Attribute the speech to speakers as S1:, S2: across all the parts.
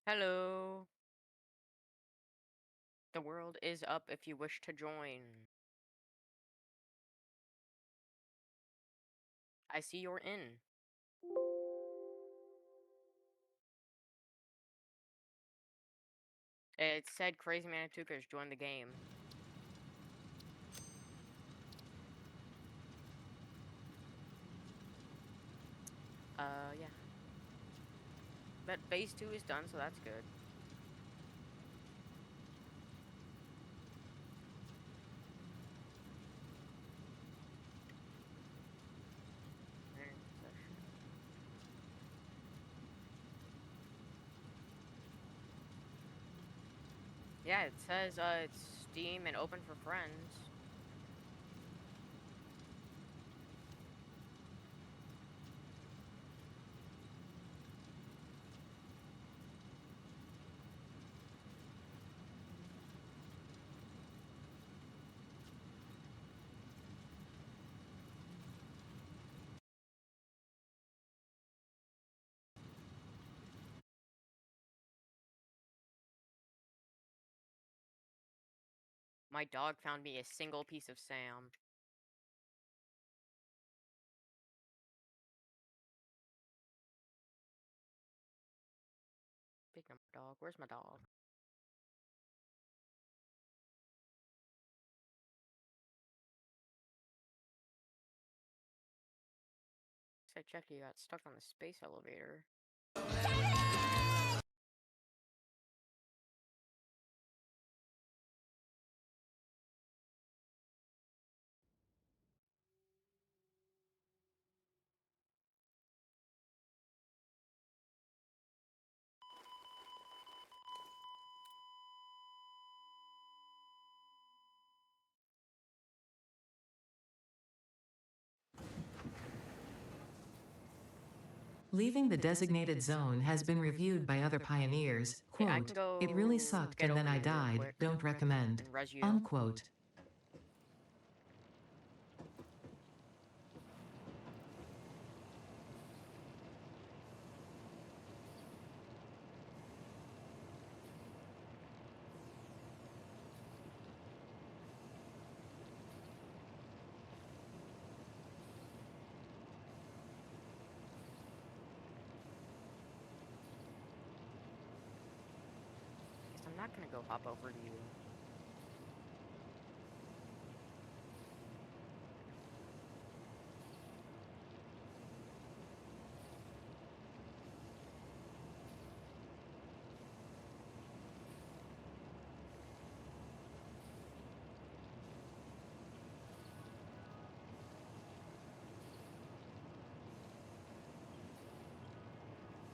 S1: Hello. The world is up if you wish to join. I see you're in. It said Crazy Manitukas joined the game. Yeah. But phase 2 is done, so that's good. Yeah, it says it's Steam and open for friends. My dog found me a single piece of Sam. Big number dog. Where's my dog? I checked, you got stuck on the space elevator.
S2: Leaving the designated zone has been reviewed by other pioneers.
S1: Okay, I
S2: Quote,
S1: can go
S2: it really sucked
S1: get
S2: and then
S1: over
S2: I
S1: here real
S2: died,
S1: quick
S2: don't recommend.
S1: and res you.
S2: Unquote.
S1: Guess I'm not gonna go hop over to you.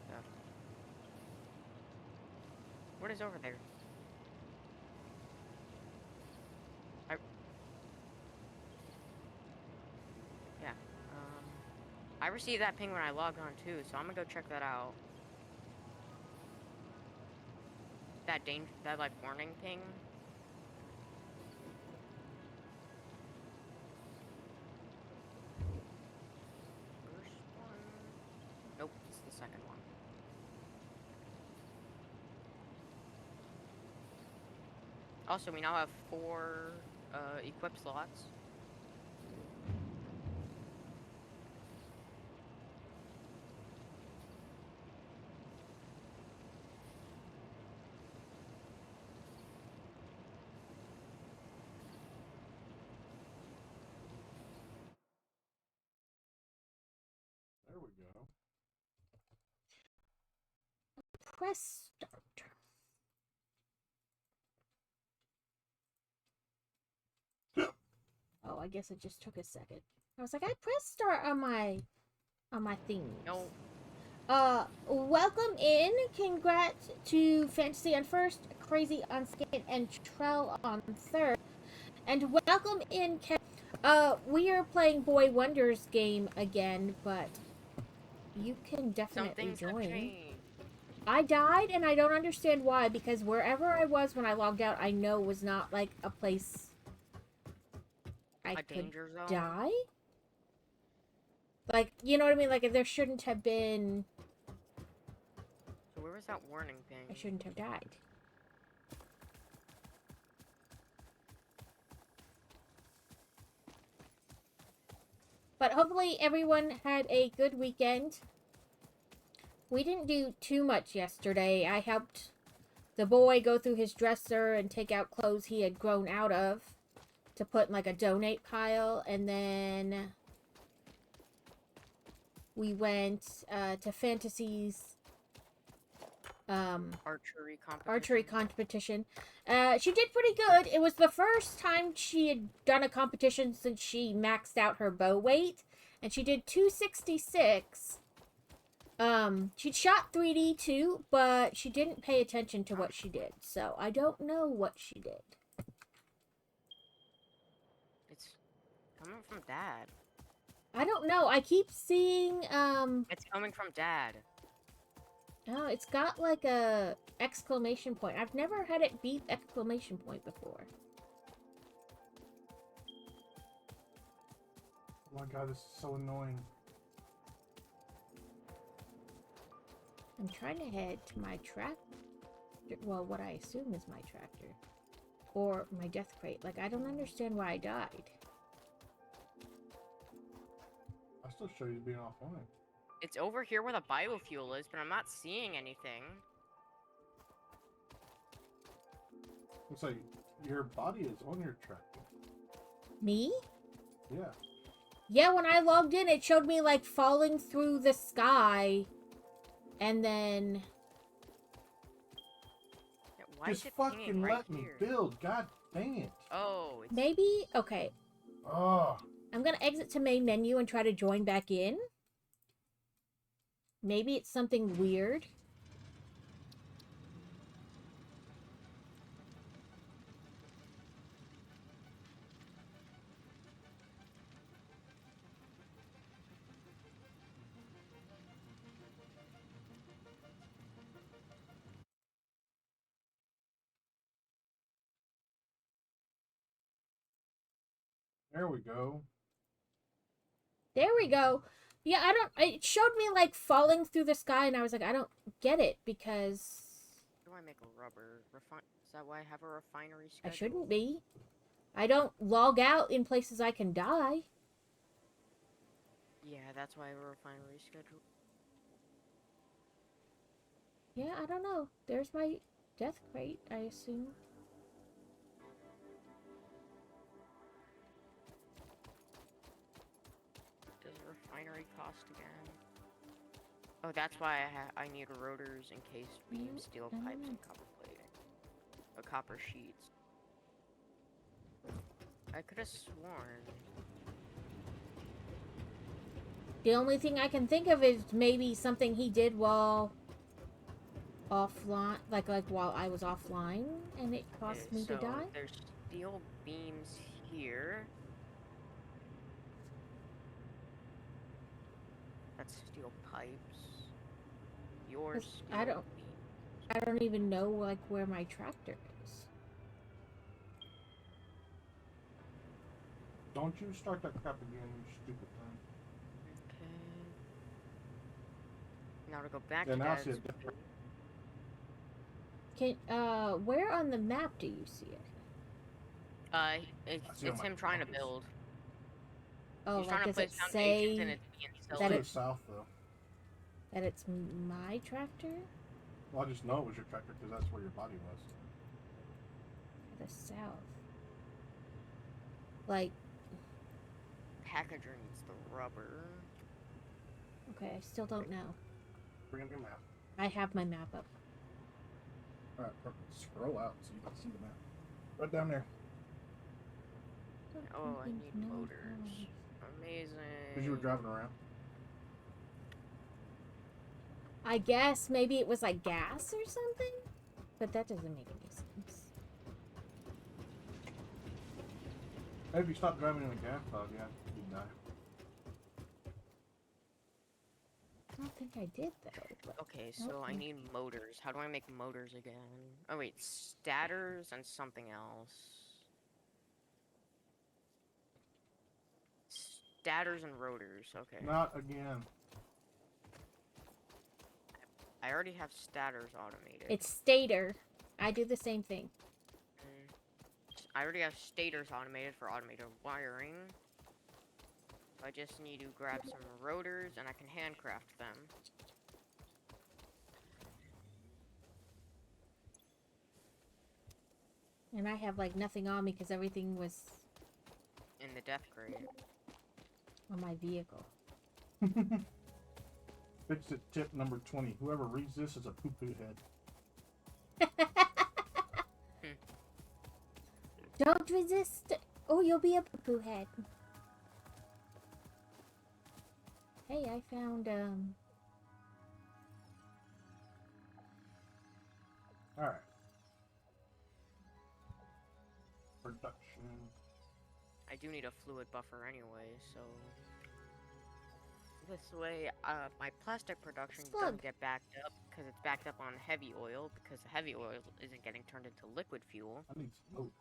S1: Yeah. What is over there? I Yeah. I received that ping when I logged on too, so I'm gonna go check that out. That like warning ping. First one. Nope, it's the second one. Also, we now have 4 equip slots.
S3: There we go.
S4: Press start. Oh, I guess it just took a second. I was like, I pressed start on my thing.
S1: No.
S4: Welcome in. Congrats to Fantasy on first, Crazy on second, and Trell on third. And welcome in, we are playing Boy Wonders game again, but you can definitely
S1: Some things have
S4: join.
S1: changed.
S4: I died, and I don't understand why, because wherever I was when I logged out, I know was not, like, a place I could
S1: danger zone.
S4: die. Like, you know what I mean? Like, there shouldn't have been...
S1: So where was that warning ping?
S4: I shouldn't have died. But hopefully everyone had a good weekend. We didn't do too much yesterday. I helped the boy go through his dresser and take out clothes he had grown out of to put in like a donate pile. And then we went to Fantasy's archery competition. She did pretty good. It was the first time she had done a competition since she maxed out her bow weight, and she did 266. She shot 3D too, but she didn't pay attention to what she did, so I don't know what she did.
S1: It's coming from Dad.
S4: I don't know. I keep seeing
S1: It's coming from Dad.
S4: oh, it's got like a exclamation point. I've never had it beep exclamation point before.
S3: Oh my god, this is so annoying.
S4: I'm trying to head to my tractor. Well, what I assume is my tractor. Or my death crate. Like, I don't understand why I died.
S3: I still show you being offline.
S1: It's over here where the biofuel is, but I'm not seeing anything.
S3: Looks like your body is on your tractor.
S4: Me?
S3: Yeah.
S4: Yeah, when I logged in, it showed me, like, falling through the sky. And then...
S1: Yeah, why
S3: Just
S1: is it
S3: fucking
S1: pinging right
S3: let me
S1: here?
S3: build. God dang it.
S1: Oh, it's...
S4: Maybe? Okay.
S3: Oh.
S4: I'm gonna exit to main menu and try to join back in. Maybe it's something weird.
S3: There we go.
S4: There we go. Yeah, I don't... It showed me, like, falling through the sky, and I was like, I don't get it, because...
S1: How do I make a rubber refine? Is that why I have a refinery
S4: I
S1: schedule?
S4: shouldn't be. I don't log out in places I can die.
S1: Yeah, that's why I have a refinery schedule.
S4: Yeah, I don't know. There's my death crate, I assume.
S1: Does refinery cost again? Oh, that's why I need rotors, encased beams, steel pipes, and copper plating. Copper sheets. I could have sworn.
S4: The only thing I can think of is maybe something he did while offline, like while I was offline, and it caused me to die.
S1: There's steel beams here. That's steel pipes. Yours steel
S4: I don't-
S1: beams.
S4: I don't even know like where my tractor is.
S3: Don't you start that crap again, you stupid thing.
S1: Okay. Now to go back
S3: Yeah,
S1: to
S3: now I
S1: Dad's.
S3: see a different.
S4: Can where on the map do you see it?
S1: It's
S3: see on my
S1: him trying to
S3: compass.
S1: build.
S4: Oh,
S1: He's
S4: like
S1: trying to
S4: does
S1: place
S4: it
S1: foundations and
S4: say
S1: it's being
S3: It's
S4: that
S3: to
S1: silly.
S3: the south, though.
S4: that it's my tractor?
S3: Well, I just know it was your tractor because that's where your body was.
S4: The south. Like,
S1: Packager needs the rubber.
S4: okay, I still don't know.
S3: Bring up your map.
S4: I have my map up.
S3: Alright, perfect. Scroll out so you can see the map. Right down there.
S1: Oh, I need motors. Amazing.
S3: Because you were driving around.
S4: I guess maybe it was like gas or something? But that doesn't make any sense.
S3: Maybe if you stop driving in a gas cloud, yeah, you'd die.
S4: I don't think I did though. But
S1: Okay, so I need motors. How do I make motors again? Oh wait, stators and something else. Stators and rotors. Okay.
S3: Not again.
S1: I already have stators automated.
S4: It's stator. I do the same thing.
S1: I already have stators automated for automated wiring. I just need to grab some rotors and I can handcraft them.
S4: And I have like nothing on me because everything was
S1: In the death crate.
S4: on my vehicle.
S3: Fix it tip number 20. Whoever reads this is a poo-poo head.
S4: Don't resist. Oh, you'll be a poo head. Hey, I found
S3: Alright. Production.
S1: I do need a fluid buffer anyway, so... This way, my plastic production
S4: Slug.
S1: doesn't get backed up, because it's backed up on heavy oil, because the heavy oil isn't getting turned into liquid fuel.
S3: I need smoke.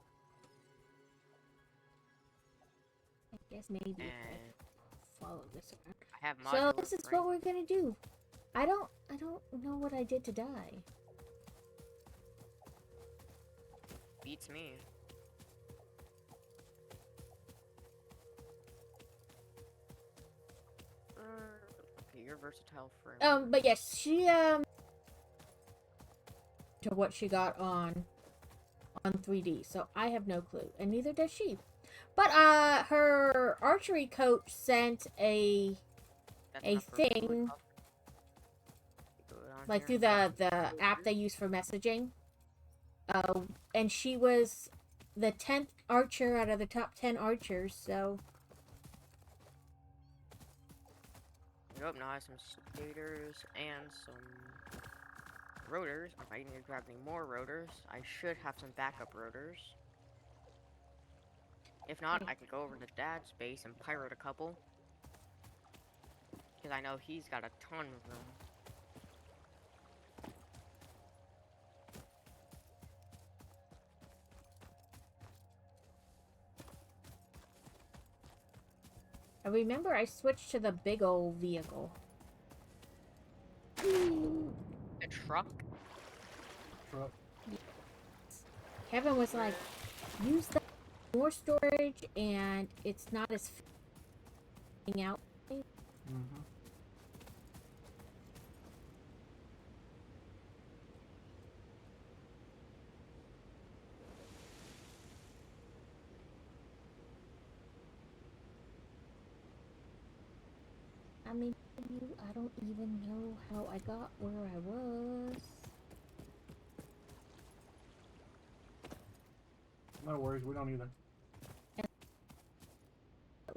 S4: I guess maybe if I
S1: And
S4: follow this around.
S1: I have
S4: So
S1: modular
S4: this is
S1: frame.
S4: what we're gonna do. I don't know what I did to die.
S1: Beats me. Okay, you're versatile frame.
S4: But yes, she to what she got on 3D, so I have no clue, and neither does she. But her archery coach sent a
S1: That's
S4: a
S1: enough for fluid
S4: thing,
S1: buffer. Go down
S4: like
S1: here.
S4: through the app they use for messaging. And she was the 10th archer out of the top 10 archers, so
S1: Yep, now I have some stators and some rotors. If I need to grab any more rotors, I should have some backup rotors. If not, I can go over to Dad's base and pirate a couple. Because I know he's got a ton of them.
S4: I remember I switched to the big old vehicle.
S1: A truck?
S3: Truck.
S4: Kevin was like, use the more storage and it's not as f***ing out.
S3: Mm-hmm.
S4: I mean, I don't even know how I got where I was.
S3: No worries, we don't either.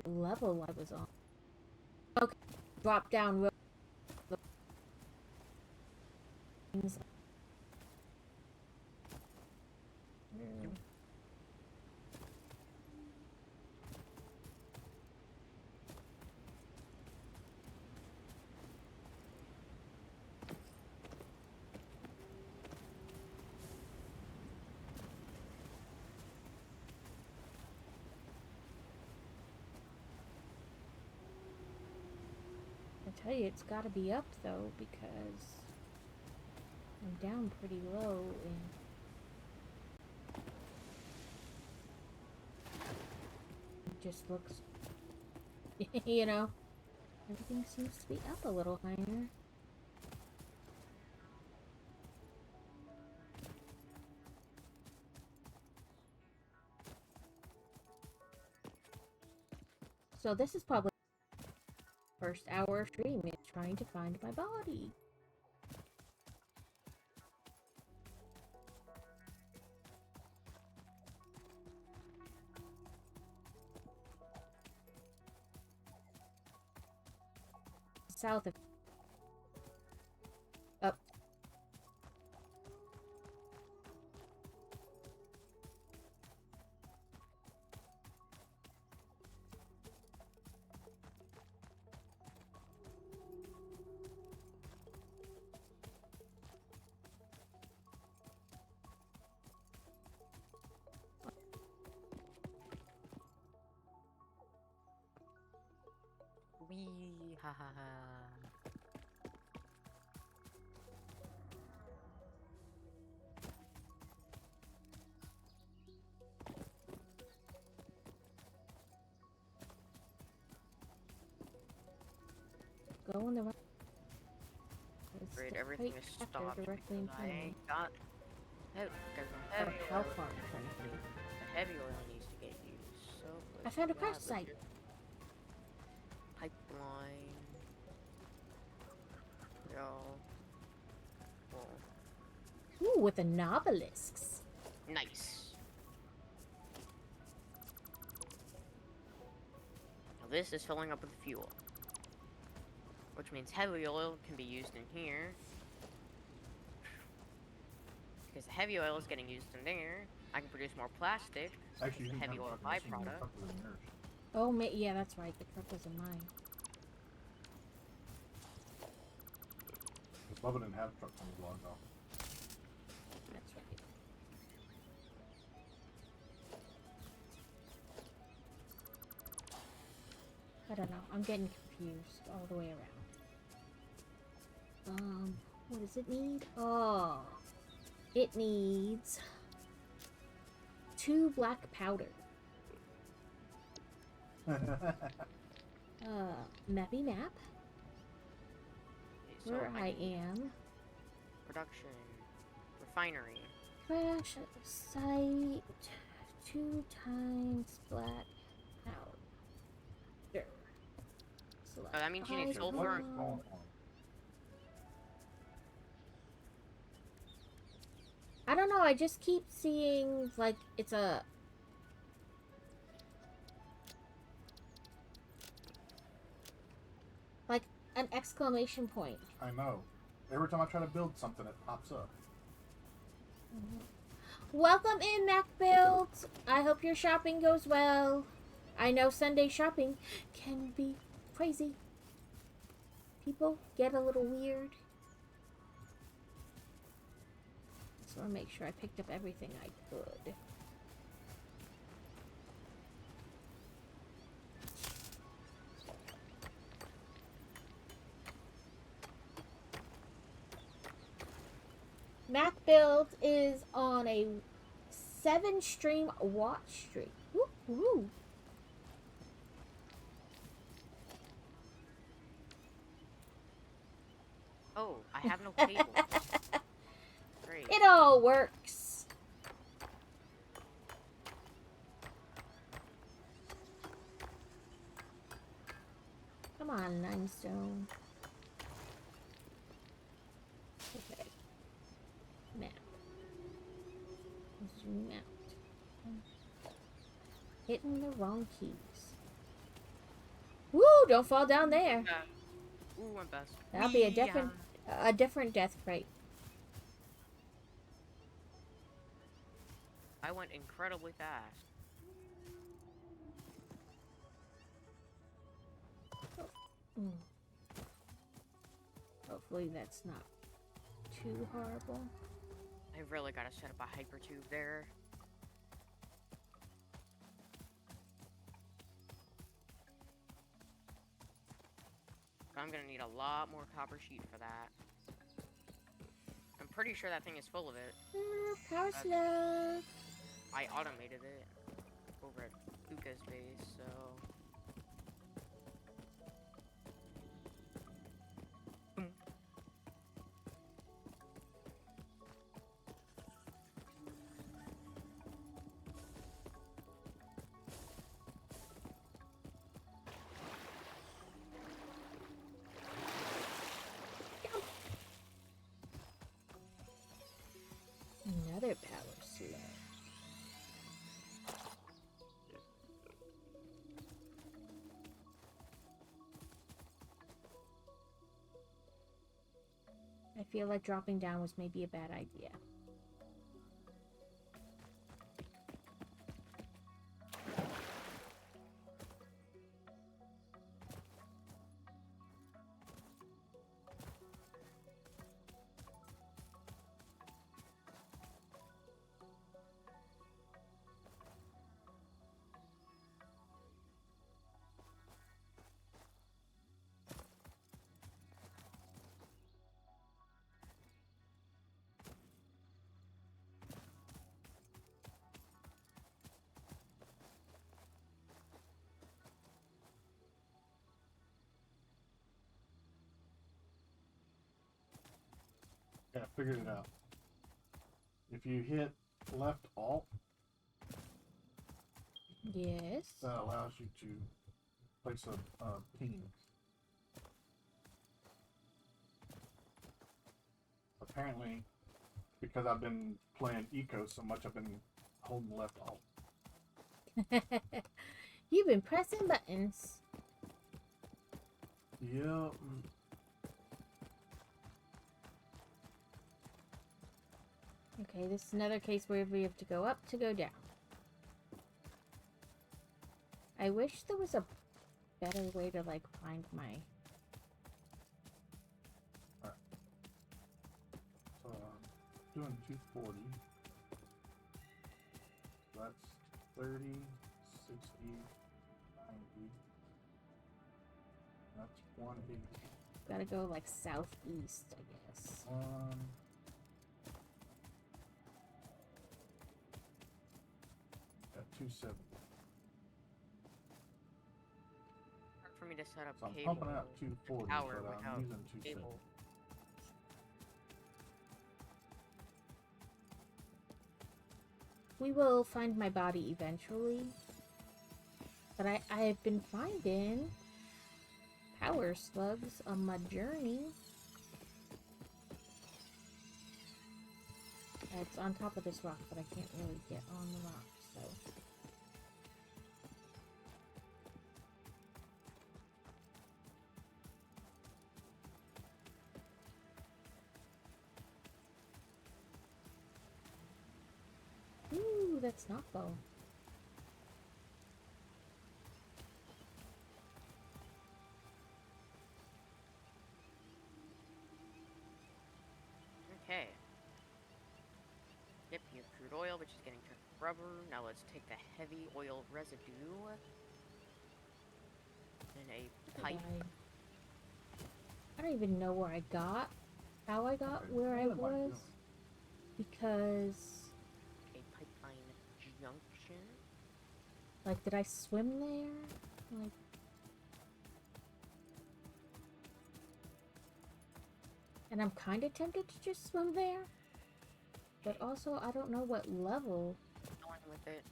S4: What level I was on. Okay, drop down real. Things. I tell you, it's got to be up though because I'm down pretty low and it just looks, you know, everything seems to be up a little higher. So this is probably first hour of stream is trying to find my body. South of up.
S1: Wee ha ha ha.
S4: going the right. It's
S1: Great,
S4: the
S1: everything
S4: crate
S1: is
S4: tractor
S1: stopped
S4: directly in
S1: because
S4: front of
S1: I
S4: me.
S1: got heavy,
S4: Or
S1: heavy
S4: how
S1: oil.
S4: far in front of me?
S1: The heavy oil needs to get used. So
S4: I found a crash
S1: let's
S4: site.
S1: get pipeline. Yo. Whoa.
S4: Ooh, with the nobelisks.
S1: Nice. Now this is filling up with fuel. Which means heavy oil can be used in here. Because the heavy oil is getting used in there. I can produce more plastic.
S3: Actually, you
S1: The
S3: didn't
S1: heavy
S3: have a
S1: oil
S3: truck. You said your
S1: byproduct.
S3: truck was in yours.
S4: Oh, yeah, that's right. The truck wasn't mine.
S3: Because Bubba didn't have a truck on the vlog, though.
S4: That's right. I don't know. I'm getting confused all the way around. What does it need? Oh, it needs 2 black powder. Mappy map.
S1: Okay, so
S4: Where I
S1: need
S4: am.
S1: Production. Refinery.
S4: Crash site. 2 times black powder.
S1: Oh, that means you need
S4: Select
S1: sulfur
S3: What
S1: and
S3: is
S4: icon.
S3: going on?
S4: I don't know, I just keep seeing, like, it's a... like, an exclamation point.
S3: I know. Every time I try to build something, it pops up.
S4: Welcome in, Mac Builds! I hope your shopping goes well. I know Sunday shopping can be crazy. People get a little weird. So I want to make sure I picked up everything I could. Mac Builds is on a 7-stream watch streak. Woo, woo.
S1: oh, I have no cable. Great.
S4: It all works. Come on, limestone. Okay. Map. Zoom out. Hitting the wrong keys. Woo! Don't fall down there.
S1: Ooh, I'm best.
S4: That'll be a different death rate.
S1: I went incredibly fast.
S4: Mm. Hopefully that's not too horrible.
S1: I really gotta set up a hyper tube there. I'm gonna need a lot more copper sheet for that. I'm pretty sure that thing is full of it.
S4: Power slug.
S1: I automated it over at Luca's base, so...
S4: Another power slug. I feel like dropping down was maybe a bad idea.
S3: Yeah, I figured it out. If you hit left alt,
S4: Yes.
S3: that allows you to place a ping. Apparently, because I've been playing Eco so much, I've been holding left alt.
S4: You've been pressing buttons.
S3: Yeah.
S4: Okay, this is another case where we have to go up to go down. I wish there was a better way to, like, find my...
S3: Alright. So, doing 240. That's 30, 60, 90. That's 180.
S4: Gotta go, like, southeast, I guess.
S3: At 270.
S1: Hard for me to set up
S3: So I'm
S1: cable.
S3: pumping out 240,
S1: Power
S3: but
S1: without
S3: I'm using 270.
S1: cable.
S4: We will find my body eventually. But I've been finding power slugs on my journey. It's on top of this rock, but I can't really get on the rock, so... Ooh, that's not bow.
S1: Okay. Yep, you have crude oil, which is getting turned to rubber. Now let's take the heavy oil residue in a pipe.
S4: I don't even know where I got, how I got where I was, because,
S1: A pipeline junction.
S4: like, did I swim there? Like, and I'm kind of tempted to just swim there, but also I don't know what level.
S1: Going with it.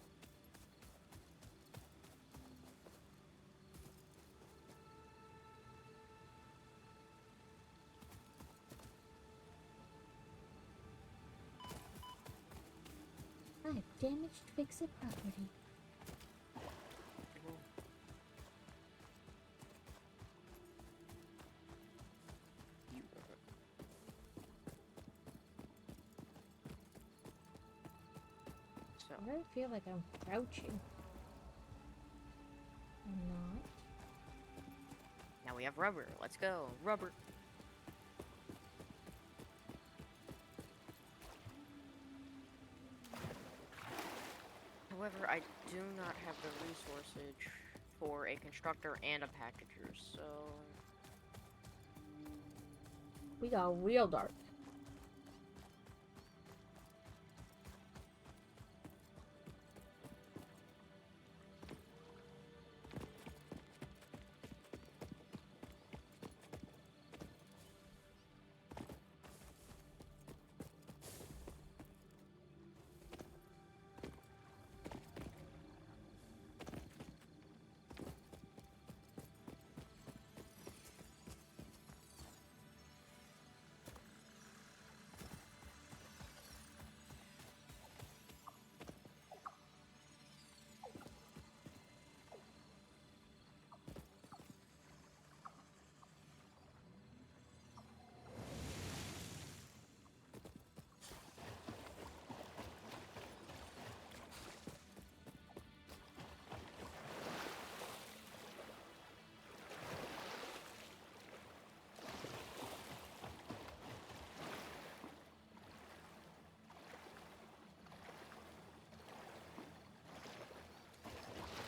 S4: I have damaged fix-it property.
S1: So,
S4: I don't feel like I'm crouching. I'm not.
S1: now we have rubber. Let's go. Rubber. However, I do not have the resources for a constructor and a packager, so...
S4: We got real dark.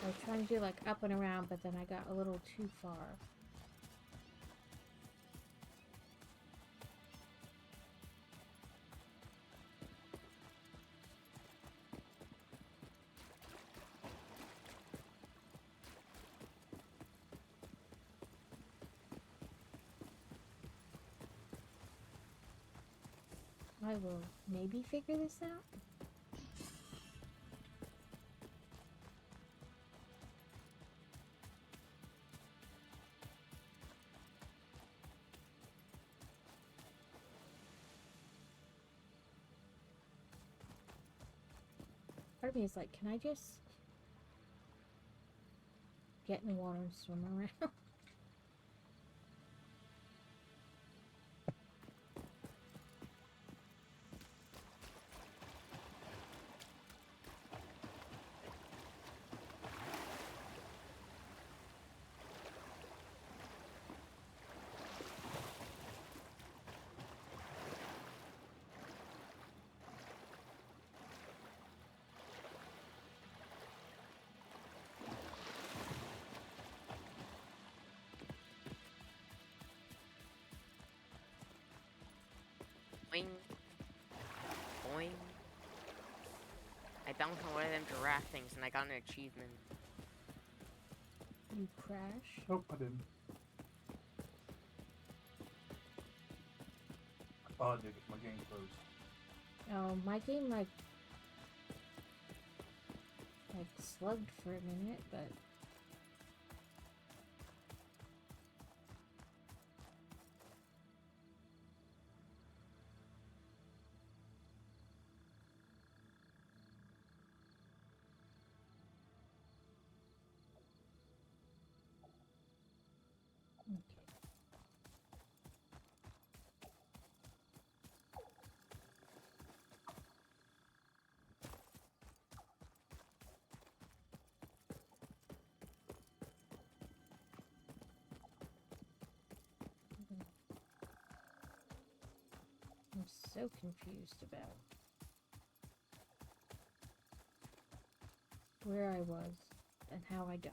S4: I was trying to do like up and around, but then I got a little too far. I will maybe figure this out. Part of me is like, can I just get in the water and swim around?
S1: Boing. Boing. I bounced on one of them giraffe things and I got an achievement.
S4: You crash?
S3: Nope, I didn't. Oh, I did it. My game froze.
S4: Oh, my game like slugged for a minute, but I'm so confused about where I was and how I died.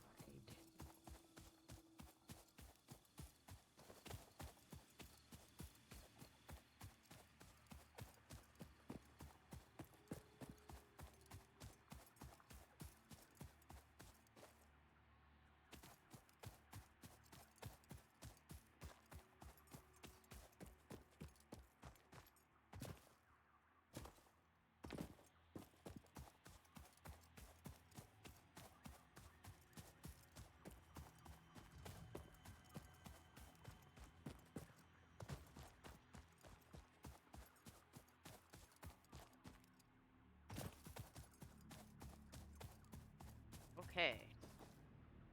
S1: Okay.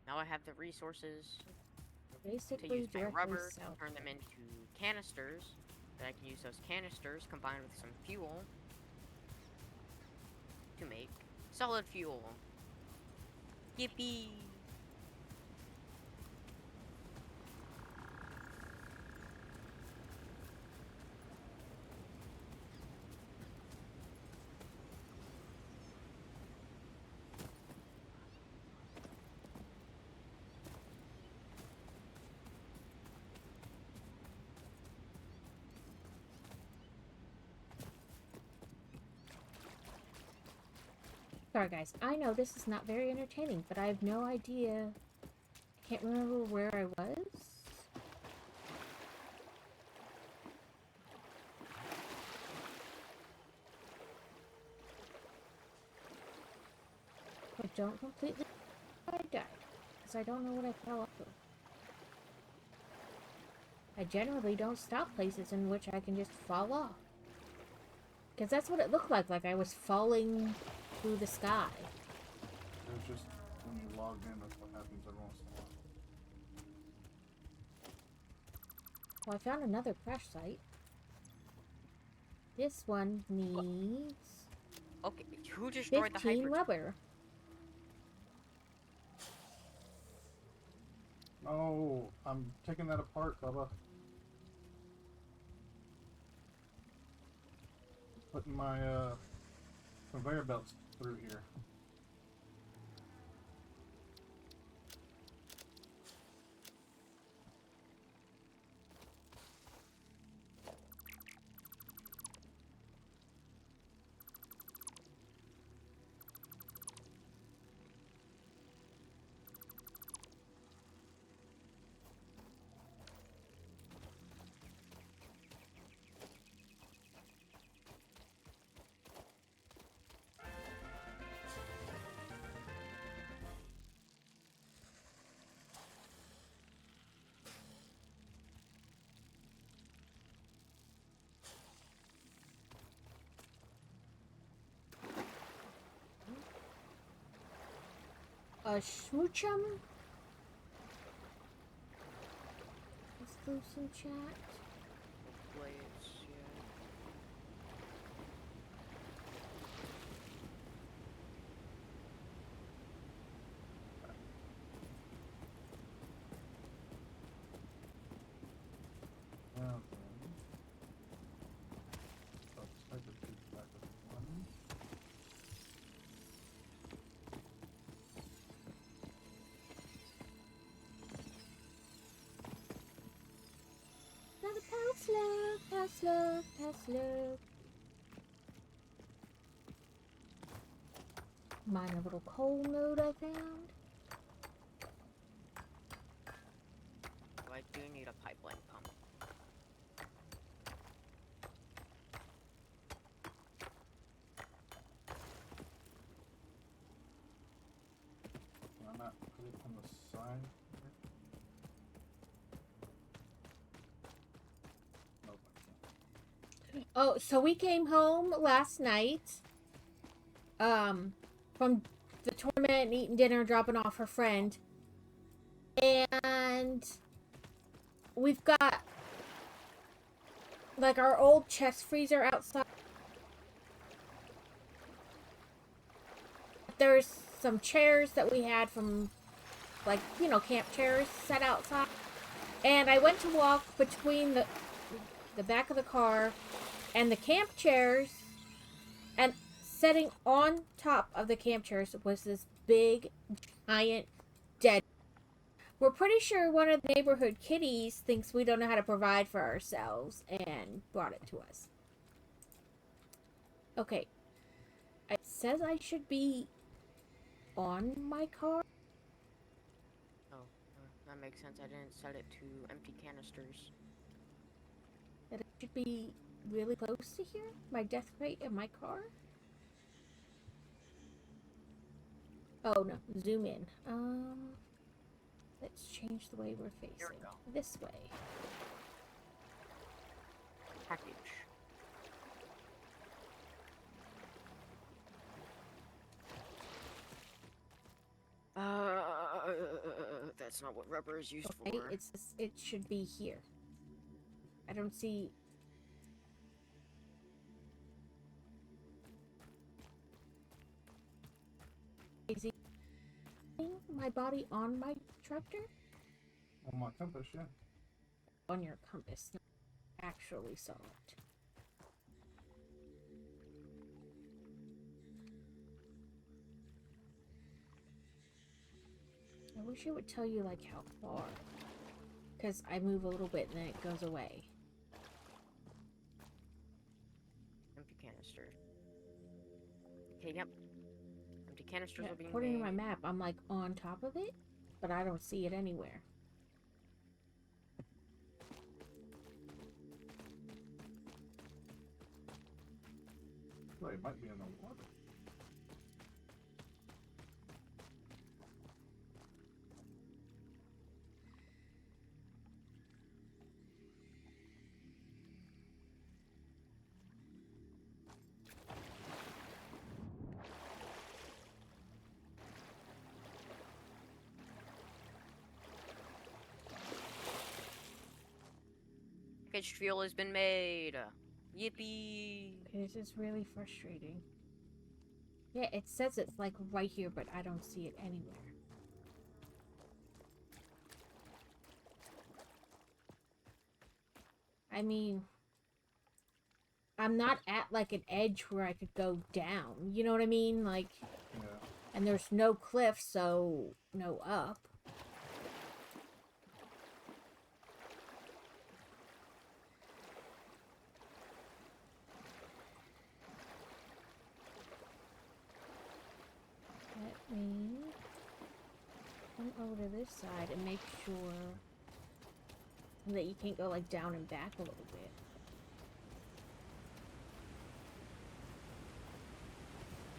S1: Now I have the resources to
S4: Basically,
S1: use my
S4: directly
S1: rubber
S4: south.
S1: to turn them into canisters. That I can use those canisters combined with some fuel to make solid fuel. Yippee!
S4: Sorry guys, I know this is not very entertaining, but I have no idea. I can't remember where I was. But don't completely I died, because I don't know what I fell off of. I generally don't stop places in which I can just fall off. Because that's what it looked like I was falling through the sky.
S3: It was just when you logged in, that's what happens every once in a while.
S4: Well, I found another crash site. This one needs
S1: Okay, who destroyed the
S4: 15
S1: hyper?
S4: rubber.
S3: No, I'm taking that apart, Bubba. Putting my conveyor belts through here.
S4: Smoochum. Exclusive chat.
S1: Hopefully it's, yeah.
S4: Another pass look. Minor little coal node I found.
S1: So I do need a pipeline pump.
S3: I'm not put it on the side. Nope, I can't.
S4: Oh, so we came home last night. From the tournament, eating dinner, dropping off her friend. And we've got like our old chest freezer outside. There's some chairs that we had from, like, you know, camp chairs set outside. And I went to walk between the back of the car and the camp chairs, and sitting on top of the camp chairs was this big, giant, dead. We're pretty sure one of the neighborhood kitties thinks we don't know how to provide for ourselves and brought it to us. Okay. It says I should be on my car.
S1: Oh, that makes sense. I didn't set it to empty canisters.
S4: That it should be really close to here. My death crate in my car. Oh no, zoom in. Let's change the way we're
S1: Here
S4: facing.
S1: we go.
S4: This way.
S1: Package. That's not what rubber is used
S4: Okay,
S1: for.
S4: it should be here. I don't see. Is he my body on my tractor?
S3: On my compass, yeah.
S4: On your compass. Actually saw it. I wish it would tell you like how far. Because I move a little bit and then it goes away.
S1: Empty canister. Okay, yep. Empty canisters
S4: Yeah,
S1: are being
S4: according to my
S1: made.
S4: map, I'm like on top of it, but I don't see it anywhere.
S3: Well, it might be in the water.
S1: Packaged fuel has been made. Yippee!
S4: This is really frustrating. Yeah, it says it's like right here, but I don't see it anywhere. I mean, I'm not at like an edge where I could go down. You know what I mean? Like,
S3: Yeah.
S4: and there's no cliff, so no up. Let me come over to this side and make sure that you can't go like down and back a little bit.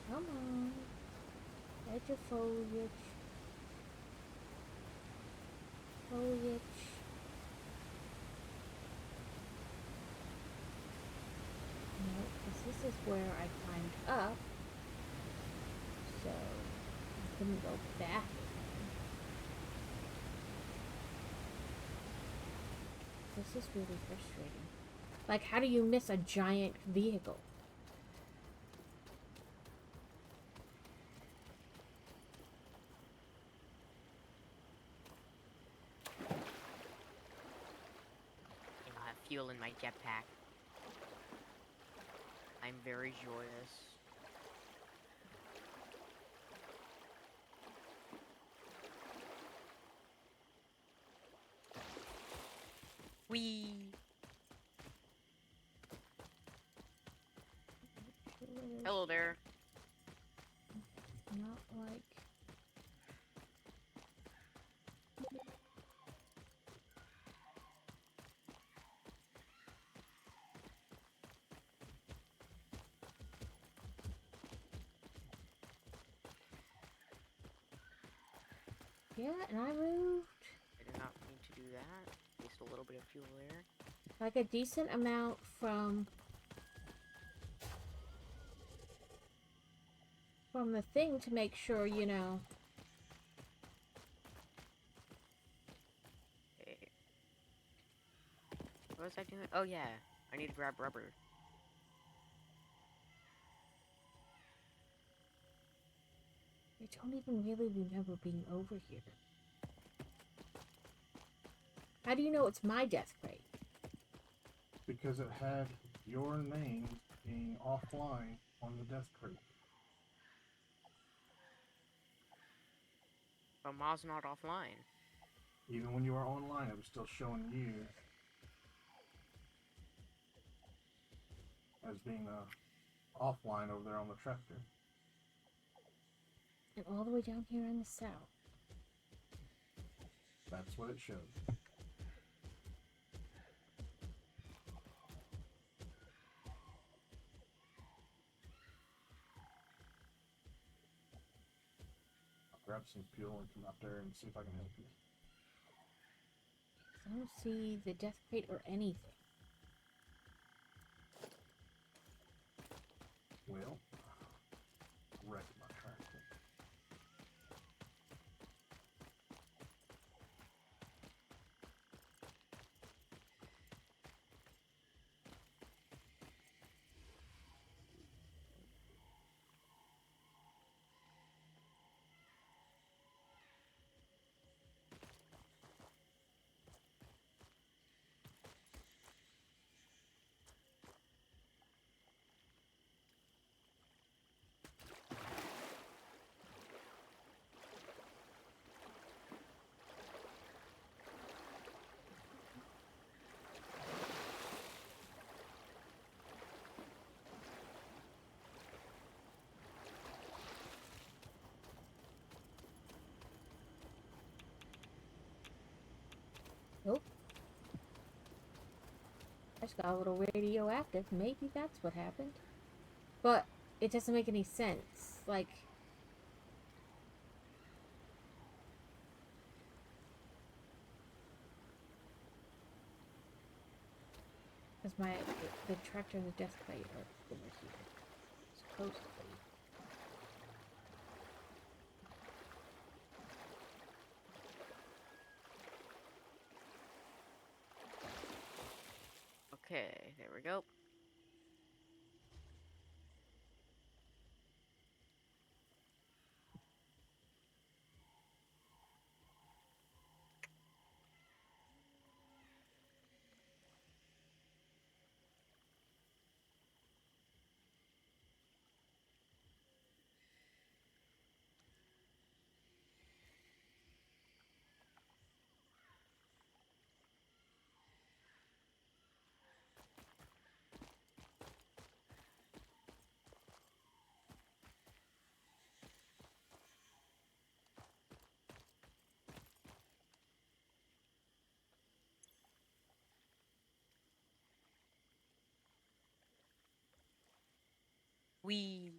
S4: Come on. Edge of foliage. Foliage. No, because this is where I climbed up. So I couldn't go back This is really frustrating. Like, how do you miss a giant vehicle?
S1: And I'll have fuel in my jetpack. I'm very joyous. Whee! Hello there.
S4: Not like... Yeah, and I moved
S1: I did not mean to do that. Just a little bit of fuel there.
S4: like a decent amount from the thing to make sure, you know.
S1: Okay. What was I doing? Oh yeah, I need to grab rubber.
S4: I don't even really remember being over here. How do you know it's my death crate?
S3: Because it had your name being offline on the death crate.
S1: But Ma's not offline.
S3: Even when you were online, it was still showing you as being offline over there on the tractor.
S4: And all the way down here in the south.
S3: That's what it showed. I'll grab some fuel and come out there and see if I can help you.
S4: I don't see the death crate or anything.
S3: Well, wrecked my tractor.
S4: Nope. I just got a little radioactive. Maybe that's what happened. But it doesn't make any sense. Like... Because the tractor and the death crate are over here. Supposedly.
S1: Okay, there we go. Whee!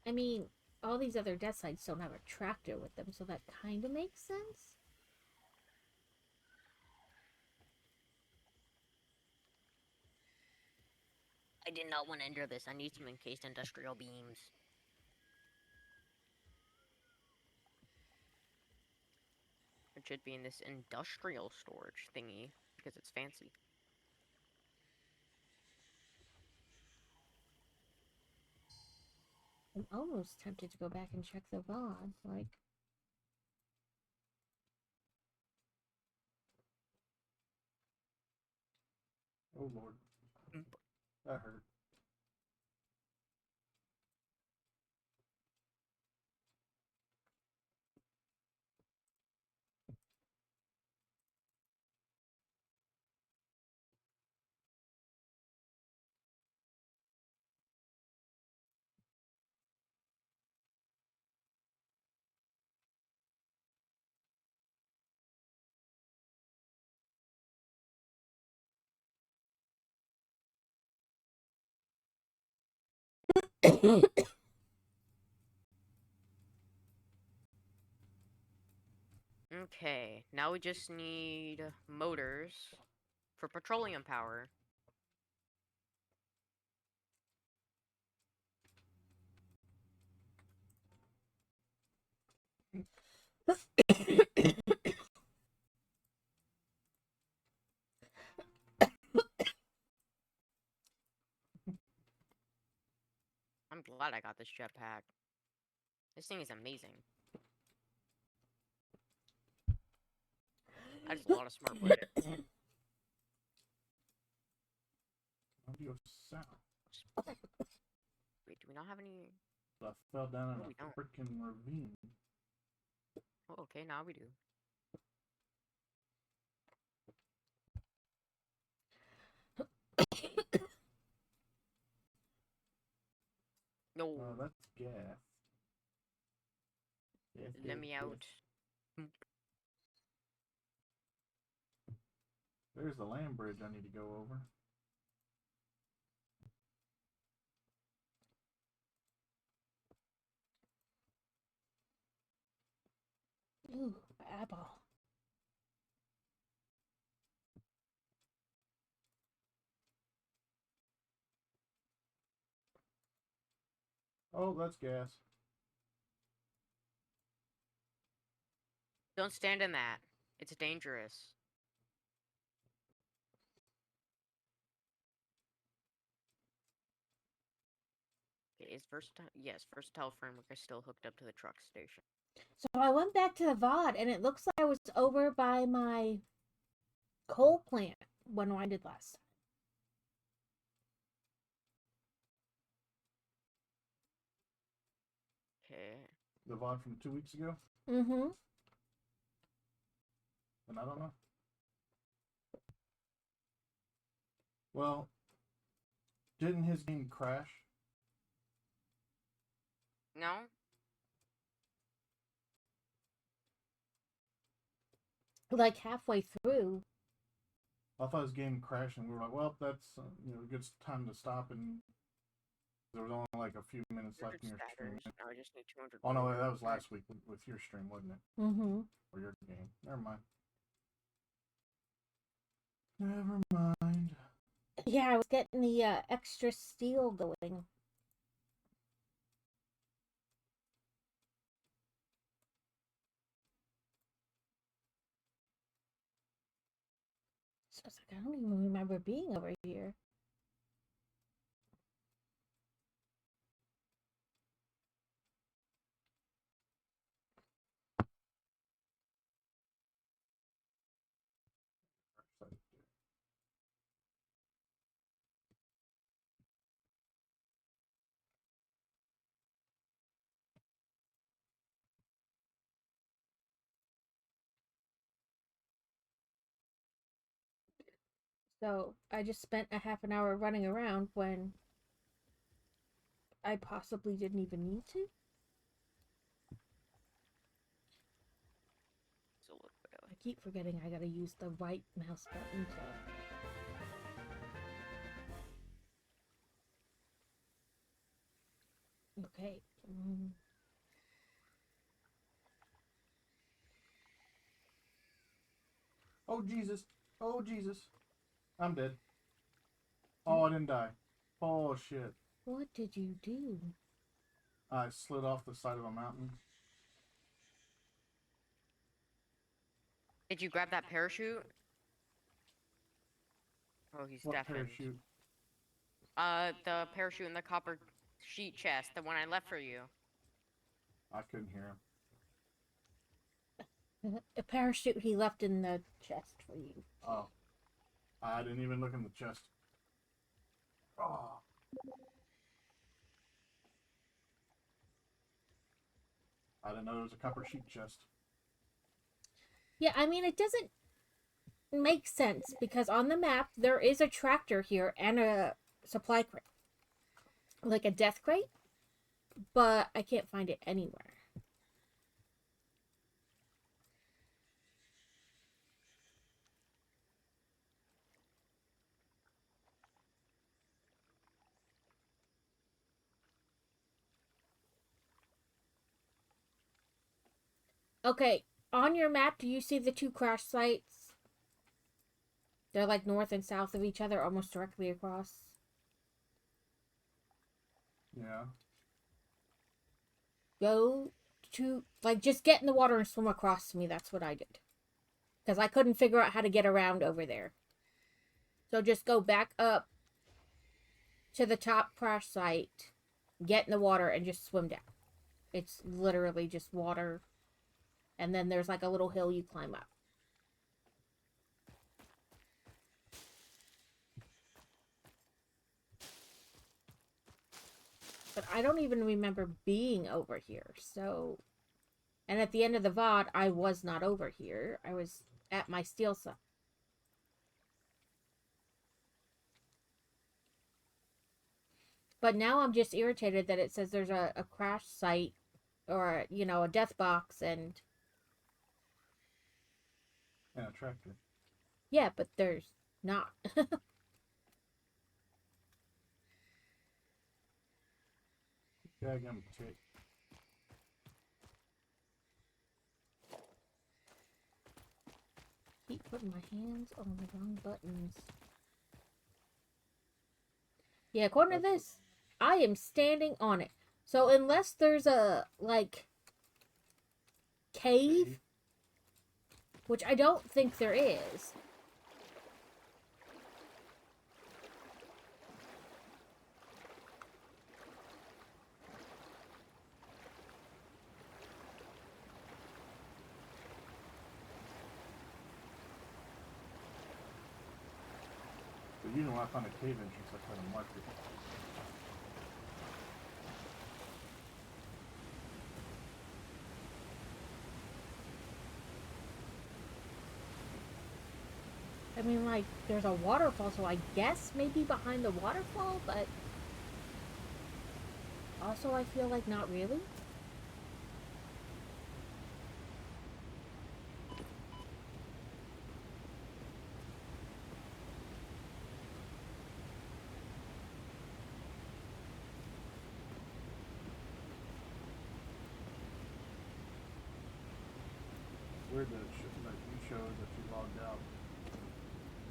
S4: I mean, all these other death sites don't have a tractor with them, so that kind of makes sense.
S1: I did not want to enter this. I need some encased industrial beams. It should be in this industrial storage thingy because it's fancy.
S4: I'm almost tempted to go back and check the VOD. Like,
S3: Oh lord,
S1: Mm.
S3: that hurt.
S1: Okay, now we just need motors for petroleum power. I'm glad I got this jetpack. This thing is amazing. That is a lot of smart wood.
S3: Audio sound.
S1: Wait, do we not have any?
S3: I fell down
S1: No,
S3: in
S1: we
S3: a
S1: don't.
S3: freaking ravine.
S1: Oh, okay, now we do. No,
S3: Oh, that's gas. Gas,
S1: let
S3: gas,
S1: me
S3: gas.
S1: out.
S3: There's the land bridge I need to go over.
S4: ooh, apple.
S3: Oh, that's gas.
S1: Don't stand in that. It's dangerous. Okay, is versatile? Yes, versatile framework is still hooked up to the truck station.
S4: So I went back to the VOD, and it looks like I was over by my coal plant when I did last time.
S1: Okay.
S3: The VOD from 2 weeks ago?
S4: Mm-hmm.
S3: And I don't know. Well, didn't his game crash?
S1: No?
S4: Like halfway through.
S3: I thought his game crashed, and we were like, "Well, that's a good time to stop." And there was only like a few minutes left in your stream.
S1: Now I just need 200.
S3: Oh no,
S1: gold.
S3: that was last week with your stream, wasn't it?
S4: Mm-hmm.
S3: Or your game? Never mind. Never mind.
S4: Yeah, I was getting the extra steel going. So I was like, I don't even remember being over here. So I just spent a half an hour running around when I possibly didn't even need to.
S1: So look,
S4: I keep forgetting I gotta use the right mouse button to. Okay.
S3: Oh Jesus! Oh Jesus! I'm dead. Oh, I didn't die. Oh shit!
S4: What did you do?
S3: I slid off the side of a mountain.
S1: Did you grab that parachute? Oh, he's
S3: What
S1: deafened.
S3: parachute?
S1: The parachute in the copper sheet chest, the one I left for you.
S3: I couldn't hear him.
S4: A parachute he left in the chest for you.
S3: Oh. I didn't even look in the chest. Oh. I didn't know there was a copper sheet chest.
S4: Yeah, I mean, it doesn't make sense because on the map there is a tractor here and a supply crate. Like a death crate, but I can't find it anywhere. Okay, on your map, do you see the two crash sites? They're like north and south of each other, almost directly across.
S3: Yeah.
S4: Go to, like, just get in the water and swim across to me. That's what I did. Because I couldn't figure out how to get around over there. So just go back up to the top crash site, get in the water, and just swim down. It's literally just water. And then there's like a little hill you climb up. But I don't even remember being over here, so... And at the end of the VOD, I was not over here. I was at my steel site. But now I'm just irritated that it says there's a crash site, or, you know, a death box, and...
S3: And a tractor.
S4: Yeah, but there's not.
S3: Daggum tick.
S4: Keep putting my hands on the wrong buttons. Yeah, according to this, I am standing on it. So unless there's a, like, cave, which I don't think there is.
S3: But you know, when I found a cave entrance, I tried to mark it.
S4: I mean, like, there's a waterfall, so I guess maybe behind the waterfall, but also I feel like not really.
S3: Weird that that you showed that you logged out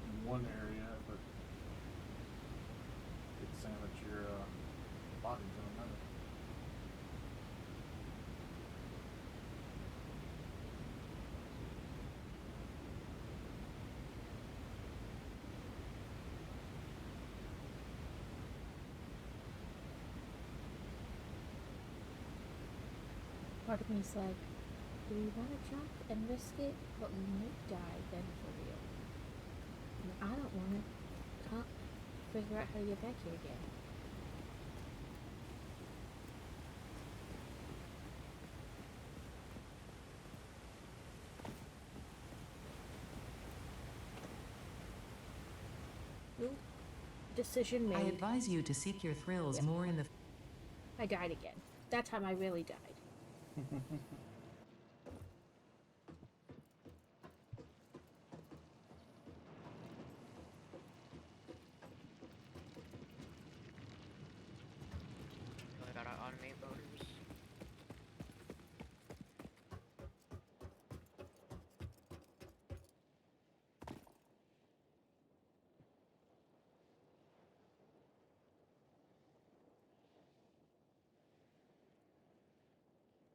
S3: in one area, but it's saying that your body's in another.
S4: Part of me's like, do we want to jump and risk it? But we might die then for real. And I don't want to figure out how to get back here again. Ooh, decision
S2: I
S4: made.
S2: advise you to seek your thrills more in the...
S4: I died again. That time I really died.
S1: Really gotta automate motors.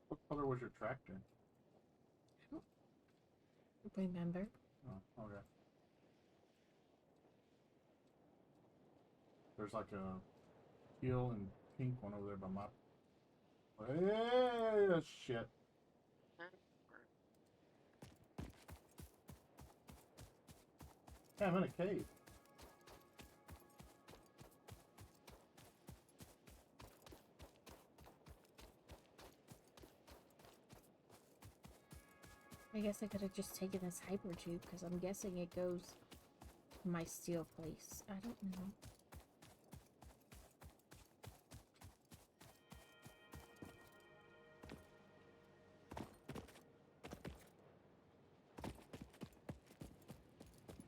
S3: What color was your tractor?
S4: remember.
S3: Oh, okay. There's like a teal and pink one over there by my. Hey, shit. Yeah, I'm in a cave.
S4: I guess I could have just taken this hyper tube because I'm guessing it goes to my steel place. I don't know.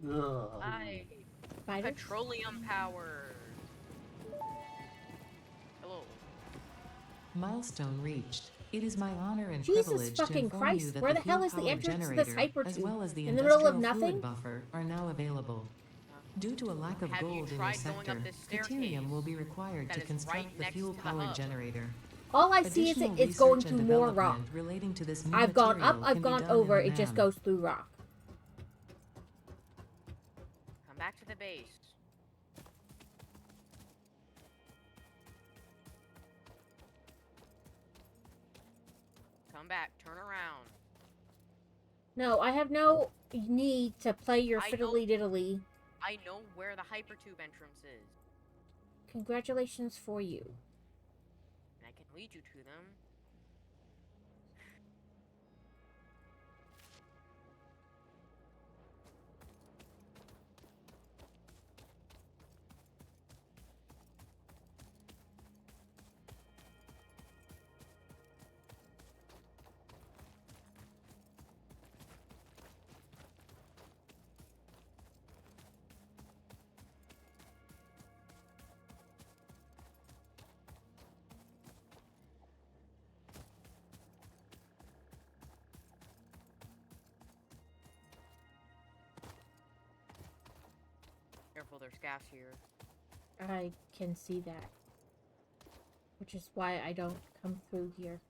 S3: Ugh.
S4: Spider?
S1: Petroleum power. Hello.
S2: Milestone reached. It is my honor and
S4: Jesus
S2: privilege to
S4: fucking
S2: inform
S4: Christ,
S2: you that
S4: where
S2: the
S4: the hell is the
S2: fuel-powered
S4: entrance to this
S2: generator, as
S4: hypertube?
S2: well as the
S4: In the middle of
S2: industrial
S4: nothing?
S2: fluid buffer, are now available. Due to a lack of
S1: Have you
S2: gold in your
S1: tried going up
S2: sector,
S1: this staircase
S2: Deuterium will be required
S1: that
S2: to
S1: is
S2: construct
S1: right
S2: the
S1: next to the
S2: fuel-powered
S1: hub?
S2: generator.
S4: All I see is
S2: Additional
S4: it's going
S2: research
S4: to
S2: and
S4: more rock.
S2: development relating to this new
S4: I've gone up,
S2: material
S4: I've
S2: can be
S4: gone
S2: done
S4: over,
S2: in
S4: it just
S2: the
S4: goes through rock.
S1: Come back to the base. Come back. Turn around.
S4: No, I have no need to play your
S1: I know-
S4: fiddly diddly.
S1: I know where the hypertube entrance is.
S4: Congratulations for you.
S1: And I can lead you to them. Careful, there's gas here.
S4: I can see that. Which is why I don't come through here.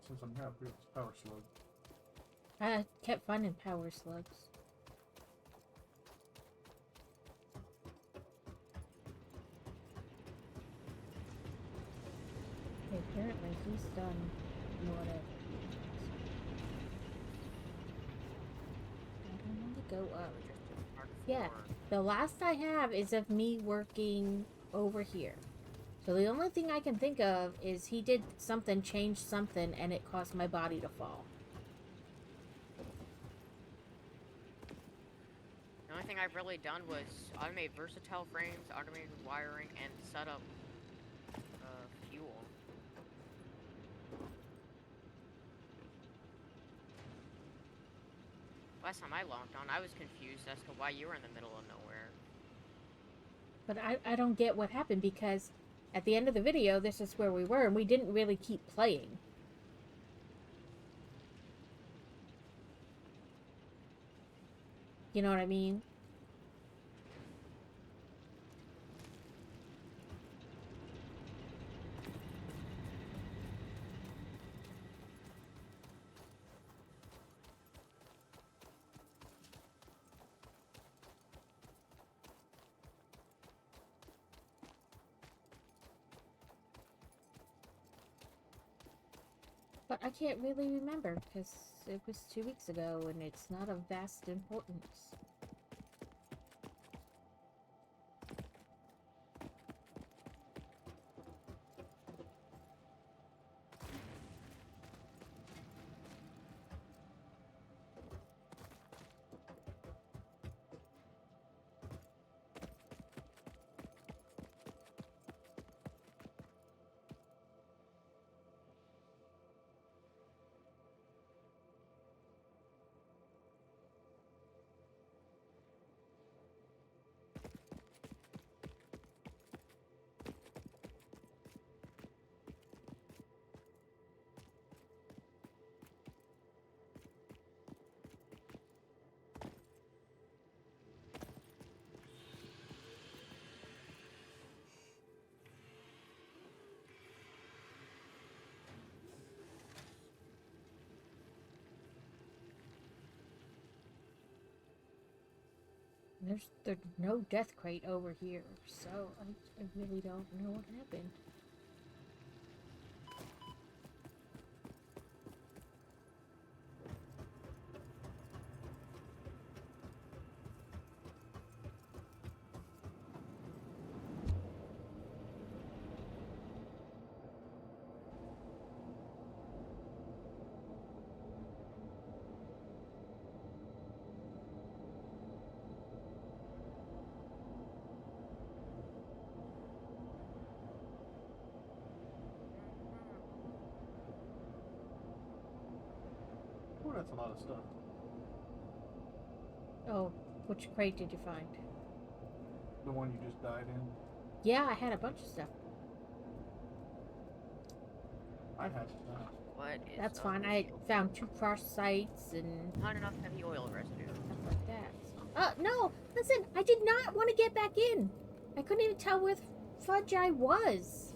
S3: Since I'm happy with this power slug.
S4: I kept finding power slugs. Okay, apparently he's done whatever. I don't want to go up. Yeah, the last I have is of me working over here. So the only thing I can think of is he did something, changed something, and it caused my body to fall.
S1: The only thing I've really done was automate versatile frames, automated wiring, and set up fuel. Last time I logged on, I was confused as to why you were in the middle of nowhere.
S4: But I don't get what happened because at the end of the video, this is where we were, and we didn't really keep playing. You know what I mean? But I can't really remember because It was 2 weeks ago, and it's not of vast importance. There's no death crate over here, so I really don't know what happened.
S3: Oh, that's a lot of stuff.
S4: Oh, which crate did you find?
S3: The one you just died in.
S4: Yeah, I had a bunch of stuff.
S3: I had
S1: What is
S4: That's
S1: up
S4: fine.
S1: with
S4: I
S1: you?
S4: found 2 crush sites and
S1: Not enough heavy oil residue.
S4: stuff like that. No! Listen, I did not want to get back in. I couldn't even tell where the fudge I was.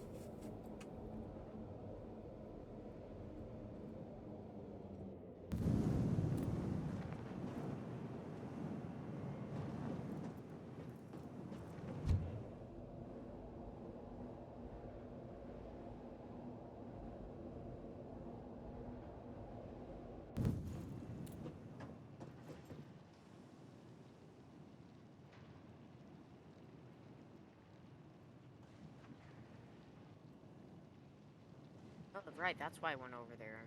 S1: Oh, right, that's why I went over there.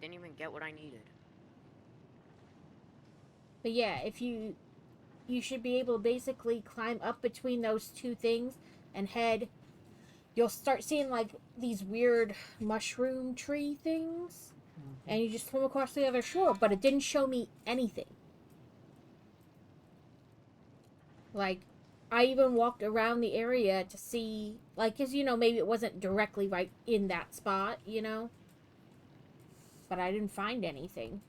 S1: Didn't even get what I needed.
S4: But yeah, if you should be able to basically climb up between those 2 things and head. You'll start seeing like these weird mushroom tree things, and you just swim across the other shore. But it didn't show me anything. Like, I even walked around the area to see, like, cause maybe it wasn't directly right in that spot, but I didn't find anything.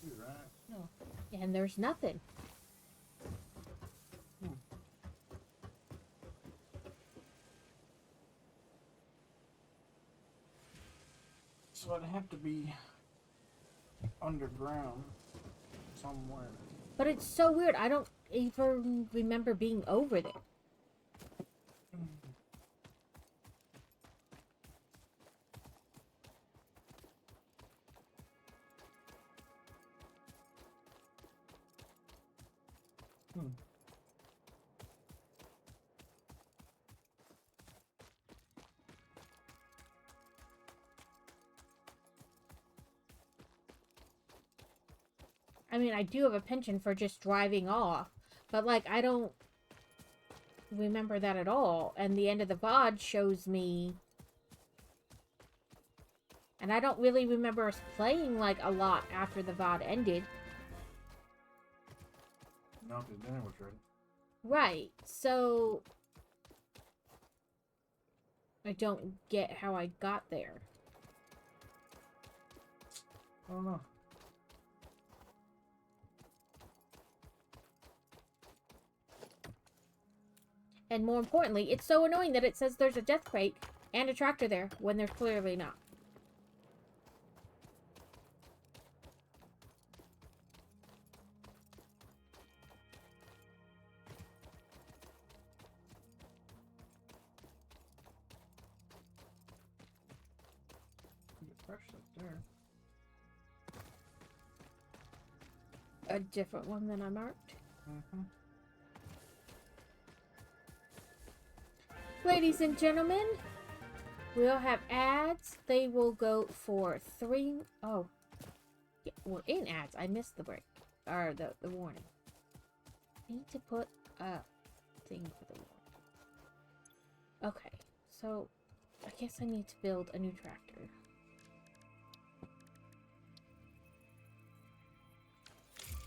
S3: You're right.
S4: No. And there's nothing.
S3: So it'd have to be underground somewhere.
S4: But it's so weird. I don't even remember being over there. I mean, I do have a penchant for just driving off, but like I don't remember that at all. And the end of the VOD shows me, and I don't really remember us playing like a lot after the VOD ended.
S3: No, because dinner was ready.
S4: Right, so I don't get how I got there.
S3: I don't know.
S4: And more importantly, it's so annoying that it says there's a death crate And a tractor there, when there's clearly not.
S3: Fresh up there.
S4: A different one than I marked.
S3: Mm-hmm.
S4: Ladies and gentlemen, we'll have ads. They will go for 3... Oh. Yeah, we're in ads. I missed the break. Or the warning. I need to put a thing for the warning. Okay, so I guess I need to build a new tractor.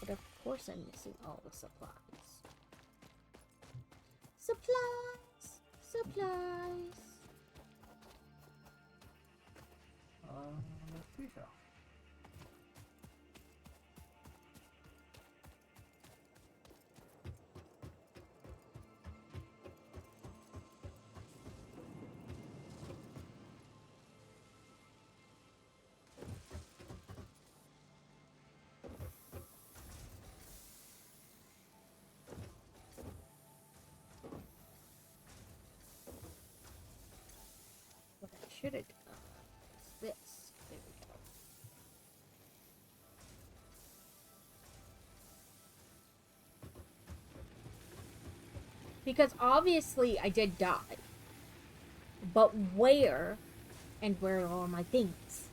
S4: But of course I'm missing all the supplies. Supplies! Supplies!
S3: Let's see how.
S4: What I should have done is this. There we go. Because obviously I did die. But where? And where are all my things?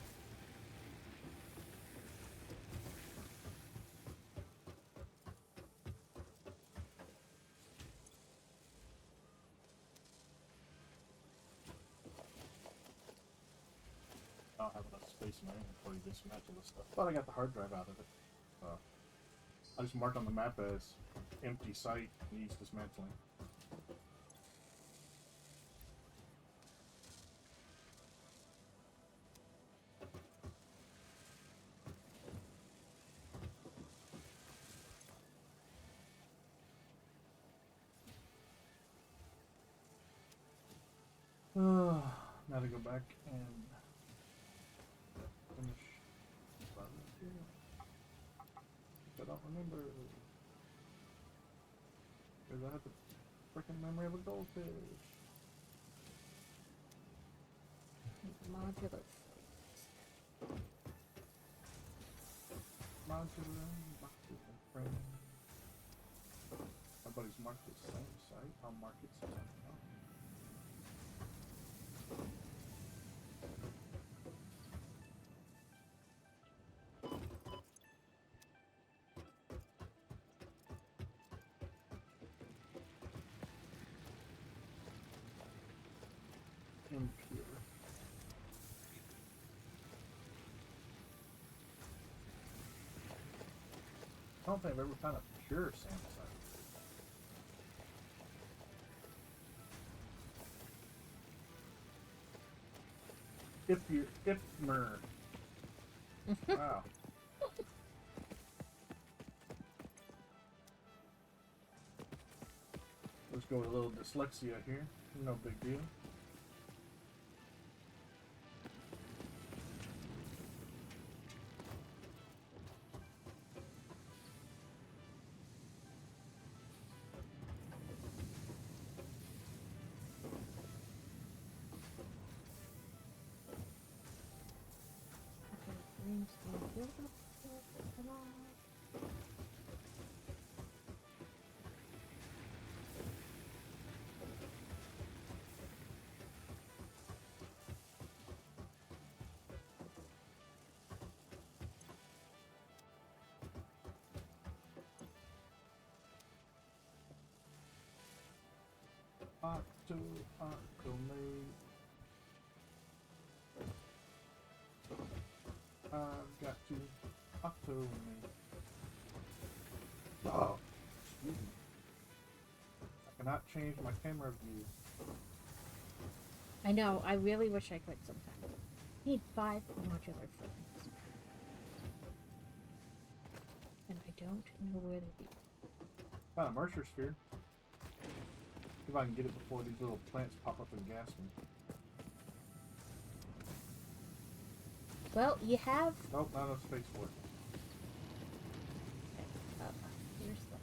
S3: I don't have enough space in my inventory to dismantle this stuff. But I got the hard drive out of it. I just marked on the map as empty site, needs dismantling. Now to go back and finish. I don't remember. Because I had the freaking memory of a goldfish.
S4: Modular.
S3: Modular frame. Everybody's marked the same site. I'll mark it so I know. Impure. I don't think I've ever found a pure sandstone. Ifmer. Wow. Let's go with a little dyslexia here. No big deal. Octomate. I've got to Octomate. Oh, excuse me. I cannot change my camera view.
S4: I know, I really wish I could sometimes. I need 5 modular frames. And I don't know where to be.
S3: Found a Mercer sphere. See if I can get it before these little plants pop up and gas me.
S4: Well, you have.
S3: Nope, not enough space for it.
S4: Here's the.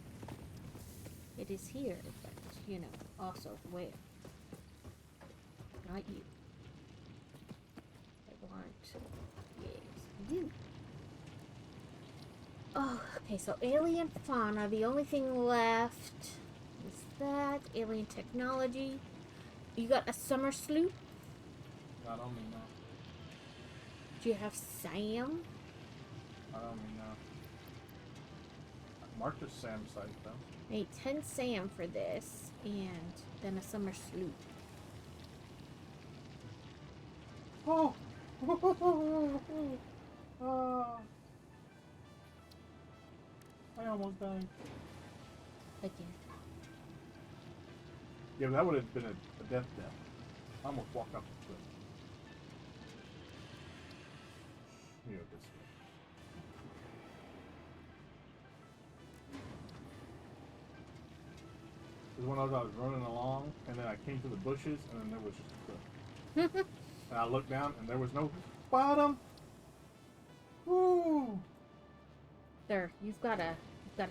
S4: It is here, but you know, also where? Not you. I want. Yes, you. Oh, okay. So alien fauna. The only thing left is that alien technology. You got a summer sloop.
S3: Not on me now.
S4: Do you have Sam?
S3: Not on me now. Mark the Sam site though.
S4: I need 10 Sam for this, and then a summer sloop.
S3: Oh! Oh! I almost died.
S4: Again.
S3: Yeah, but that would have been a death. I almost walked up the cliff. Here, this way. Because when I was running along, and then I came to the bushes, and then there was just a cliff. And I looked down, and there was no bottom. Woo!
S4: There, you've gotta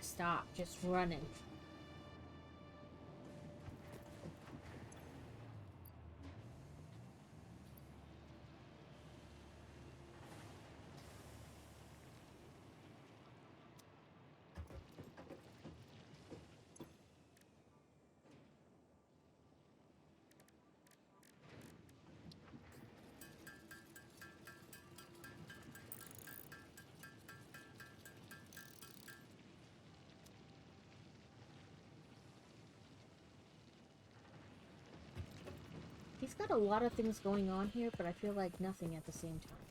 S4: stop just running. He's got a lot of things going on here, but I feel like nothing at the same time.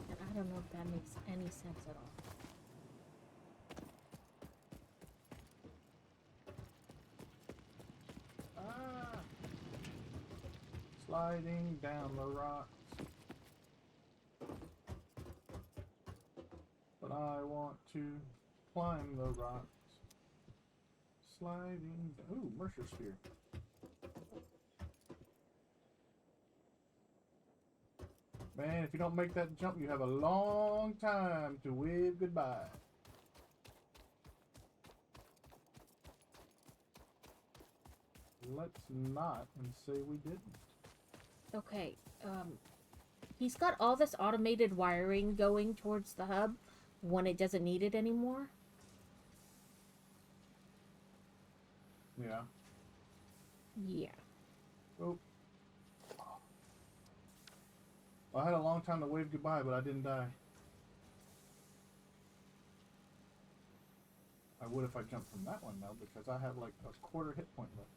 S4: And I don't know if that makes any sense at all.
S3: Ah! Sliding down the rocks. But I want to climb the rocks. Sliding. Ooh, Mercer Sphere. Man, if you don't make that jump, you have a long time to wave goodbye. Let's not and say we didn't.
S4: Okay, he's got all this automated wiring going towards the hub when it doesn't need it anymore.
S3: Yeah.
S4: Yeah.
S3: Oh. Well, I had a long time to wave goodbye, but I didn't die. I would if I jumped from that one, though, because I have like a quarter hit point left.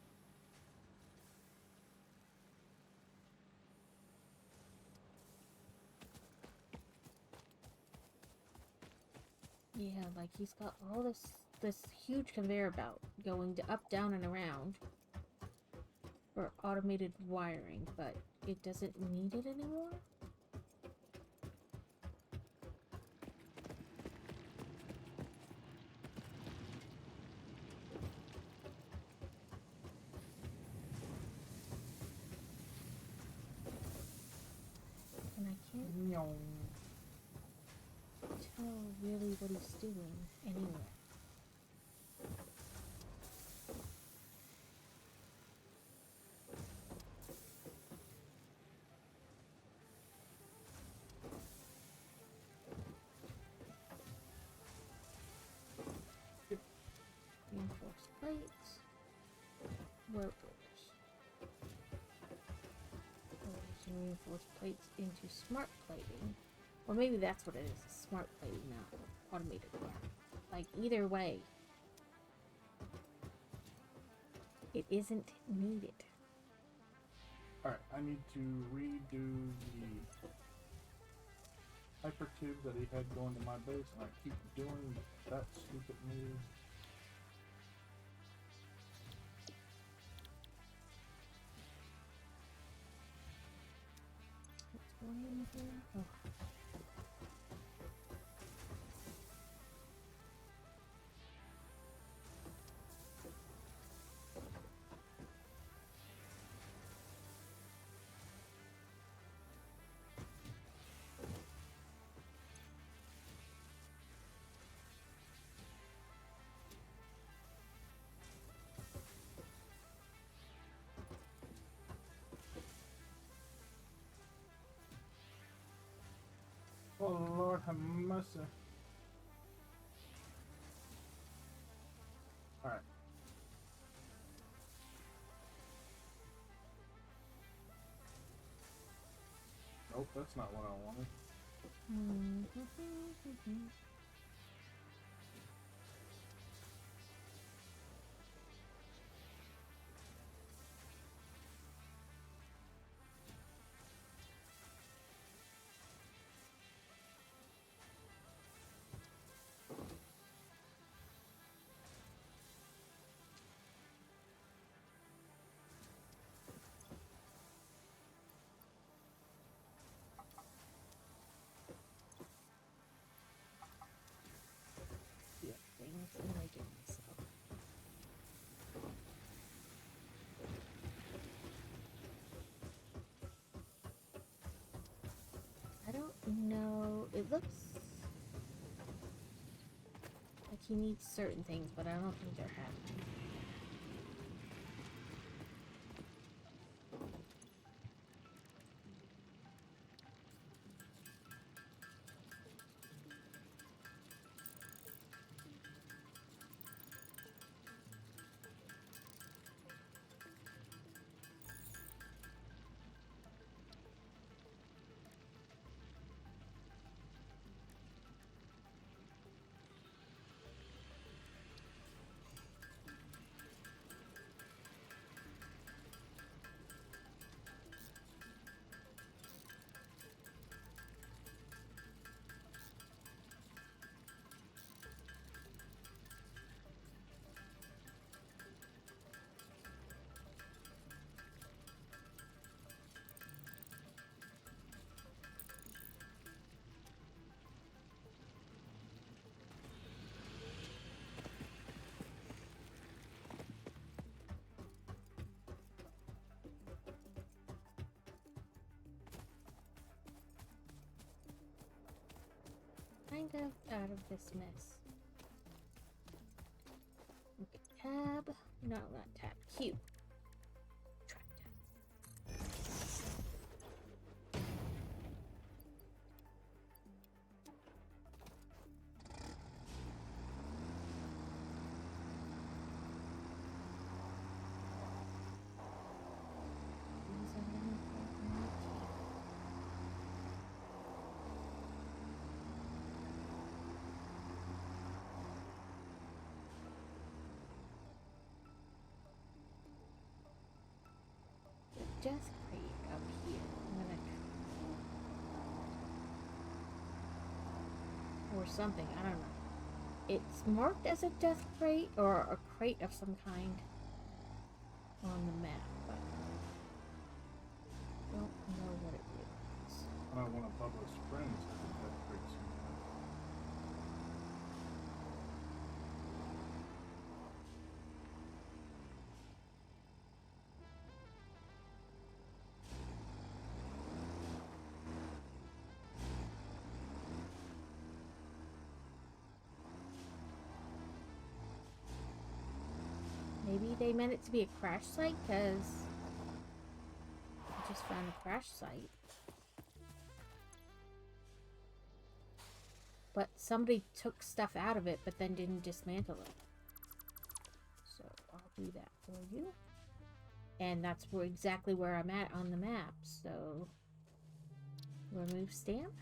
S4: Yeah, like he's got all this huge conveyor belt going to up, down, and around for automated wiring, but it doesn't need it anymore? And I can't tell really what he's doing anywhere. Reinforced plates. Rotors. Reinforced plates into smart plating. Or maybe that's what it is. Smart plating, not automated wiring. Like, either way, it isn't needed.
S3: Alright, I need to redo the hyper tube that he had going to my base, and I keep doing that stupid move.
S4: What's going on here? Oh.
S3: Lord have mercy. Alright. Nope, that's not what I wanted.
S4: Yeah, things and I get myself. I don't know. It looks like he needs certain things, but I don't think they're happening. Kind of out of this mess. Okay, tab. No, not tab. Q. Track tab. These are the important key. Death crate up here. I'm gonna or something. I don't know. It's marked as a death crate or a crate of some kind on the map, but I don't know what it is.
S3: I don't want to Bubba Springs. I think that creates something.
S4: Maybe they meant it to be a crash site because I just found a crash site. But somebody took stuff out of it but then didn't dismantle it. So I'll do that for you. And that's exactly where I'm at on the map. So remove stamp.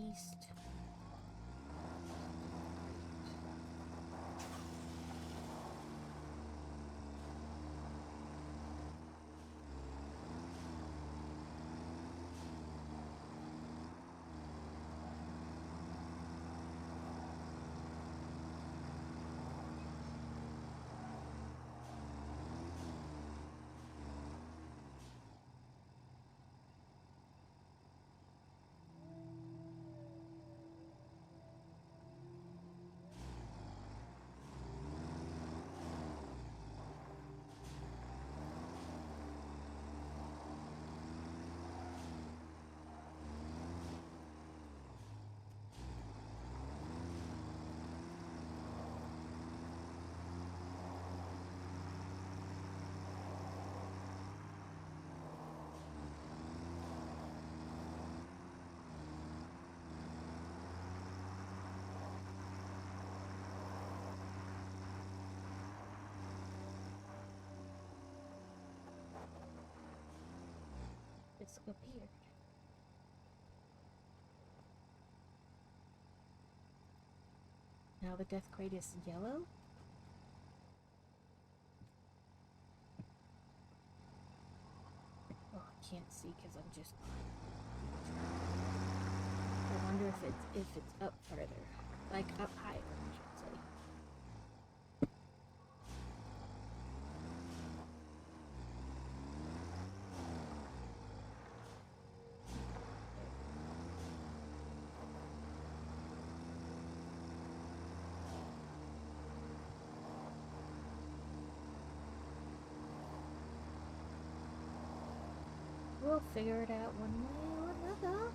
S4: East. disappeared. Now the death crate is yellow? Oh, I can't see because I'm just... I wonder if it's up further. Like, up higher, I should say. We'll figure it out one way or another.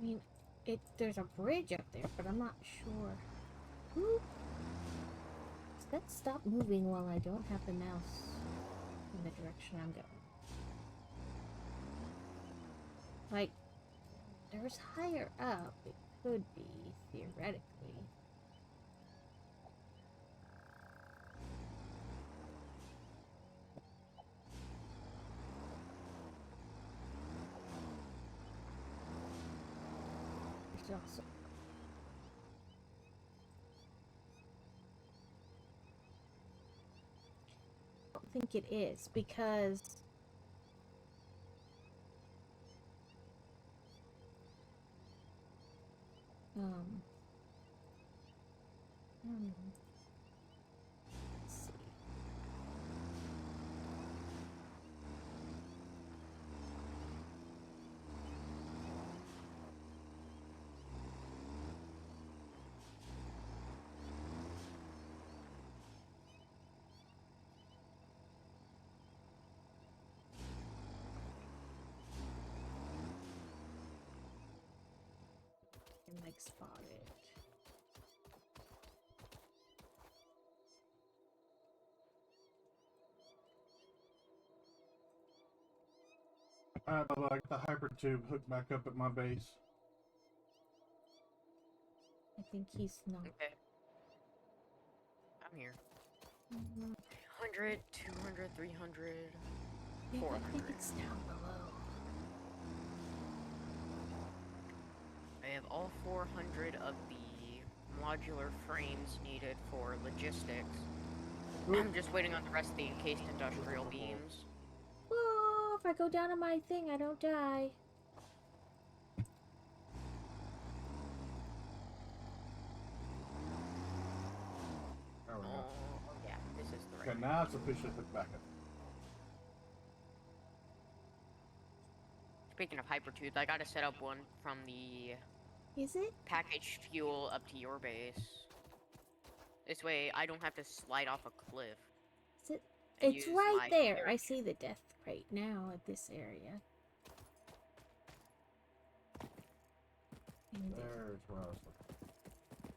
S4: I mean, there's a bridge up there, but I'm not sure. Ooh. Let's stop moving while I don't have the mouse in the direction I'm going. Like, there's higher up. It could be, theoretically. There's also... I don't think it is, because... Let's see. And like spot it.
S3: I have like the hyper tube hooked back up at my base.
S4: I think he's not.
S1: Okay. I'm here.
S4: Mhm.
S1: 100, 200, 300,
S4: Yeah, I
S1: 400.
S4: think it's down below.
S1: I have all 400 of the modular frames needed for logistics. I'm just waiting on the rest of the encased industrial beams.
S4: Oh, if I go down on my thing, I don't die.
S3: There we go.
S1: Oh, yeah, this is the right
S3: Okay,
S1: way.
S3: now it's officially hooked back up.
S1: Speaking of hypertubes, I gotta set up one from the
S4: Is it?
S1: packaged fuel up to your base. This way, I don't have to slide off a cliff.
S4: Is it?
S1: and
S4: It's
S1: use
S4: right
S1: my
S4: there. I
S1: parachute.
S4: see the death crate now at this area. And
S3: There's where I was looking.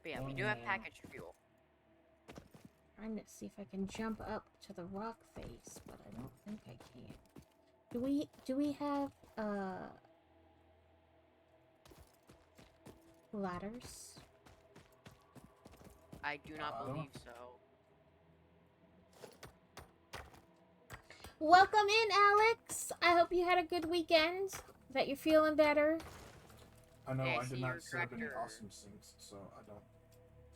S1: But yeah, we do have
S4: Yeah.
S1: packaged fuel.
S4: trying to see if I can jump up to the rock face, but I don't think I can. Do we have ladders?
S1: I do not
S3: I don't know.
S1: believe so.
S4: Welcome in, Alex. I hope you had a good weekend. That you're feeling better.
S3: I know
S1: Hey, I
S3: I
S1: see
S3: did
S1: your
S3: not set up any
S1: tractor.
S3: awesome sinks, so I don't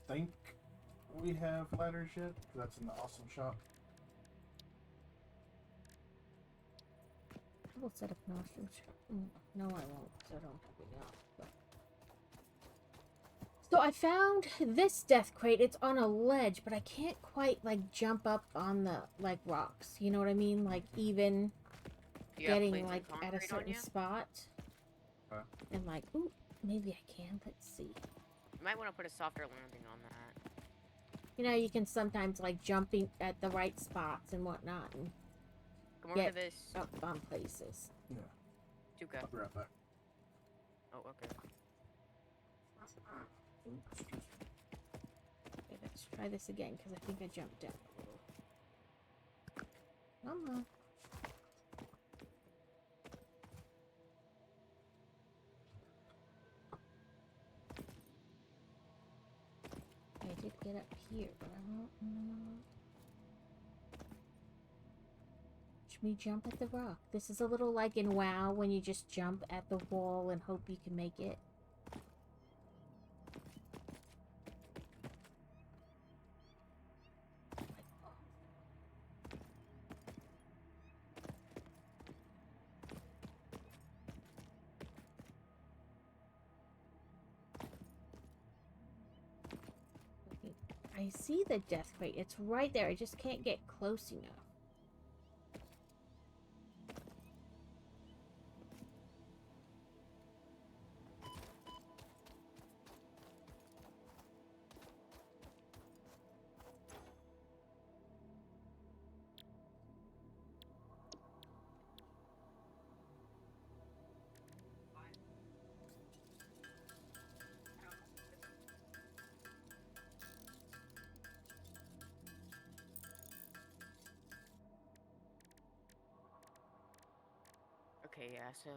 S3: think we have ladders yet. That's in the awesome shop.
S4: I will set up an awesome shop. No, I won't, because I don't have enough. But... So I found this death crate. It's on a ledge, but I can't quite like jump up on the like rocks. You know what I mean? Like even
S1: Do you have
S4: getting
S1: plates
S4: like
S1: and
S4: at a
S1: concrete on
S4: certain
S1: you?
S4: spot.
S3: Okay.
S4: And like, ooh, maybe I can. Let's see.
S1: You might want to put a softer landing on that.
S4: You know, you can sometimes like jumping at the right spots and whatnot. And
S1: Come over
S4: get
S1: to this.
S4: up on places.
S3: Yeah.
S1: Tuka.
S3: I'll be right back.
S1: Oh, okay.
S3: Oops.
S4: Okay, let's try this again because I think I jumped down a little. Come on. I did get up here, but I don't know. Should we jump at the rock? This is a little like in WoW when you just jump at the wall and hope you can make it. I see the death crate. It's right there. I just can't get close enough.
S1: Okay, yeah, so...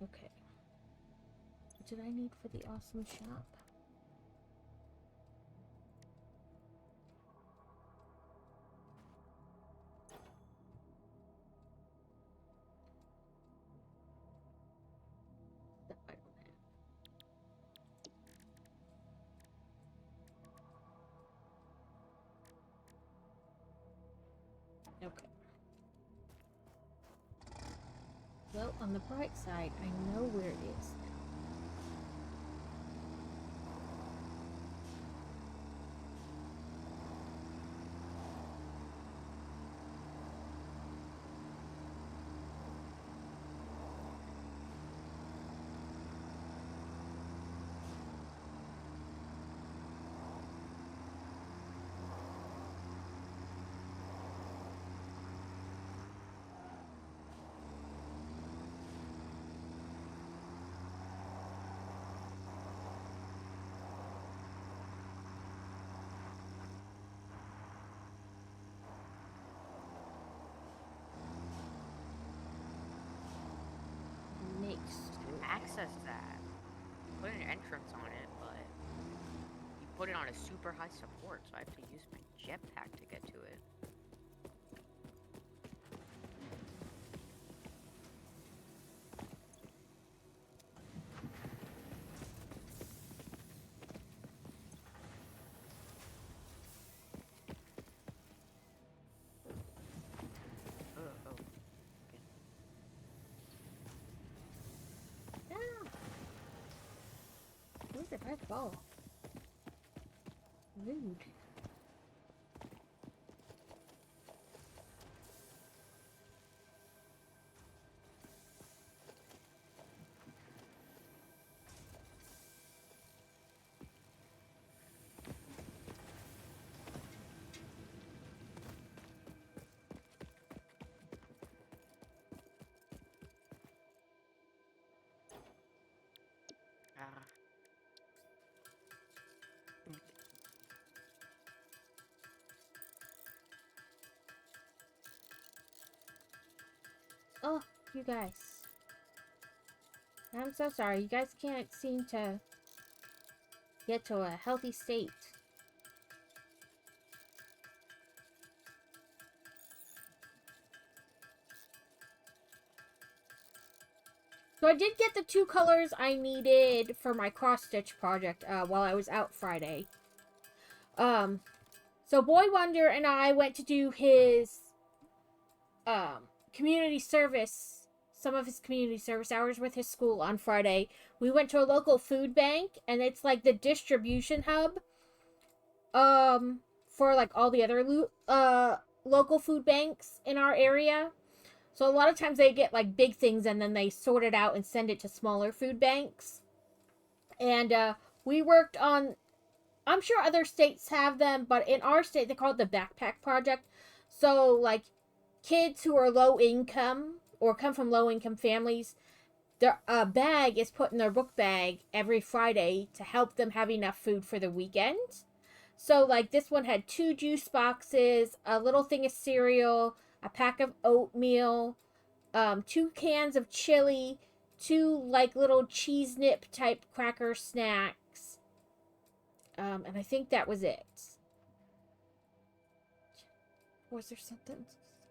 S4: Okay. What did I need for the awesome shop? That I don't have. Okay. Well, on the bright side, I know where it is now. Next.
S1: access that. Put an entrance on it, but you put it on a super high support, so I have to use my jetpack to get to it. Oh, okay.
S4: Ah! Where's the red ball? Rude.
S1: Ah.
S4: Oh, you guys. I'm so sorry. You guys can't seem to get to a healthy state. So I did get the 2 colors I needed for my cross-stitch project while I was out Friday. So Boy Wonder and I went to do his community service, some of his community service hours with his school on Friday. We went to a local food bank, and it's like the distribution hub for like all the other local food banks in our area. So a lot of times they get like big things and then they sort it out and send it to smaller food banks. And we worked on I'm sure other states have them, but in our state they call it the backpack project. So like kids who are low income or come from low income families, their bag is put in their book bag every Friday to help them have enough food for the weekend. So like this one had 2 juice boxes, a little thing of cereal, a pack of oatmeal, 2 cans of chili, two like little cheese nip type cracker snacks, and I think that was it. Was there something?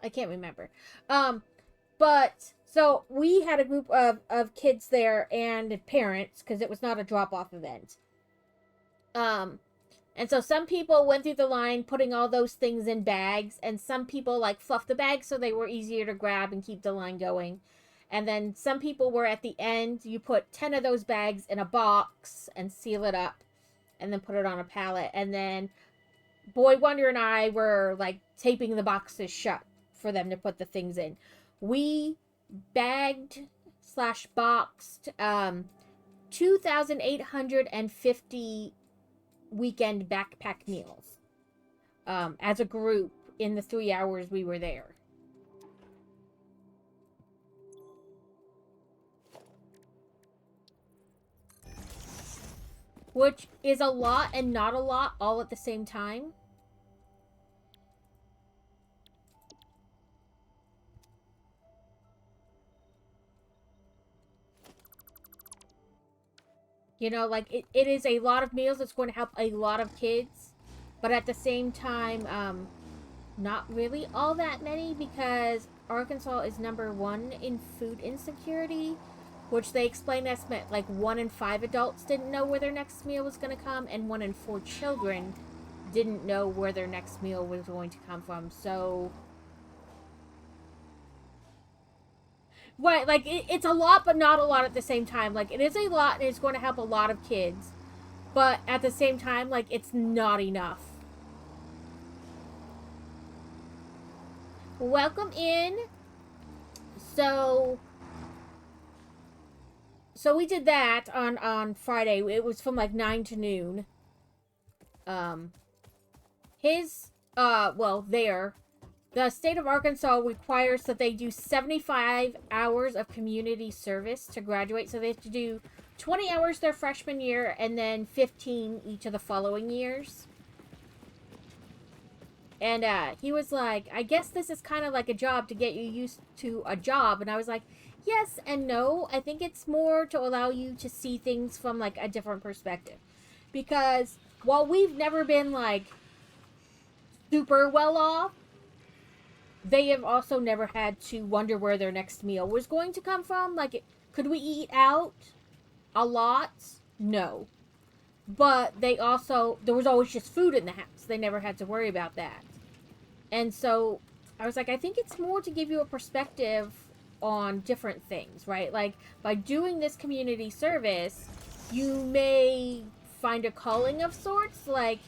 S4: I can't remember. But so we had a group of kids there and parents because it was not a drop off event. Um, and so some people went through the line putting all those things in bags, and some people like fluffed the bags so they were easier to grab and keep the line going. And then some people were at the end, you put 10 of those bags in a box and seal it up and then put it on a pallet. And then Boy Wonder and I were like taping the boxes shut for them to put the things in. We bagged slash boxed 2,850 weekend backpack meals as a group in the 3 hours we were there. Which is a lot and not a lot all at the same time. You know, like it is a lot of meals. It's going to help a lot of kids. But at the same time, not really all that many because Arkansas is #1 in food insecurity, which they explained that's meant like 1 in 5 adults didn't know where their next meal was going to come, and 1 in 4 children didn't know where their next meal was going to come from. So, right, like it's a lot, but not a lot at the same time. Like it is a lot, and it's going to help a lot of kids, but at the same time, like it's not enough. Welcome in. So we did that on Friday. It was from like 9 to noon. His the state of Arkansas requires that they do 75 hours of community service to graduate. So they have to do 20 hours their freshman year and then 15 each of the following years. And he was like, I guess this is kind of like a job to get you used to a job. And I was like, yes and no. I think it's more to allow you to see things from like a different perspective. Because while we've never been like super well off, they have also never had to wonder where their next meal was going to come from. Like, could we eat out a lot? No. But there was always just food in the house. They never had to worry about that. And so I was like, I think it's more to give you a perspective on different things, right? Like, by doing this community service, you may find a calling of sorts, like,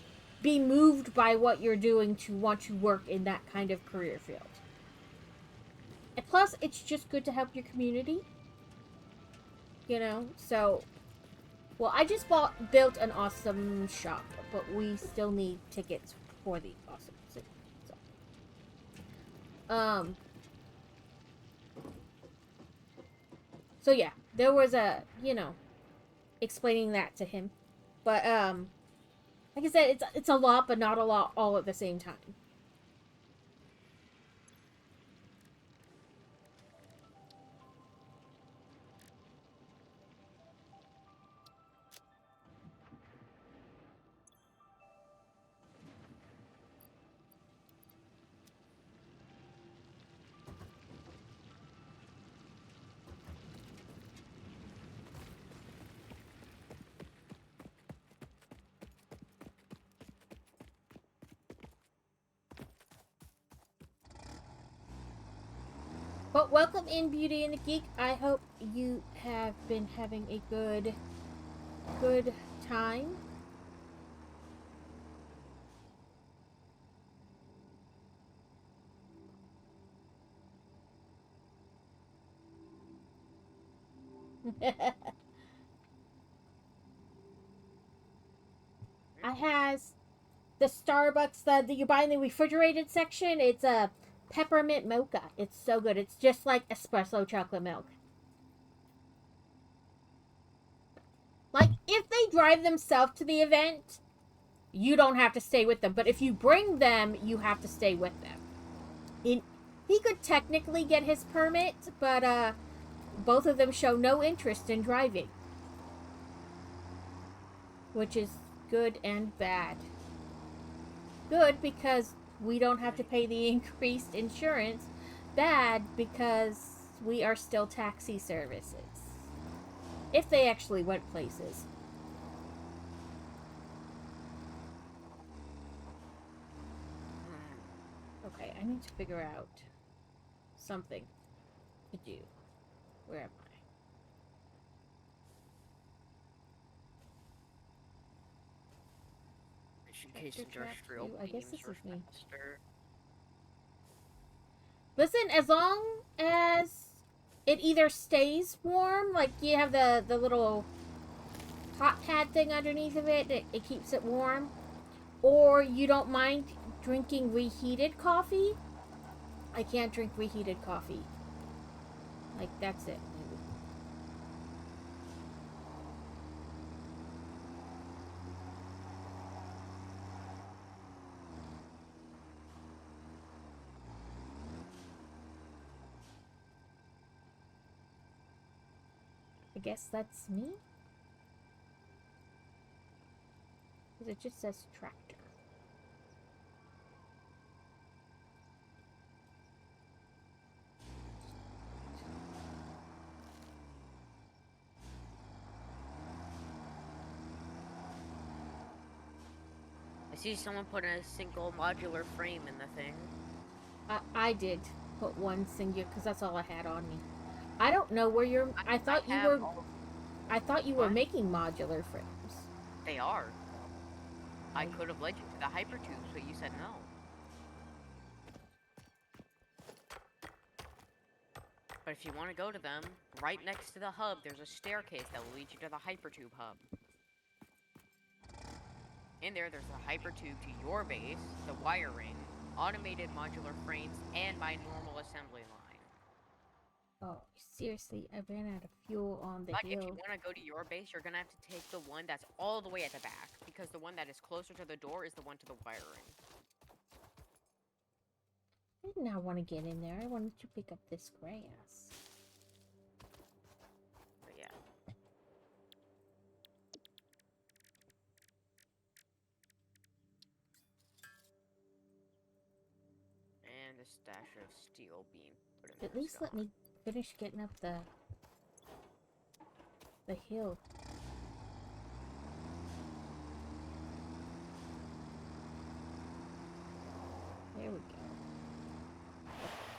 S4: be moved by what you're doing to want to work in that kind of career field. And plus, it's just good to help your community. You know, so... Well, I just built an awesome shop, but we still need tickets for the awesome city. So yeah, there was a, explaining that to him. But, like I said, it's a lot, but not a lot all at the same time. But welcome in, Beauty and the Geek. I hope you have been having a good time. it has the Starbucks that you buy in the refrigerated section. It's a peppermint mocha. It's so good. It's just like espresso chocolate milk. Like, if they drive themselves to the event, you don't have to stay with them. But if you bring them, you have to stay with them. He could technically get his permit, but both of them show no interest in driving. Which is good and bad. Good because we don't have to pay the increased insurance. Bad because we are still taxi services. If they actually went places. Okay, I need to figure out something to do. Where am I?
S1: Case industrial
S4: I guess this
S1: beams
S4: is me.
S1: are faster.
S4: Listen, as long as it either stays warm, like you have the little hot pad thing underneath of it, it keeps it warm, or you don't mind drinking reheated coffee. I can't drink reheated coffee. Like, that's it. I guess that's me? Because it just says tractor.
S1: I see someone put a single modular frame in the thing.
S4: I did put one singular because that's all I had on me. I don't know where you're. I thought you were making modular frames.
S1: They are. I could have led you to the hypertubes, but you said no. But if you want to go to them, right next to the hub, there's a staircase that will lead you to the hypertube hub. In there's a hypertube to your base, the wiring, automated modular frames, and my normal assembly line.
S4: Oh, seriously, I ran out of fuel on the
S1: But
S4: hill.
S1: if you want to go to your base, you're going to have to take the one that's all the way at the back, because the one that is closer to the door is the one to the wiring.
S4: I did not want to get in there. I wanted to pick up this grass.
S1: But yeah. And a stash of steel beam. Put in
S4: At
S1: the
S4: least let me finish getting up the hill. There we go.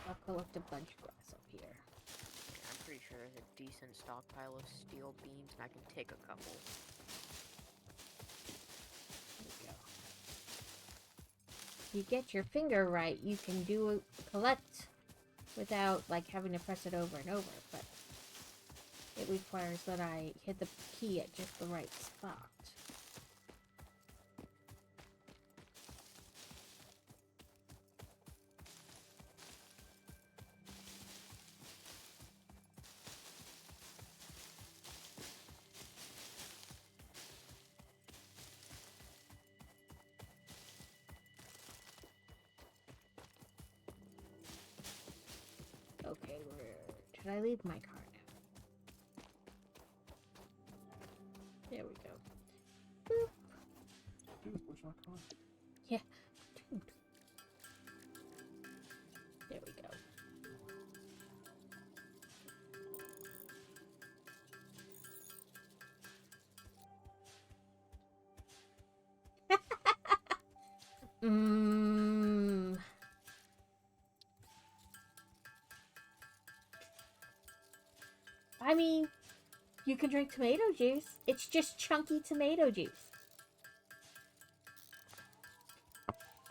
S4: I'll collect a bunch of grass up here.
S1: Yeah, I'm pretty sure there's a decent stockpile of steel beams, and I can take a couple.
S4: There we go. If you get your finger right, you can collect without like having to press it over and over, but it requires that I hit the key at just the right spot. Okay, did I leave my car now? There we go. Boop.
S3: Dude, where's my car?
S4: Yeah. Dude. There we go. I mean, you can drink tomato juice. It's just chunky tomato juice.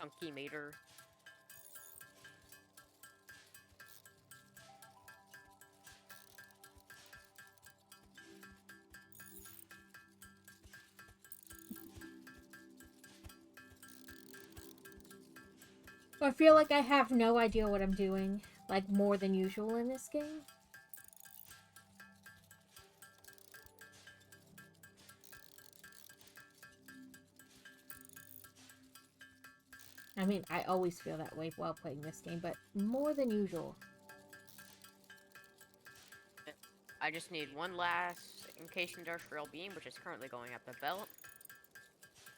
S1: Chunky mater.
S4: I feel like I have no idea what I'm doing, like more than usual in this game. I mean, I always feel that way while playing this game, but more than usual.
S1: I just need one last encased industrial beam, which is currently going up the belt.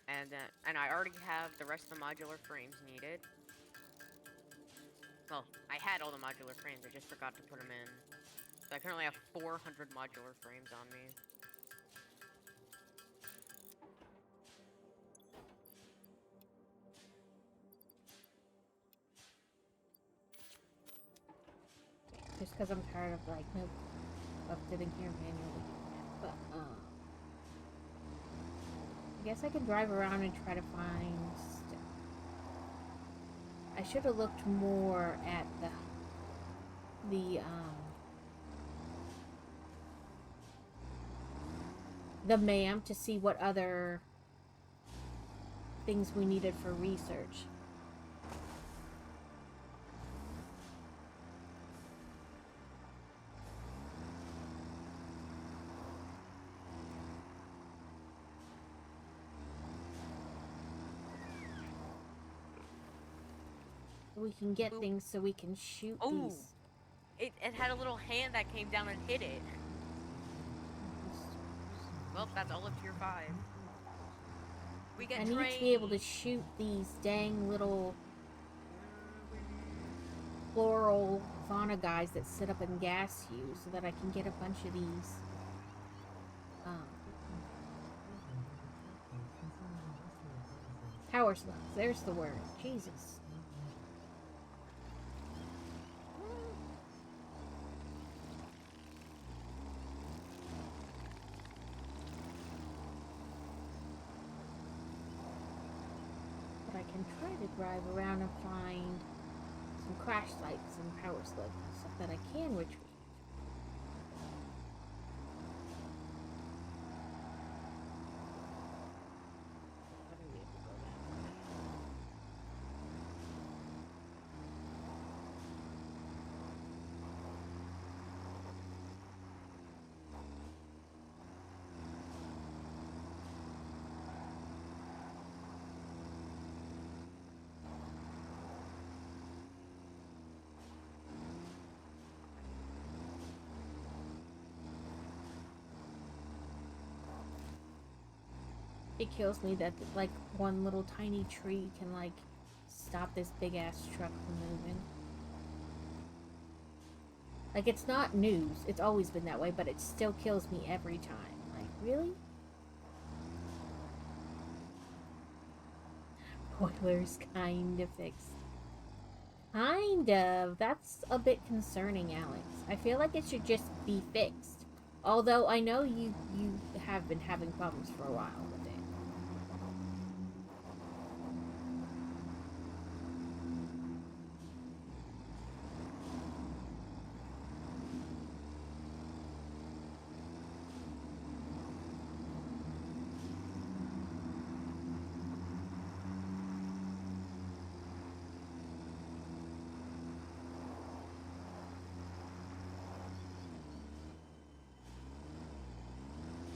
S1: And I already have the rest of the modular frames needed. Well, I had all the modular frames, I just forgot to put them in. So I currently have 400 modular frames on me.
S4: Just because I'm tired of like sitting here manually. But I guess I can drive around and try to find stuff. I should have looked more at the MAM to see what other things we needed for research. We can get
S1: Ooh.
S4: things so we can shoot
S1: Oh!
S4: these.
S1: It had a little hand that came down and hit it. Well, that's all of tier 5. We get
S4: I need to be able to shoot these dang little floral fauna guys that sit up and gas you so that I can get a bunch of these. Power slugs. There's the word. Jesus. But I can try to drive around and find some crash sites and power slugs and stuff that I can retrieve. It kills me that like one little tiny tree can like stop this big ass truck from moving. Like, it's not news. It's always been that way, but it still kills me every time. Like, really? Boiler's kind of fixed. Kind of. That's a bit concerning, Alex. I feel like it should just be fixed. Although I know you have been having problems for a while with it.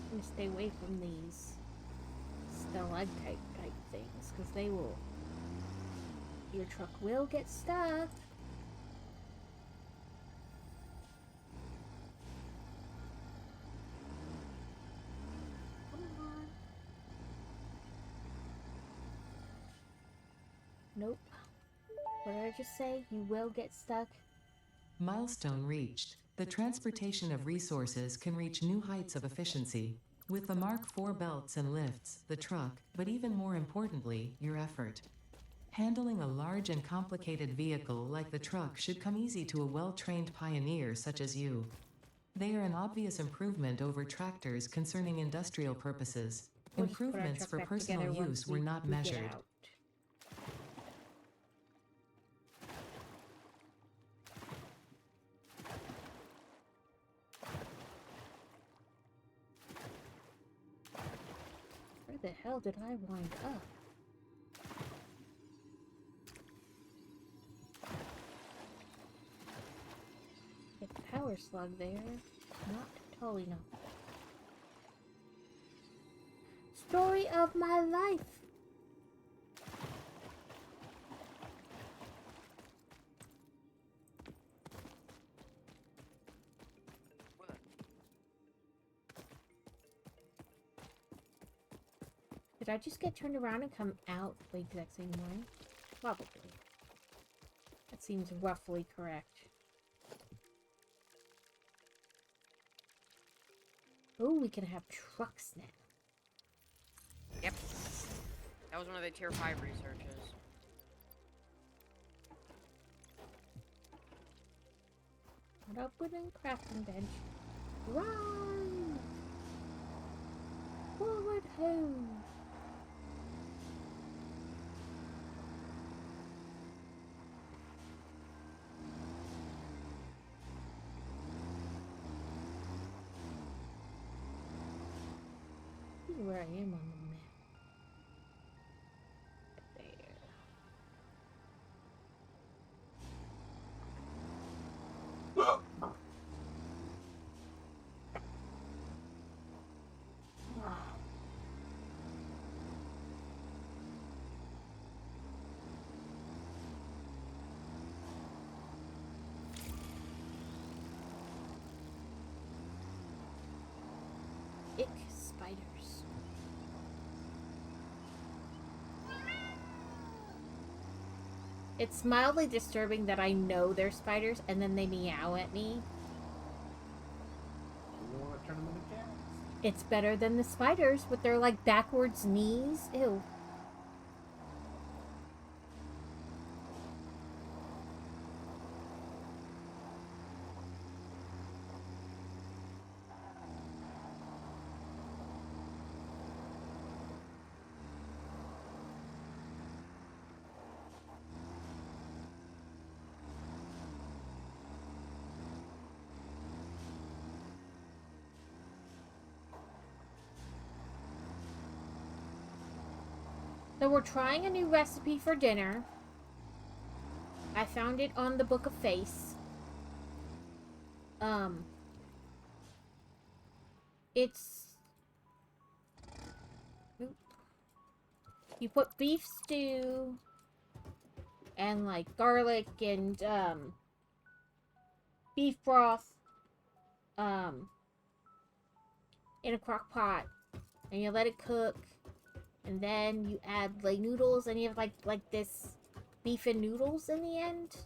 S4: I'm gonna stay away from these stalactite type things, because they will... Your truck will get stuck. Come on. Nope. What did I just say? You will get stuck?
S2: Milestone reached. The transportation of resources can reach new heights of efficiency. With the Mark IV belts and lifts, the truck, but even more importantly, your effort. Handling a large and complicated vehicle like the truck should come easy to a well-trained pioneer such as you. They are an obvious improvement over tractors concerning industrial purposes.
S4: We'll just put our
S2: Improvements
S4: truck
S2: for
S4: back
S2: personal
S4: together once
S2: use were not
S4: we get
S2: measured.
S4: out. Where the hell did I wind up? power slug there. Not totally not. Story of my life.
S1: What?
S4: Did I just get turned around and come out the exact same way? Probably. That seems roughly correct. Oh, we can have trucks now.
S1: Yep. That was one of the tier 5 researches.
S4: What up with a crafting bench? Run! Forward home! See where I am on the map. There. Ick spiders. It's mildly disturbing that I know they're spiders and then they meow at me.
S3: You want to turn them into cats?
S4: It's better than the spiders with their like backwards knees. Ew. So we're trying a new recipe for dinner. I found it on the Book of Face. It's... Oop. You put beef stew and like garlic and beef broth in a crock pot and you let it cook. And then you add like noodles, and you have like this beef and noodles in the end.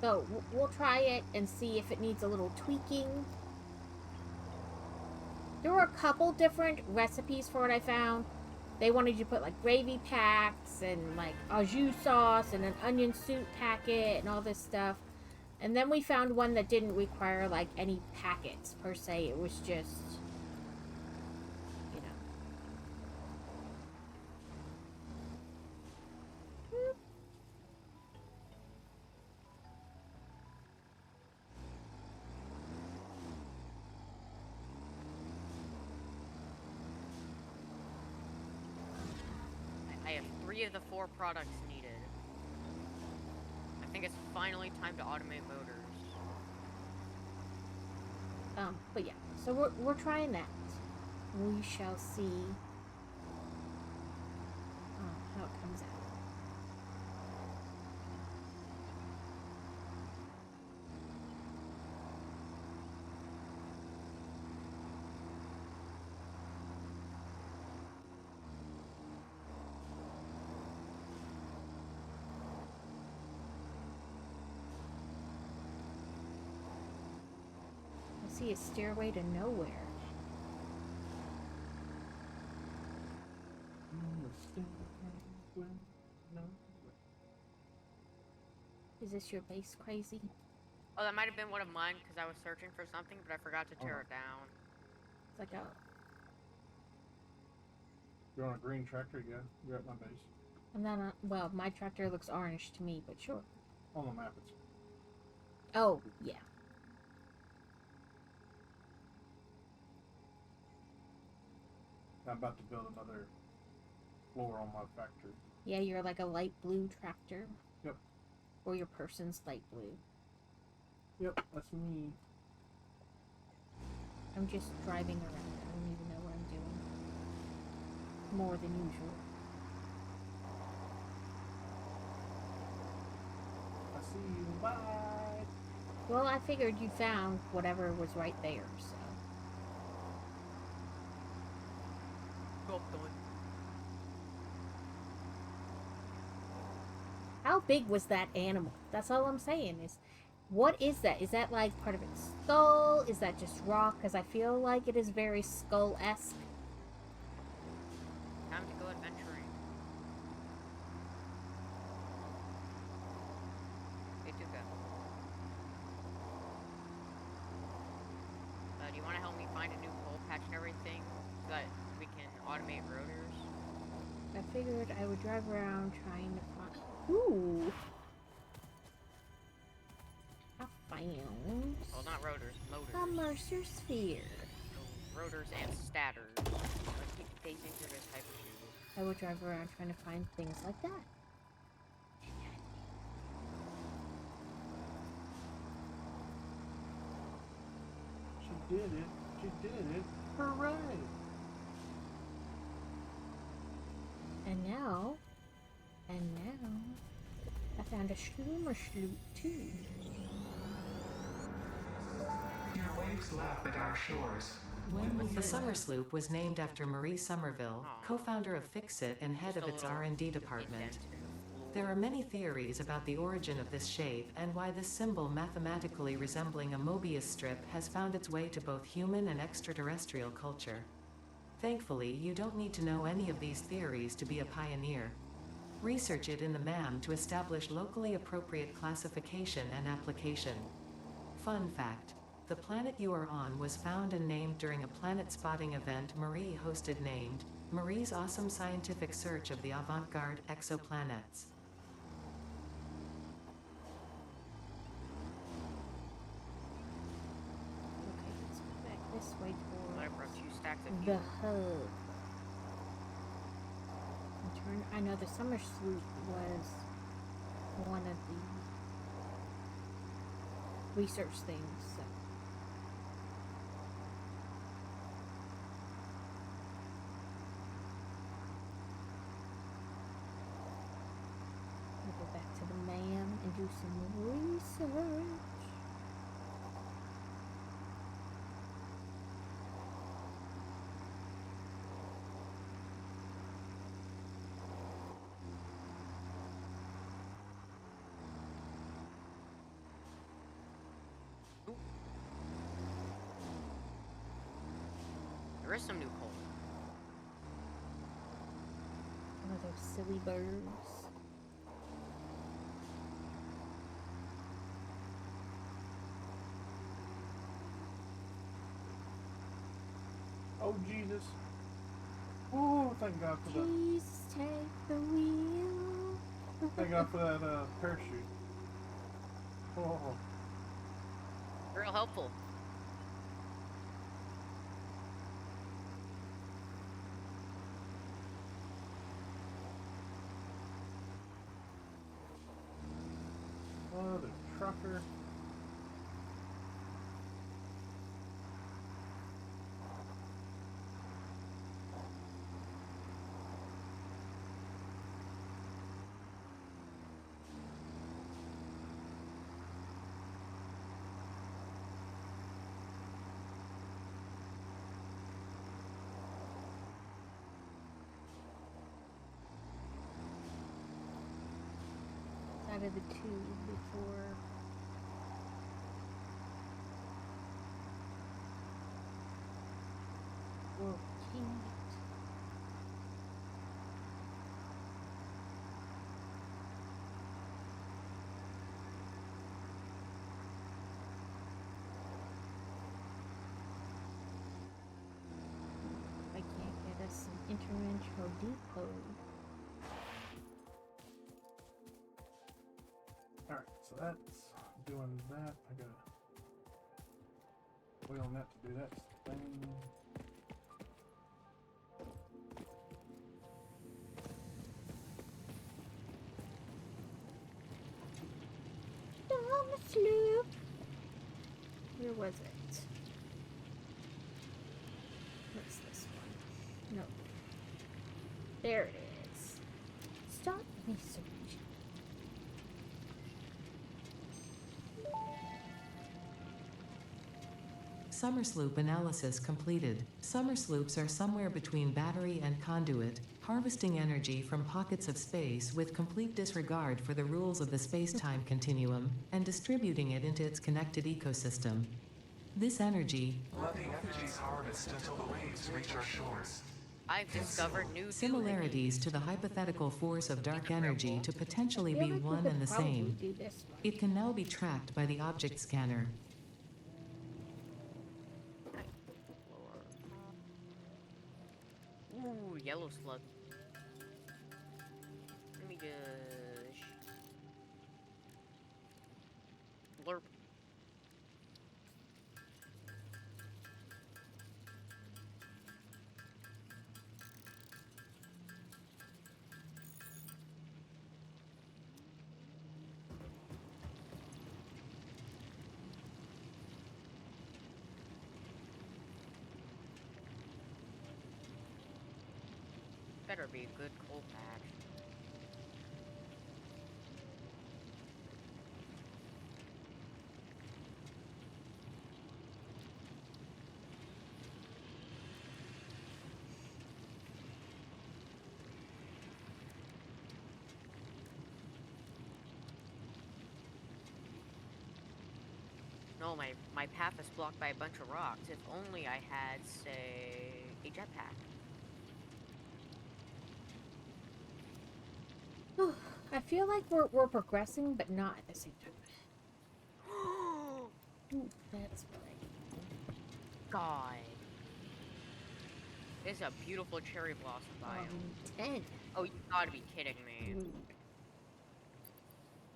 S4: So we'll try it and see if it needs a little tweaking. There were a couple different recipes for what I found. They wanted you to put like gravy packs and like au jus sauce and an onion soup packet and all this stuff. And then we found one that didn't require like any packets per se. It was just, you know.
S1: I have 3 of the 4 products needed. I think it's finally time to automate motors.
S4: But yeah, so we're trying that. We shall see how it comes out. I see a stairway to nowhere. Is this your base, Crazy?
S1: Oh, that might have been one of mine because I was searching for something, but I forgot to tear
S3: Oh.
S1: it down.
S4: like a.
S3: You're on a green tractor, yeah. You're at my base.
S4: I'm not on. Well, my tractor looks orange to me, but sure.
S3: On the map, it's.
S4: Oh, yeah.
S3: I'm about to build another floor on my factory.
S4: Yeah, you're like a light blue tractor.
S3: Yep.
S4: Or your person's light blue.
S3: Yep, that's me.
S4: I'm just driving around. I don't even know what I'm doing. More than usual.
S3: I see you. Bye.
S4: Well, I figured you found whatever was right there, so.
S1: Job done.
S4: How big was that animal? That's all I'm saying is, what is that? Is that like part of its skull? Is that just rock? Because I feel like it is very skull-esque.
S1: Time to go adventuring. Hey, Tuka. Do you want to help me find a new coal patch and everything so that we can automate rotors?
S4: I figured I would drive around trying to find. Ooh! I found.
S1: Well, not rotors, motors.
S4: A Mercer sphere.
S1: So, rotors and statters. Let's keep phasing through this hypershoot.
S4: I would drive around trying to find things like that.
S3: She did it. She did it. Hooray!
S4: And now, I found a Schloomer sloop too.
S2: Your waves lap at our shores. The summer sloop was named after Marie Somerville, co-founder of Fixit and head of its R&D department. There are many theories about the origin of this shape and why this symbol mathematically resembling a Mobius strip has found its way to both human and extraterrestrial culture. Thankfully, you don't need to know any of these theories to be a pioneer. Research it in the MAM to establish locally appropriate classification and application. Fun fact: the planet you are on was found and named during a planet spotting event Marie hosted named Marie's Awesome Scientific Search of the Avant-Garde Exoplanets.
S4: Okay, let's go back this way
S1: I
S4: towards
S1: brought 2 stacks of
S4: the
S1: fuel.
S4: hub. I know the summer sloop was one of the research things, so. We'll go back to the MAM and do some research.
S1: There is some new coal.
S4: One of those silly birds.
S3: Oh, Jesus. Oh, thank God for that.
S4: Jesus, take the wheel.
S3: Thank God for that parachute. Oh.
S1: Real helpful.
S3: Oh, the trucker.
S4: Out of the tube before. Whoa, can't. Differential depot.
S3: Alright, so that's doing that. I got a wheel net to do that thing.
S4: Down the slope. Where was it? What's this one? No. There it is. Start research.
S2: Summer sloop analysis completed. Summer sloops are somewhere between battery and conduit, harvesting energy from pockets of space with complete disregard for the rules of the space-time continuum, and distributing it into its connected ecosystem. This energy,
S5: Let the energies harvest until the waves reach our shores.
S1: I've discovered new
S2: similarities to the hypothetical force of dark energy to potentially
S4: I feel
S2: be
S4: like we
S2: one
S4: could
S2: and the
S4: probably
S2: same.
S4: do this one.
S2: It can now be tracked by the object scanner.
S1: Ooh, yellow slug. Let me just blurp. Better be a good coal patch. No, my path is blocked by a bunch of rocks. If only I had, say, a jetpack.
S4: I feel like we're progressing, but not at the same time. Ooh, that's right.
S1: God. This is a beautiful cherry blossom biome.
S4: 10.
S1: Oh, you gotta be kidding me.
S4: Rude.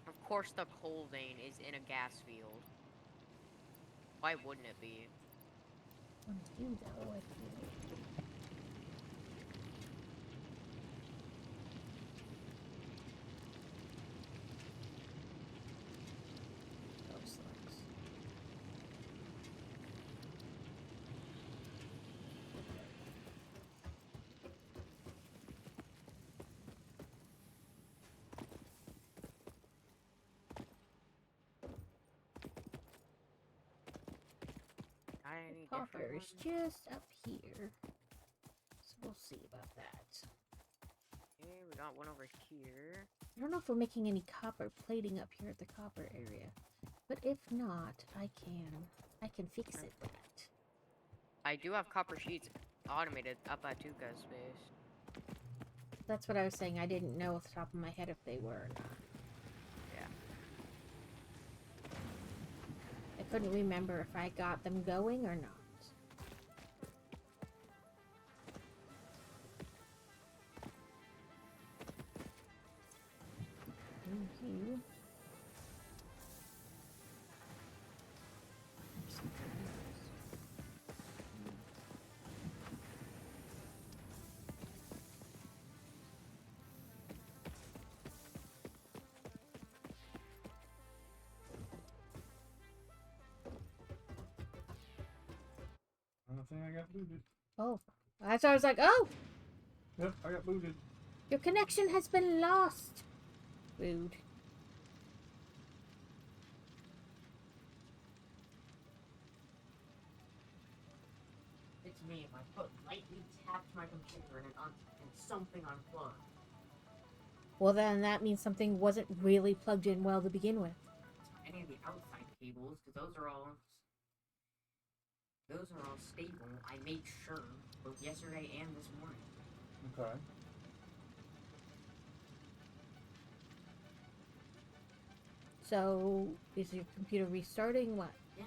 S1: Of course the coal vein is in a gas field. Why wouldn't it be?
S4: On you, though, I feel. Oh, slugs.
S1: Any
S4: Copper
S1: different
S4: is
S1: one?
S4: just up here. So we'll see about that.
S1: Okay, we got one over here.
S4: I don't know if we're making any copper plating up here at the copper area. But if not, I can fix it that.
S1: I do have copper sheets automated up at Tuka's base.
S4: That's what I was saying. I didn't know off the top of my head if they were or not.
S1: Yeah.
S4: I couldn't remember if I got them going or not. Thank you.
S3: I think I got booted.
S4: Oh, I thought I was like, oh,
S3: Yep, I got booted.
S4: your connection has been lost. Rude.
S1: It's me. My foot lightly tapped my computer and something unplugged.
S4: Well, then that means something wasn't really plugged in well to begin with.
S1: Any of the outside cables, because those are all stable. I made sure both yesterday and this morning.
S3: Okay.
S4: So, is your computer restarting? What?
S1: Yes.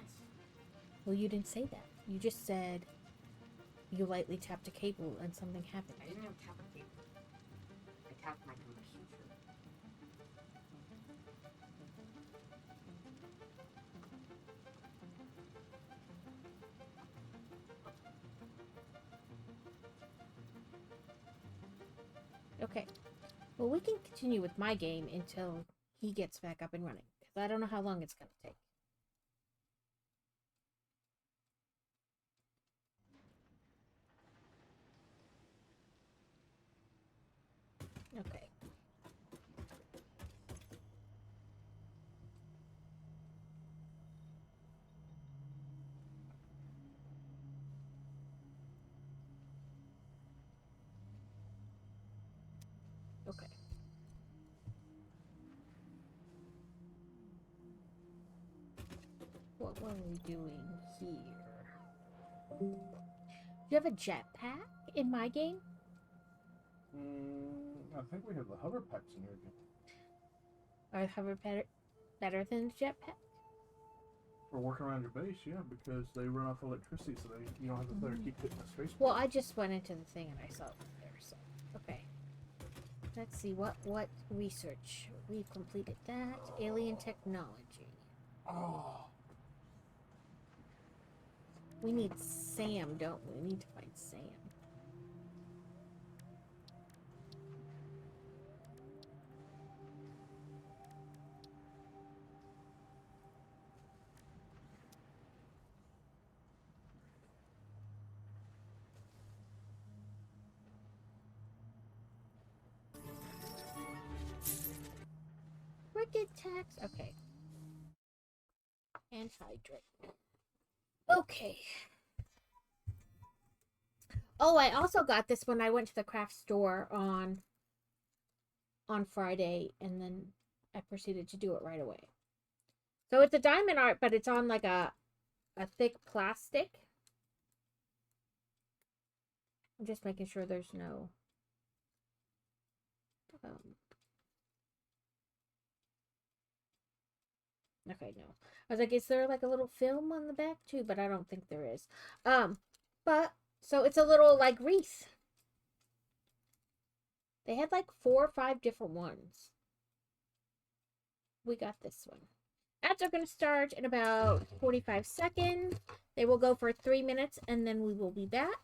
S4: Well, you didn't say that. You just said You lightly tapped a cable and something happened.
S1: I didn't even tap a cable. I tapped my computer.
S4: Okay. Well, we can continue with my game until he gets back up and running. Because I don't know how long it's going to take. Okay. Okay. What were we doing here? Do you have a jetpack in my game?
S3: I think we have the hover packs in your game.
S4: Or hover better than a jetpack?
S3: For working around your base, yeah, because they run off electricity, so you don't have to better keep hitting the space.
S4: Well, I just went into the thing and I saw it there, so okay. Let's see what research. We've completed that. Alien technology.
S3: Oh,
S4: We need Sam, don't we? We need to find Sam. Cricket tax. Okay. And hydrate. Okay. Oh, I also got this when I went to the craft store on Friday, and then I proceeded to do it right away. So it's a diamond art, but it's on like a thick plastic. I'm just making sure there's no okay, no. I was like, is there like a little film on the back too? But I don't think there is. But so it's a little like wreath. They had like 4 or 5 different ones. We got this one. Ads are going to start in about 45 seconds. They will go for 3 minutes and then we will be back.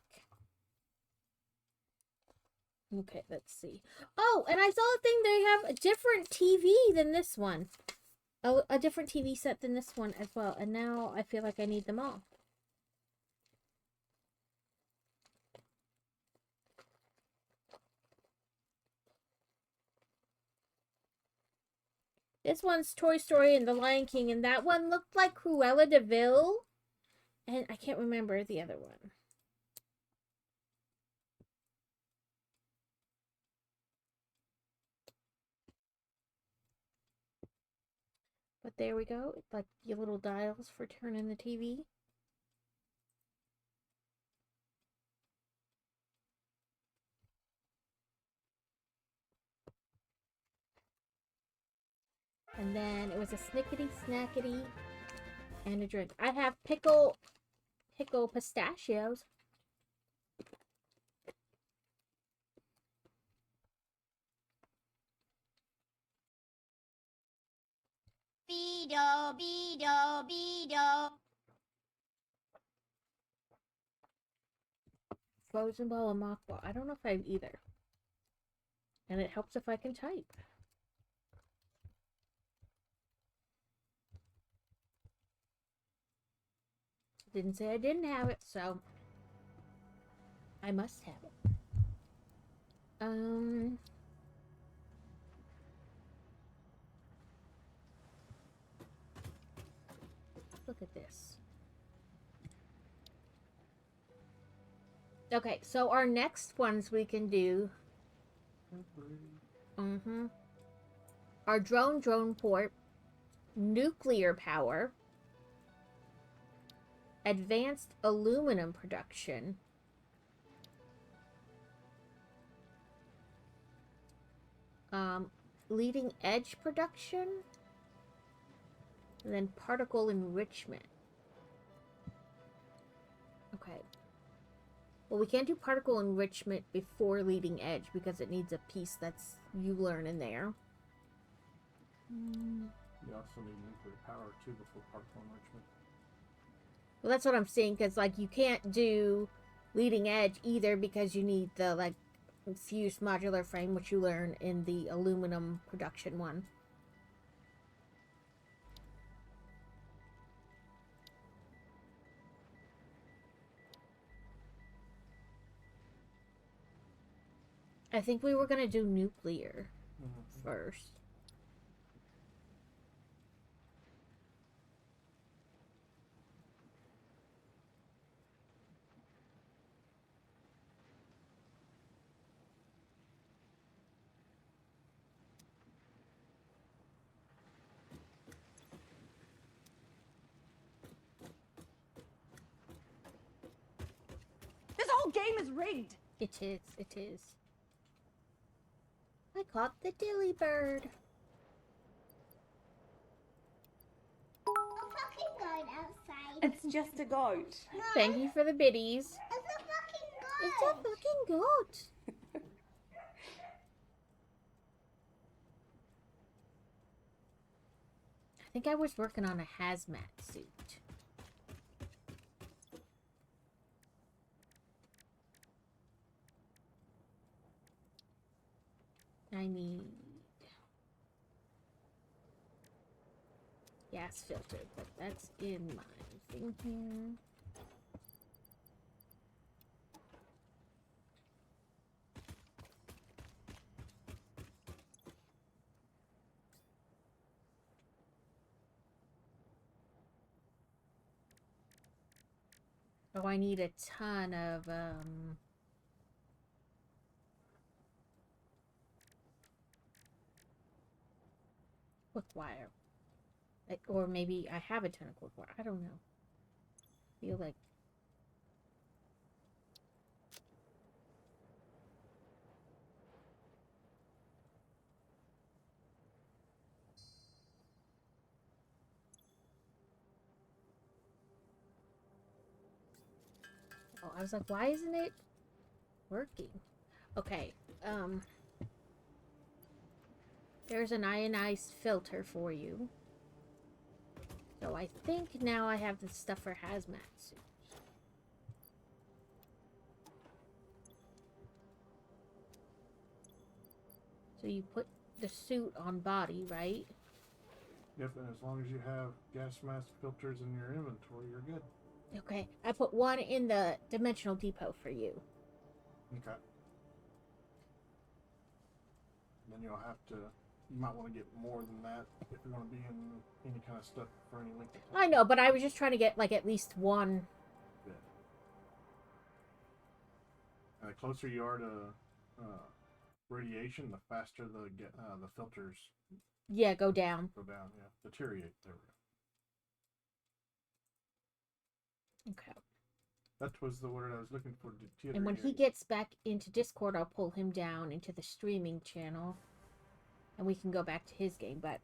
S4: Okay, let's see. Oh, and I saw a thing. They have a different TV than this one. Oh, a different TV set than this one as well. And now I feel like I need them all. This one's Toy Story and The Lion King, and that one looked like Cruella de Vil. And I can't remember the other one. But there we go. It's like your little dials for turning the TV. And then it was a snickety snackety and a drink. I have pickle pistachios.
S6: Beedo, beedo, beedo.
S4: Frozen ball and mock ball. I don't know if I have either. And it helps if I can type. Didn't say I didn't have it, so I must have it. Look at this. Okay, so our next ones we can do. Our drone port, nuclear power, advanced aluminum production, leading edge production, and then particle enrichment. Okay. Well, we can't do particle enrichment before leading edge because it needs a piece that's you learn in there.
S3: You also need nuclear power too before particle enrichment.
S4: Well, that's what I'm saying, because, like, you can't do leading edge either because you need the, like, fused modular frame, which you learn in the aluminum production one. I think we were going to do nuclear first.
S7: This whole game is rigged.
S4: It is, it is. I caught the dilly bird.
S6: I'm fucking going outside.
S7: It's just a goat.
S6: No,
S4: Thank you for the biddies.
S6: it's a fucking
S4: It's a
S6: goat.
S4: fucking goat. I think I was working on a hazmat suit. I need gas filter, but that's in my thing here. Oh, I need a ton of quick wire. Like, or maybe I have a ton of quick wire. I don't know. I feel like oh, I was like, why isn't it working? Okay, there's an ionized filter for you. So I think now I have the stuff for hazmat suits. So you put the suit on body, right?
S3: Yep, and as long as you have gas mask filters in your inventory, you're good.
S4: Okay, I put one in the dimensional depot for you.
S3: Okay. Then you'll have to. You might want to get more than that if you're going to be in any kind of stuff for any length of time.
S4: I know, but I was just trying to get like at least one.
S3: Yeah. And the closer you are to radiation, the faster the filters
S4: Yeah, go down.
S3: go down. Yeah, deteriorate. There we go.
S4: Okay.
S3: That was the word I was looking for.
S4: And when he gets back into Discord, I'll pull him down into the streaming channel. And we can go back to his game, but...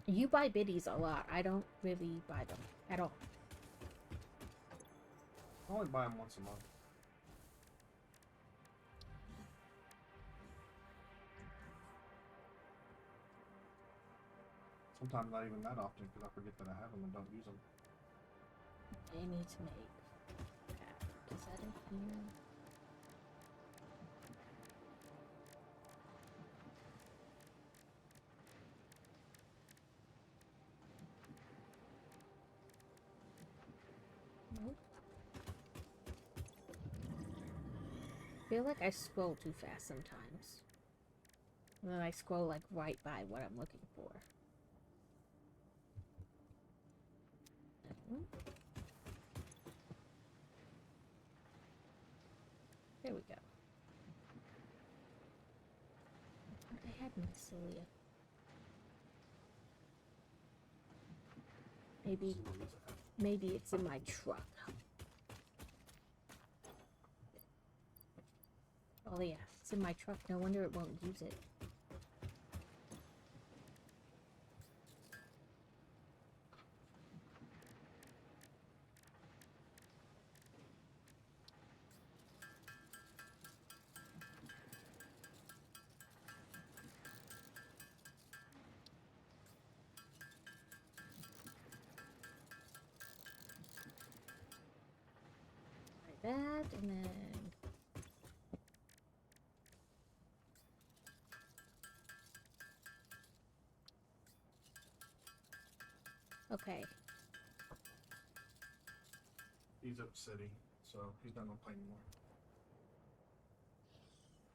S4: You buy biddies a lot. I don't really buy them at all.
S3: I only buy them once a month. Sometimes not even that often because I forget that I have them and don't use them.
S4: I need to make... Is that in here? Nope. I feel like I scroll too fast sometimes. And then I scroll like right by what I'm looking for. There we go. I had Mycelia. Maybe it's in my truck. Oh yeah, it's in my truck. No wonder it won't use it. that, and then... Okay.
S3: He's upsetting, so he's not gonna play anymore.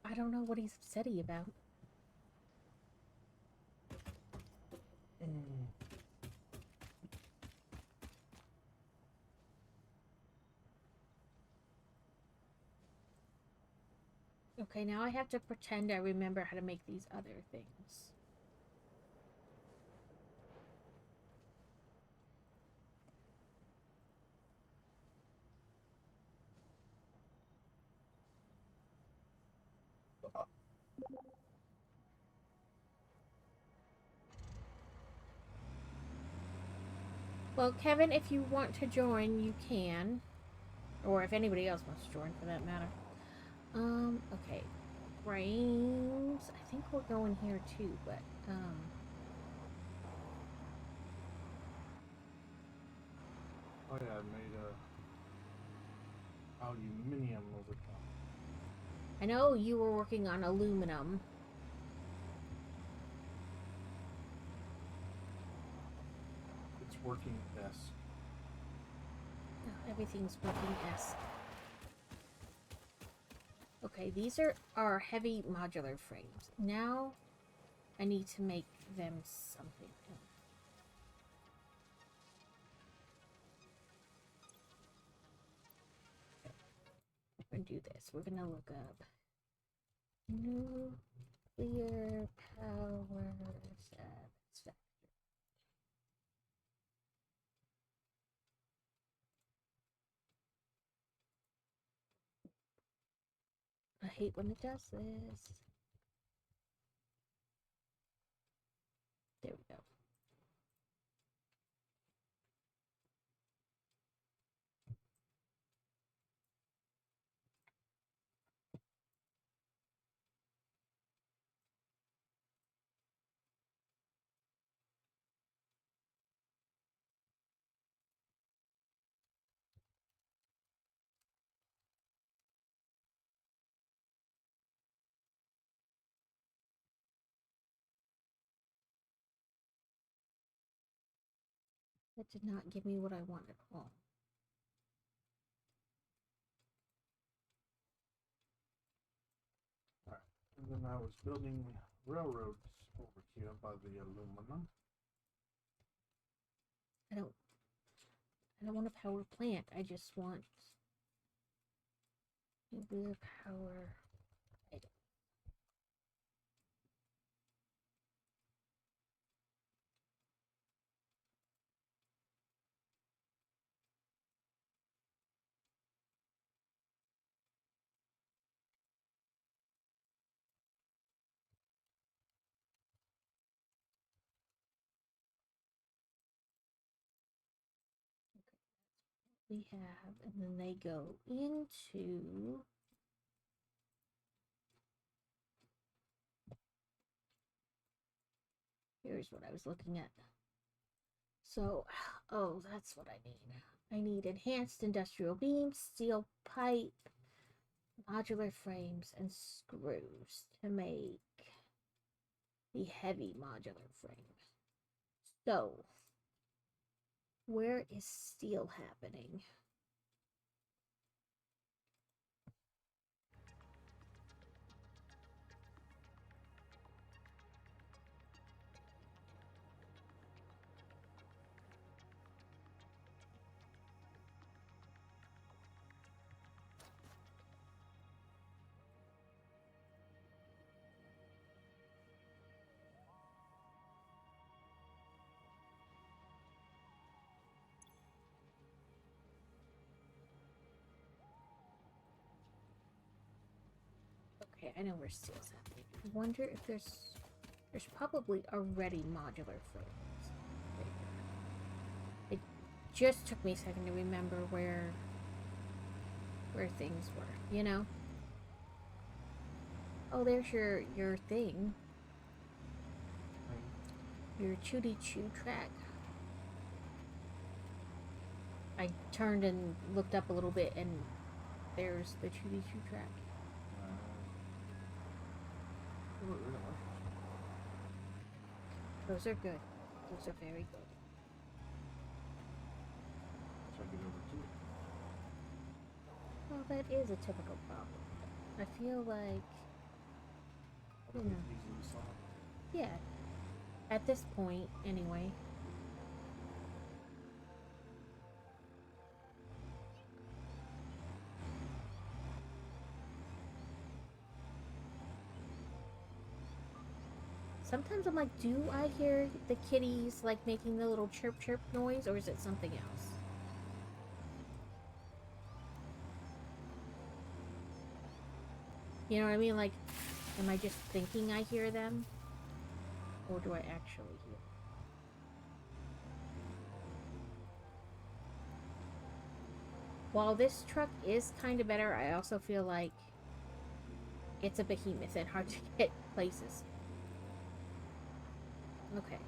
S4: I don't know what he's upsetty about. Okay, now I have to pretend I remember how to make these other things. Well, Kevin, if you want to join, you can. Or if anybody else wants to join, for that matter. Okay. Frames. I think we're going here too, but,
S3: Oh yeah, I made a aluminium over top.
S4: I know you were working on aluminum.
S3: It's working best.
S4: Oh, everything's working S. Okay, these are our heavy modular frames. Now, I need to make them something else. We're gonna do this. We're gonna look up nuclear power satisfactory. I hate when it does this. There we go. That did not give me what I wanted. Oh.
S3: Alright, and then I was building railroads over here by the aluminum.
S4: I don't want a power plant. I just want nuclear power. We have, and then they go into here's what I was looking at. So, oh, that's what I need. I need enhanced industrial beams, steel pipe, modular frames, and screws to make the heavy modular frame. So, where is steel happening? Okay, I know where steel's happening. I wonder if there's probably already modular frames. It just took me a second to remember where things were, you know? Oh, there's your thing. Your Chooty Choo track. I turned and looked up a little bit, and there's the 2v2 track.
S3: Oh, really?
S4: Those are good. Those are very good.
S3: So I get over to it.
S4: Well, that is a typical problem. I feel like, you know,
S3: Easily solved.
S4: yeah, at this point, anyway. Sometimes I'm like, do I hear the kitties like making the little chirp chirp noise, or is it something else? You know what I mean? Like, am I just thinking I hear them? Or do I actually hear them? While this truck is kind of better, I also feel like it's a behemoth and hard to get places. Okay.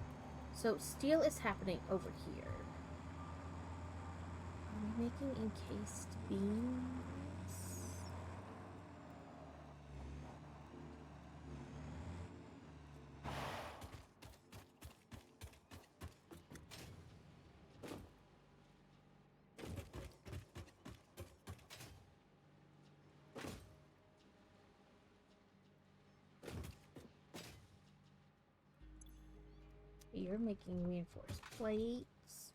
S4: So, steel is happening over here. Are we making encased beams? You're making reinforced plates.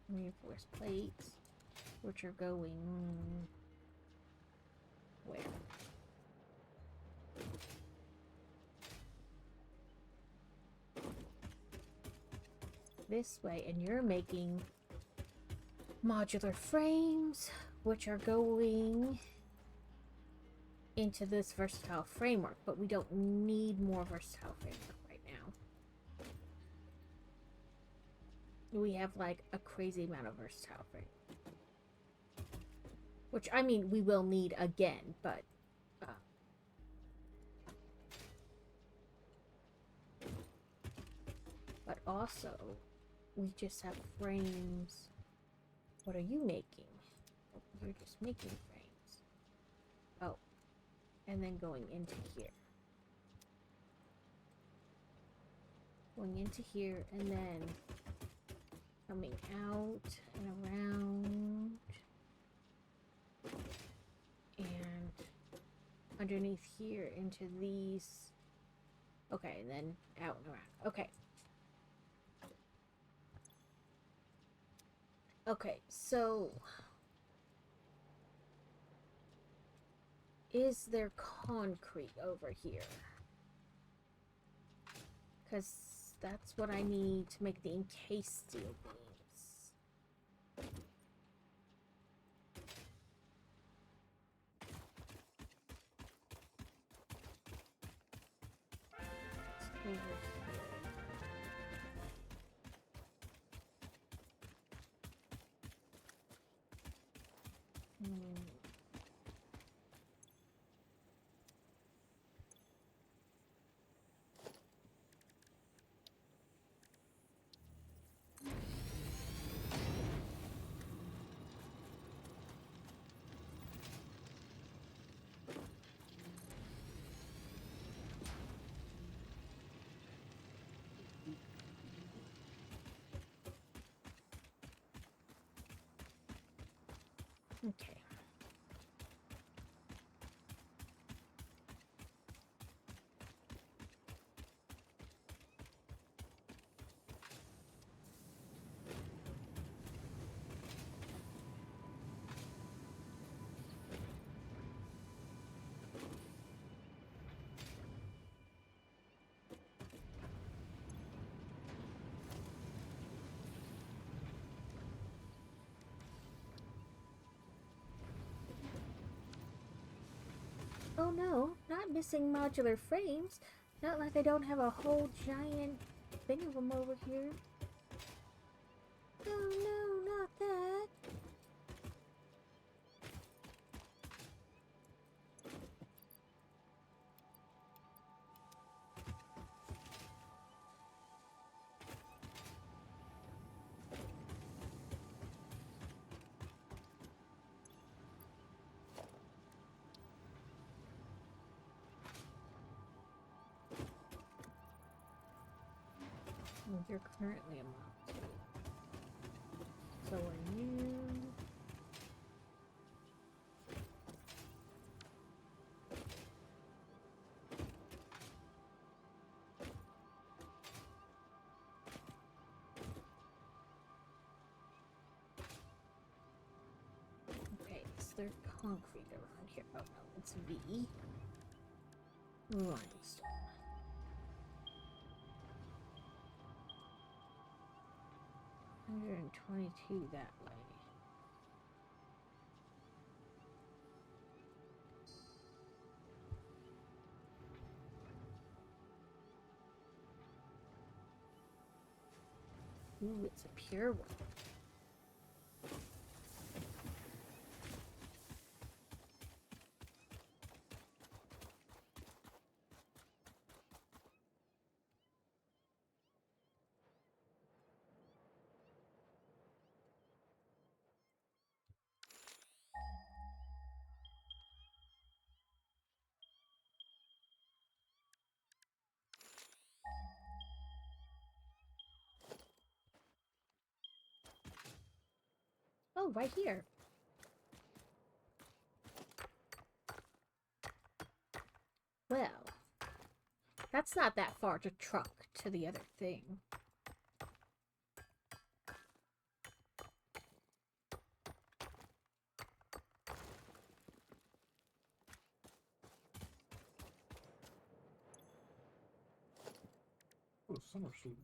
S4: Reinforced plates, which are going where? This way, and you're making modular frames, which are going into this versatile framework, but we don't need more versatile framework right now. We have like a crazy amount of versatile framework. Which, I mean, we will need again, but also, we just have frames. What are you making? Oh, you're just making frames. Oh, and then going into here. Going into here, and then coming out and around. And underneath here into these. Okay, and then out and around. Okay. Okay, so is there concrete over here? Because that's what I need to make the encased steel beams. It's over here. Okay. Oh no, not missing modular frames. Not like I don't have a whole giant thing of them over here. Oh no, not that. Well, you're currently a Mach 2. So are you... Okay, is there concrete around here? Oh no, it's V. Limestone. 122 that way. Ooh, it's a pure one. Oh, right here. Well, that's not that far to truck to the other thing.
S3: Oh, summer sleep.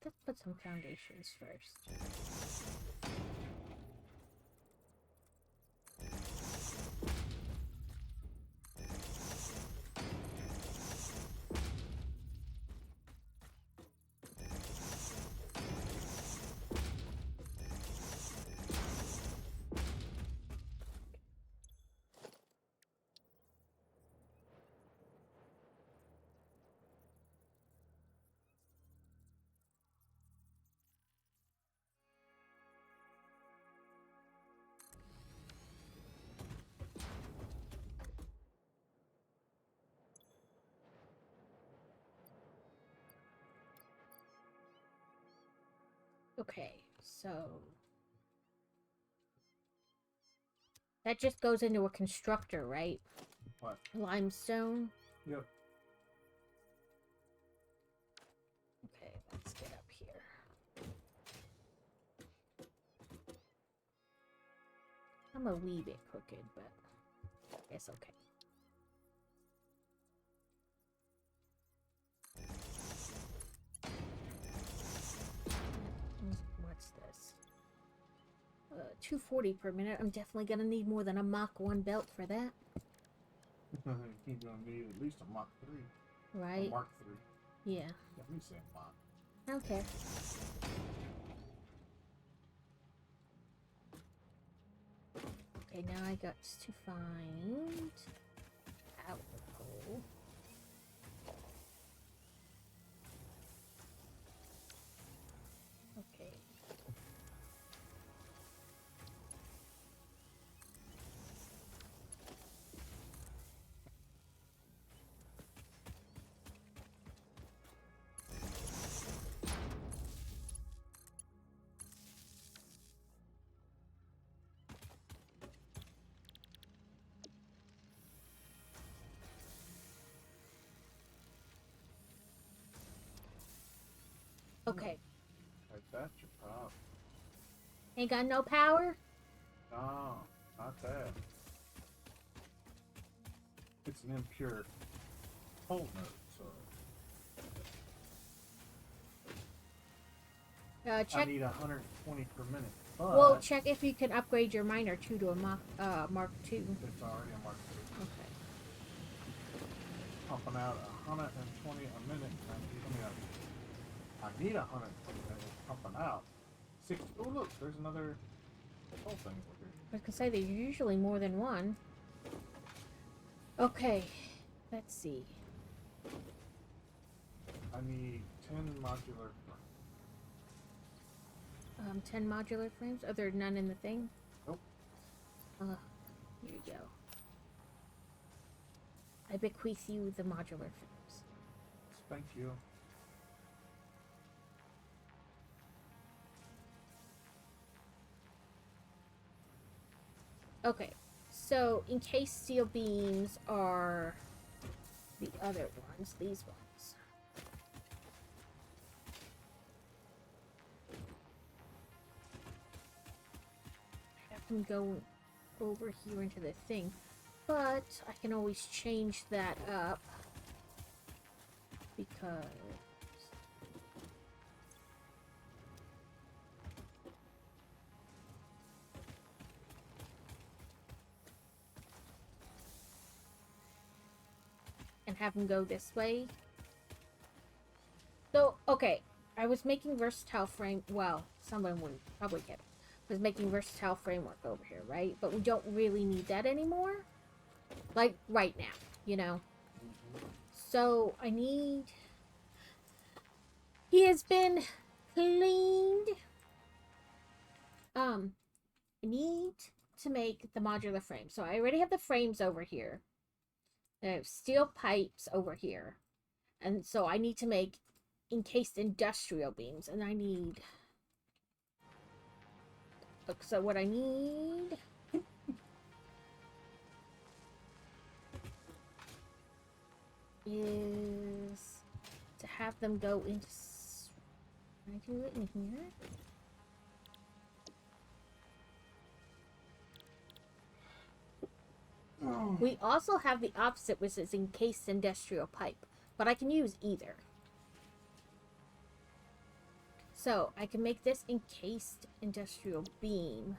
S4: Let's put some foundations first. Okay, so that just goes into a constructor, right?
S3: What?
S4: Limestone.
S3: Yep.
S4: Okay, let's get up here. I'm a wee bit crooked, but it's okay. What's this? 240 per minute. I'm definitely gonna need more than a Mach 1 belt for that.
S3: You're gonna need at least a Mach 3.
S4: Right?
S3: A Mark 3.
S4: Yeah.
S3: Let me say Mach.
S4: I don't care. Okay, now I got to find outlet hole. Okay. Okay.
S3: Like that's your problem.
S4: Ain't got no power?
S3: No, not that. It's an impure coal node, so I
S4: Check.
S3: need 120 per minute. But
S4: Well, check if you can upgrade your miner 2 to a Mark 2.
S3: it's already a Mark 3.
S4: Okay.
S3: Pumping out 120 a minute. I need 120 minutes pumping out. 60. Oh look, there's another coal thing over here.
S4: I was gonna say there's usually more than one. Okay. Let's see.
S3: I need 10 modular.
S4: 10 modular frames. Are there none in the thing?
S3: Nope.
S4: Here you go. I bequeath you the modular frames.
S3: Thank you.
S4: Okay, so encased steel beams are the other ones, these ones. I have them go over here into the thing, but I can always change that up because and have them go this way. So, okay, I was making versatile frame. Well, someone would probably get it. I was making versatile framework over here, right? But we don't really need that anymore. Like, right now, you know? So, I need... He has been cleaned. I need to make the modular frame. So, I already have the frames over here. I have steel pipes over here. And so, I need to make encased industrial beams. And I need... Look, so what I need... is to have them go into... Can I do it in here?
S3: Oh.
S4: We also have the opposite, which is encased industrial pipe, but I can use either. So I can make this encased industrial beam,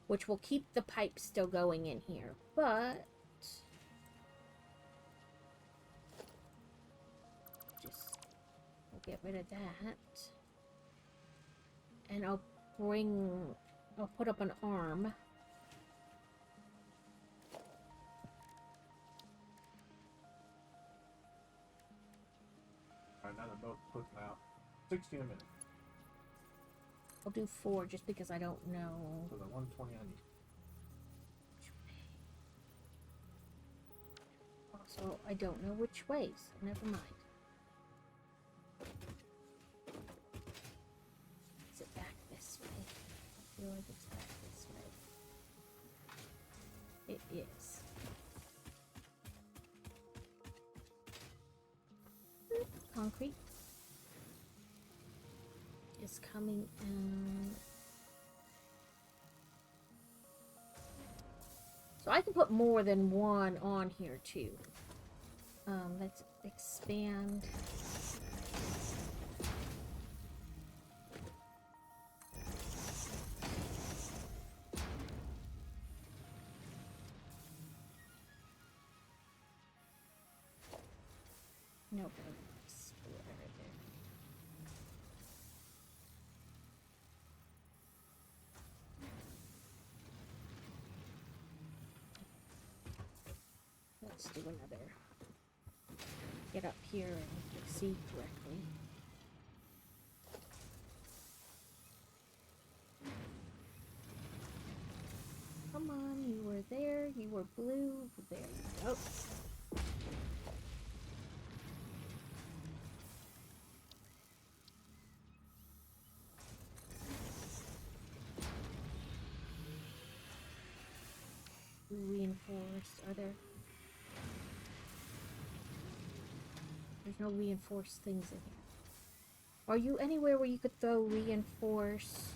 S4: which will keep the pipe still going in here, but I'll get rid of that. And I'll put up an arm.
S3: Alright, now they're both pushing out. 60 a minute.
S4: I'll do 4 just because I don't know.
S3: For the 120 I need.
S4: Also, I don't know which ways. Never mind. Is it back this way? I feel like it's back this way. It is. Concrete is coming in. So I can put more than one on here too. Let's expand. Nope. Right there. Let's do another. Get up here and see correctly. Come on, you were there, you were blue, there you go. Reinforced, are there? There's no reinforced things in here. Are you anywhere where you could throw reinforced?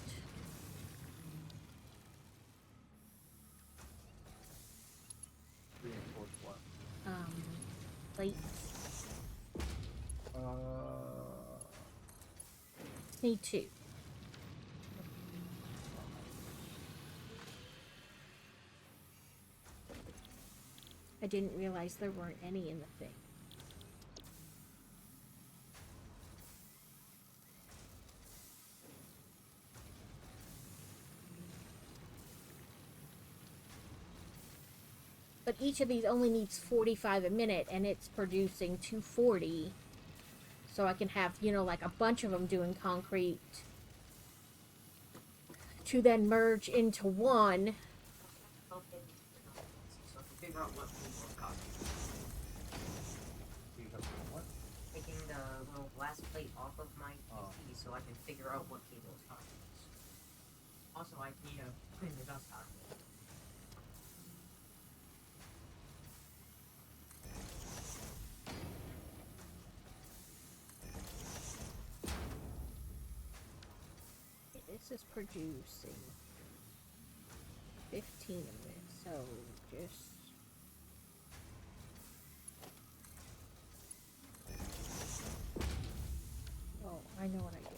S3: Reinforced what?
S4: Plates?
S3: Uh,
S4: Need 2. I didn't realize there weren't any in the thing. But each of these only needs 45 a minute, and it's producing 240. So I can have, you know, like a bunch of them doing concrete to then merge into one.
S1: So I can figure out what people's costumes.
S3: You have to what?
S1: Taking the little glass plate off of my
S3: Oh.
S1: PC so I can figure out what people's costumes. Also, I need to clean the dust out of it.
S4: This is producing 15 of it, so just... Oh, I know what I did wrong.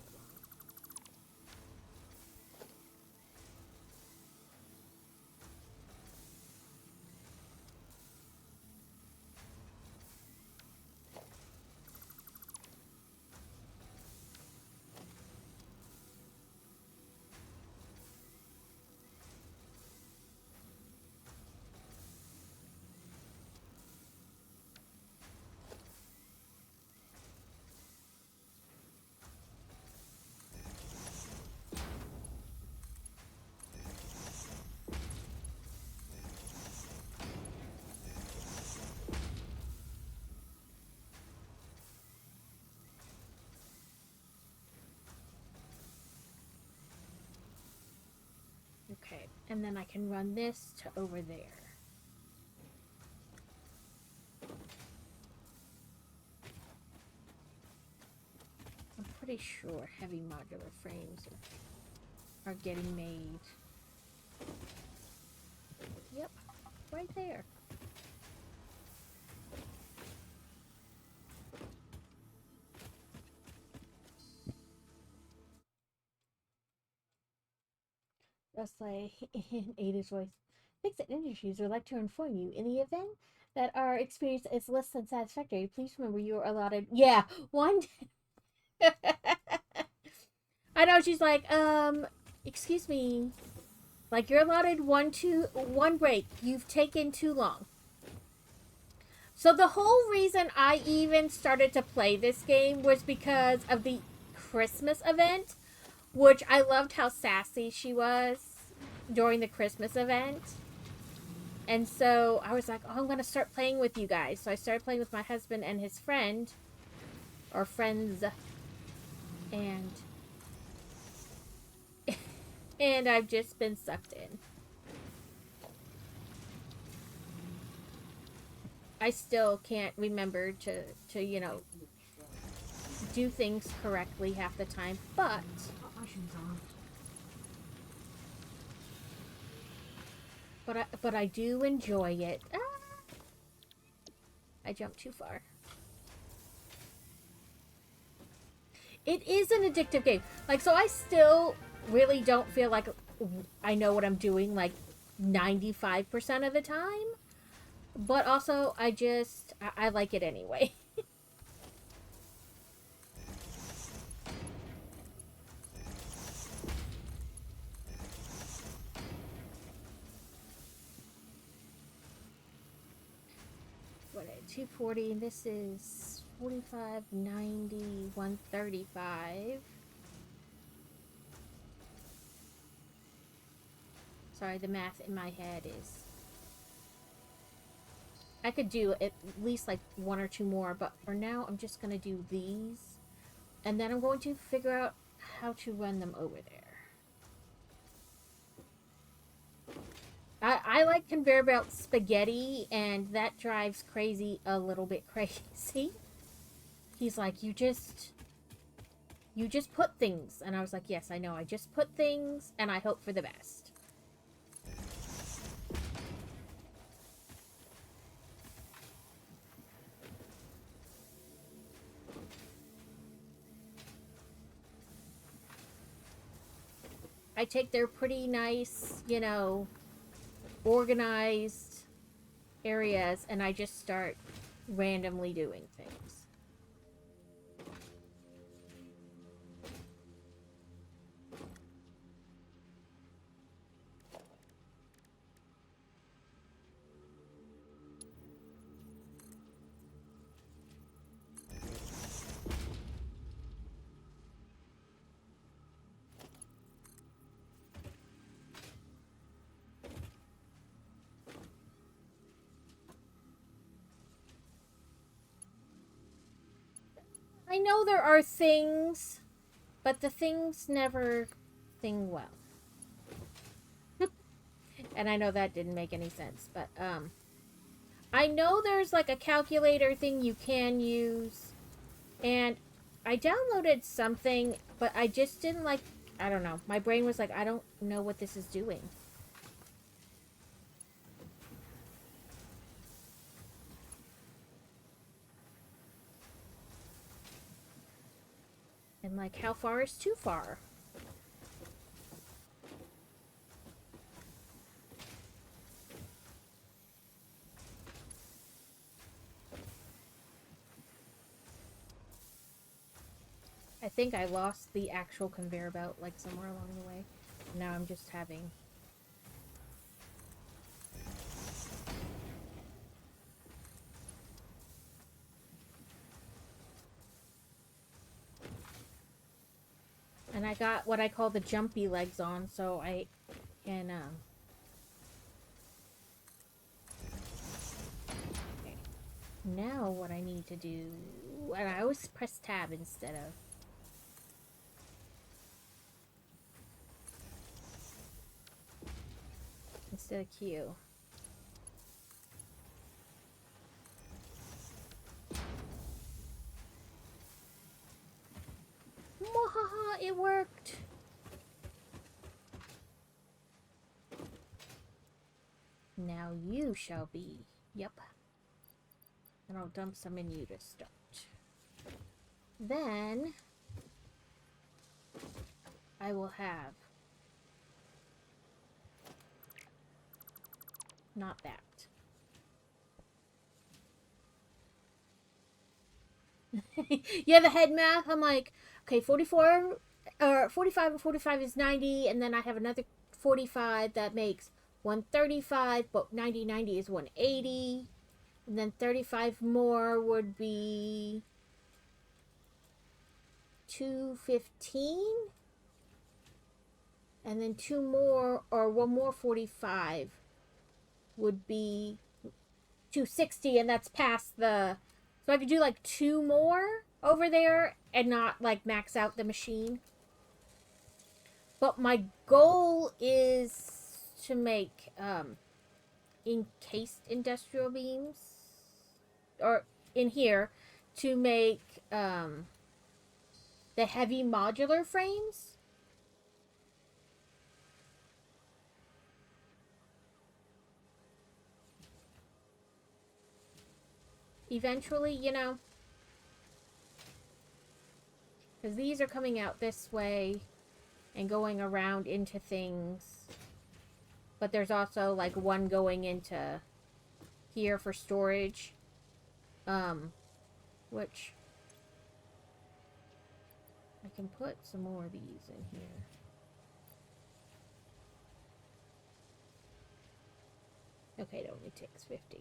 S4: Okay, and then I can run this to over there. I'm pretty sure heavy modular frames are getting made. Yep, right there. Just like in Ada's voice. Fixit Industries would like to inform you in the event that our experience is less than satisfactory, please remember you are allotted. Yeah, one. I know, she's like, excuse me. Like, you're allotted one break. You've taken too long. So the whole reason I even started to play this game was because of the Christmas event, which I loved how sassy she was during the Christmas event. And so I was like, oh, I'm going to start playing with you guys. So I started playing with my husband and his friend, or friends, and and I've just been sucked in. I still can't remember to you know, do things correctly half the time, but I do enjoy it. Ah! I jumped too far. It is an addictive game. Like, so I still really don't feel like I know what I'm doing, like, 95% of the time. But also, I like it anyway. What, 240, and this is 45, 90, 135. Sorry, the math in my head is... I could do at least like one or two more, but for now I'm just going to do these. And then I'm going to figure out how to run them over there. I like conveyor belt spaghetti, and that drives Crazy a little bit crazy. He's like, you just put things. And I was like, yes, I know. I just put things, and I hope for the best. I take their pretty nice, you know, organized areas, and I just start randomly doing things. I know there are things, but the things never thing well. And I know that didn't make any sense, but I know there's like a calculator thing you can use, and I downloaded something, but I just didn't like, I don't know. My brain was like, I don't know what this is doing. And like, how far is too far? I think I lost the actual conveyor belt like somewhere along the way. Now I'm just having... And I got what I call the jumpy legs on, so I can, okay. Now what I need to do... And I always press tab instead of... Q. Mwahaha, it worked! Now you shall be. Yep. And I'll dump some in you to start. Then... I will have... Not that. Yeah, the head math. I'm like, okay, 44 or 45 and 45 is 90, and then I have another 45 that makes 135, but 90 is 180, and then 35 more would be 215, and then two more or one more 45 would be 260, and that's past the... So I could do like two more over there and not like max out the machine. But my goal is to make encased industrial beams, or in here to make the heavy modular frames. Eventually, you know, because these are coming out this way and going around into things, but there's also like one going into here for storage, which I can put some more of these in here. Okay, it only takes 50.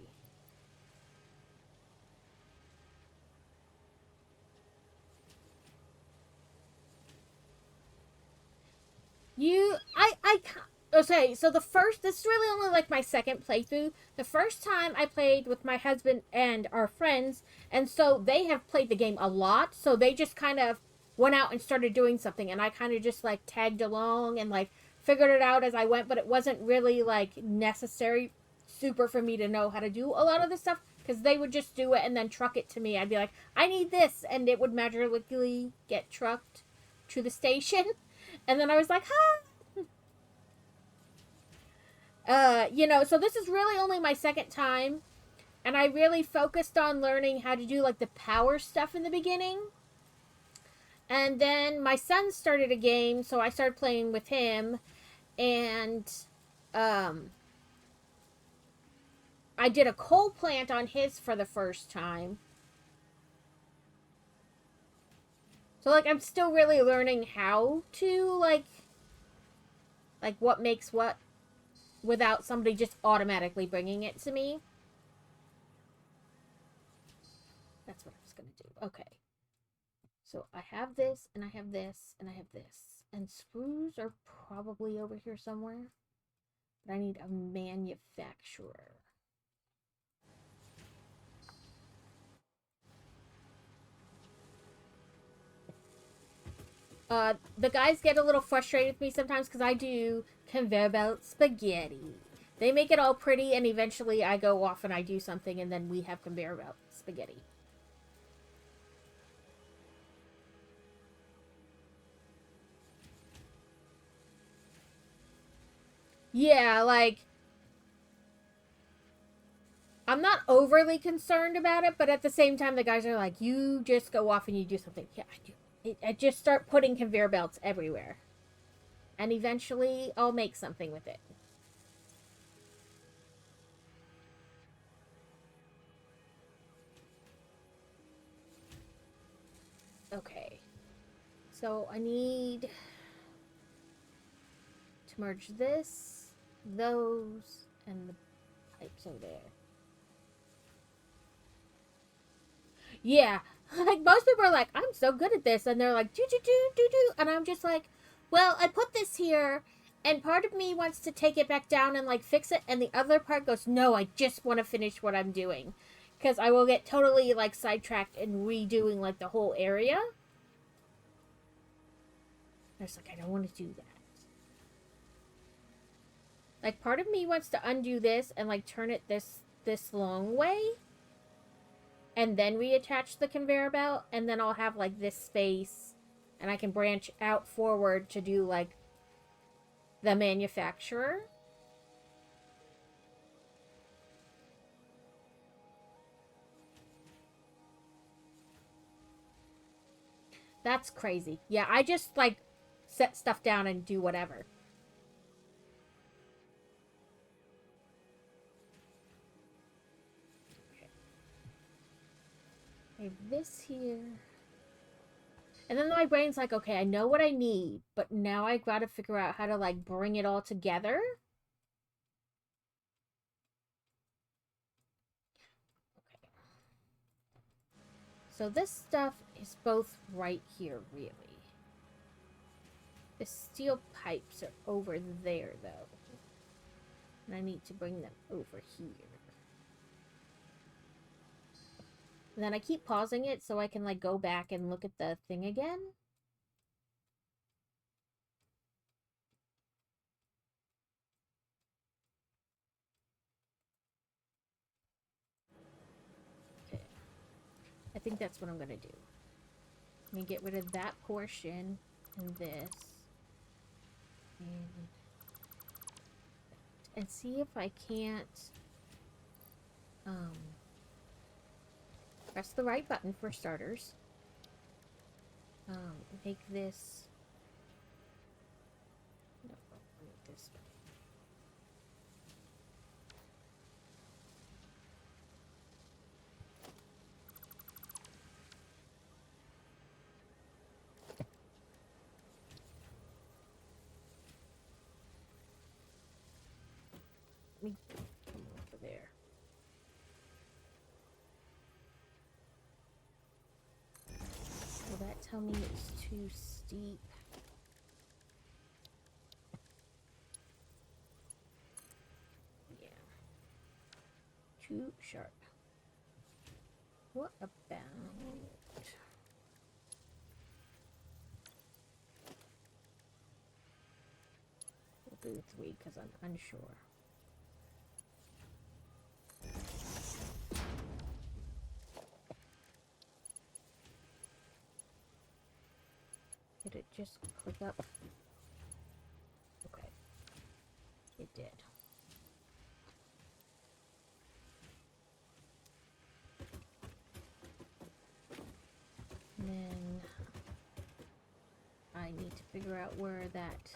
S4: Okay, so this is really only like my second playthrough. The first time I played with my husband and our friends, and so they have played the game a lot, so they just kind of went out and started doing something, and I kind of just like tagged along and like figured it out as I went, but it wasn't really like necessary super for me to know how to do a lot of the stuff, because they would just do it and then truck it to me. I'd be like, I need this, and it would magically get trucked to the station. And then I was like, you know, so this is really only my second time. And I really focused on learning how to do, like, the power stuff in the beginning. And then my son started a game, so I started playing with him. And, I did a coal plant on his for the first time. So, like, I'm still really learning how to, like what makes what, without somebody just automatically bringing it to me. That's what I was going to do. Okay. So I have this, and I have this, and I have this. And screws are probably over here somewhere. But I need a manufacturer. The guys get a little frustrated with me sometimes because I do conveyor belt spaghetti. They make it all pretty, and eventually I go off and I do something, and then we have conveyor belt spaghetti. Yeah, like, I'm not overly concerned about it, but at the same time, the guys are like, you just go off and you do something. Yeah, I do. I just start putting conveyor belts everywhere. And eventually, I'll make something with it. Okay. So, I need to merge this, those, and the pipes over there. Yeah, like most people are like, I'm so good at this, and they're like, do do do do do, and I'm just like, well, I put this here, and part of me wants to take it back down and like fix it, and the other part goes, no, I just want to finish what I'm doing, because I will get totally like sidetracked and redoing like the whole area. I was like, I don't want to do that. Like part of me wants to undo this and like turn it this long way. And then reattach the conveyor belt, and then I'll have like this space, and I can branch out forward to do like the manufacturer. That's crazy. Yeah, I just like set stuff down and do whatever. I have this here. And then my brain's like, okay, I know what I need, but now I gotta figure out how to like bring it all together. Okay. So this stuff is both right here, really. The steel pipes are over there, though. And I need to bring them over here. And then I keep pausing it so I can like go back and look at the thing again. Okay. I think that's what I'm gonna do. Let me get rid of that portion and this. And see if I can't press the right button for starters. Make this. No, make this. Let me come over there. Will that tell me it's too steep? Yeah. Too sharp. What about... We'll do 3 because I'm unsure. Did it just click up? Okay. It did. And then I need to figure out where that...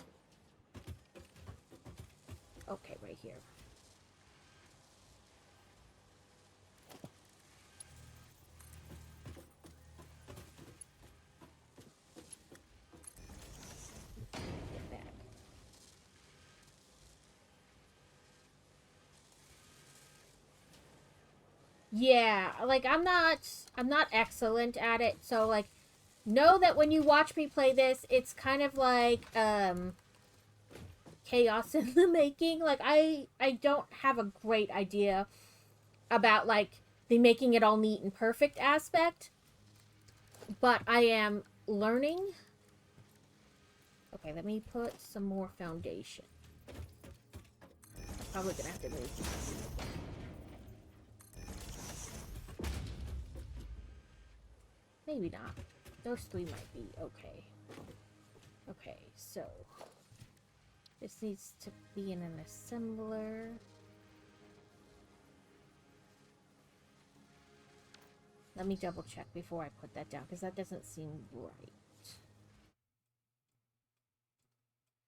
S4: Okay, right here. Get back. Yeah, like I'm not excellent at it, so like know that when you watch me play this, it's kind of like chaos in the making. Like I don't have a great idea about like the making it all neat and perfect aspect, but I am learning. Okay, let me put some more foundation. I'm probably gonna have to move these. Maybe not. Those three might be okay. Okay, so this needs to be in an assembler. Let me double check before I put that down, because that doesn't seem right.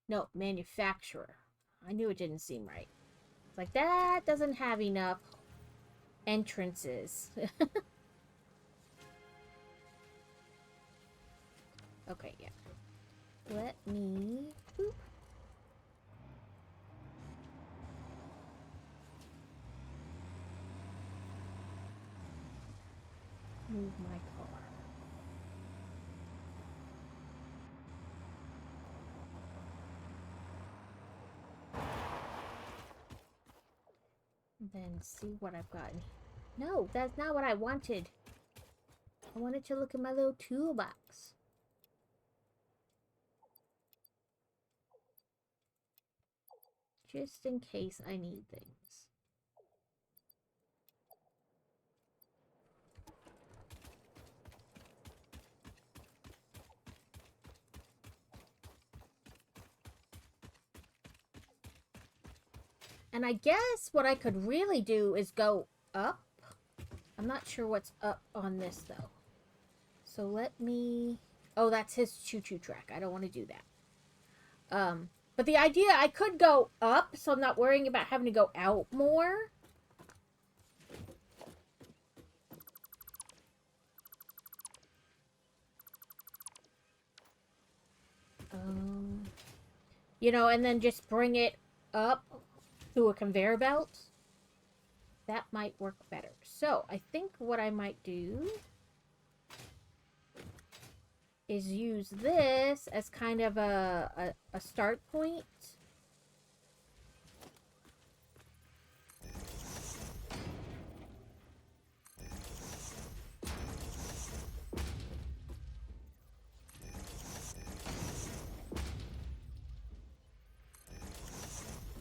S4: No, manufacturer. I knew it didn't seem right. It's like, that doesn't have enough entrances. Okay, yeah. Let me... Boop. Move my car. Then see what I've gotten. No, that's not what I wanted. I wanted to look at my little toolbox. Just in case I need things. And I guess what I could really do is go up. I'm not sure what's up on this, though. So let me... Oh, that's his choo-choo track. I don't want to do that. But the idea, I could go up, so I'm not worrying about having to go out more. You know, and then just bring it up through a conveyor belt. That might work better. So, I think what I might do is use this as kind of a start point.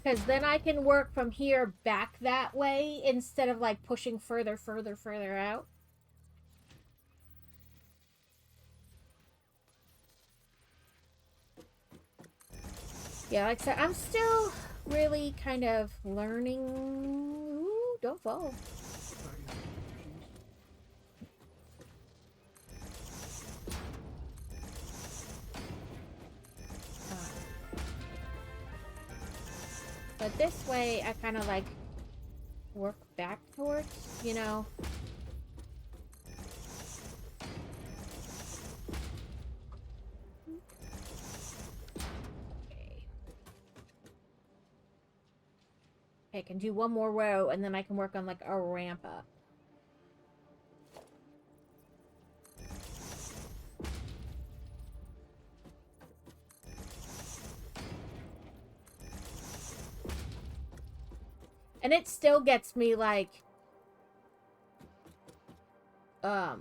S4: Because then I can work from here back that way instead of like pushing further out. Yeah, like I said, I'm still really kind of learning. Ooh, don't fall. But this way, I kind of like work back towards, you know. Okay, I can do one more row, and then I can work on like a ramp up. And it still gets me like okay,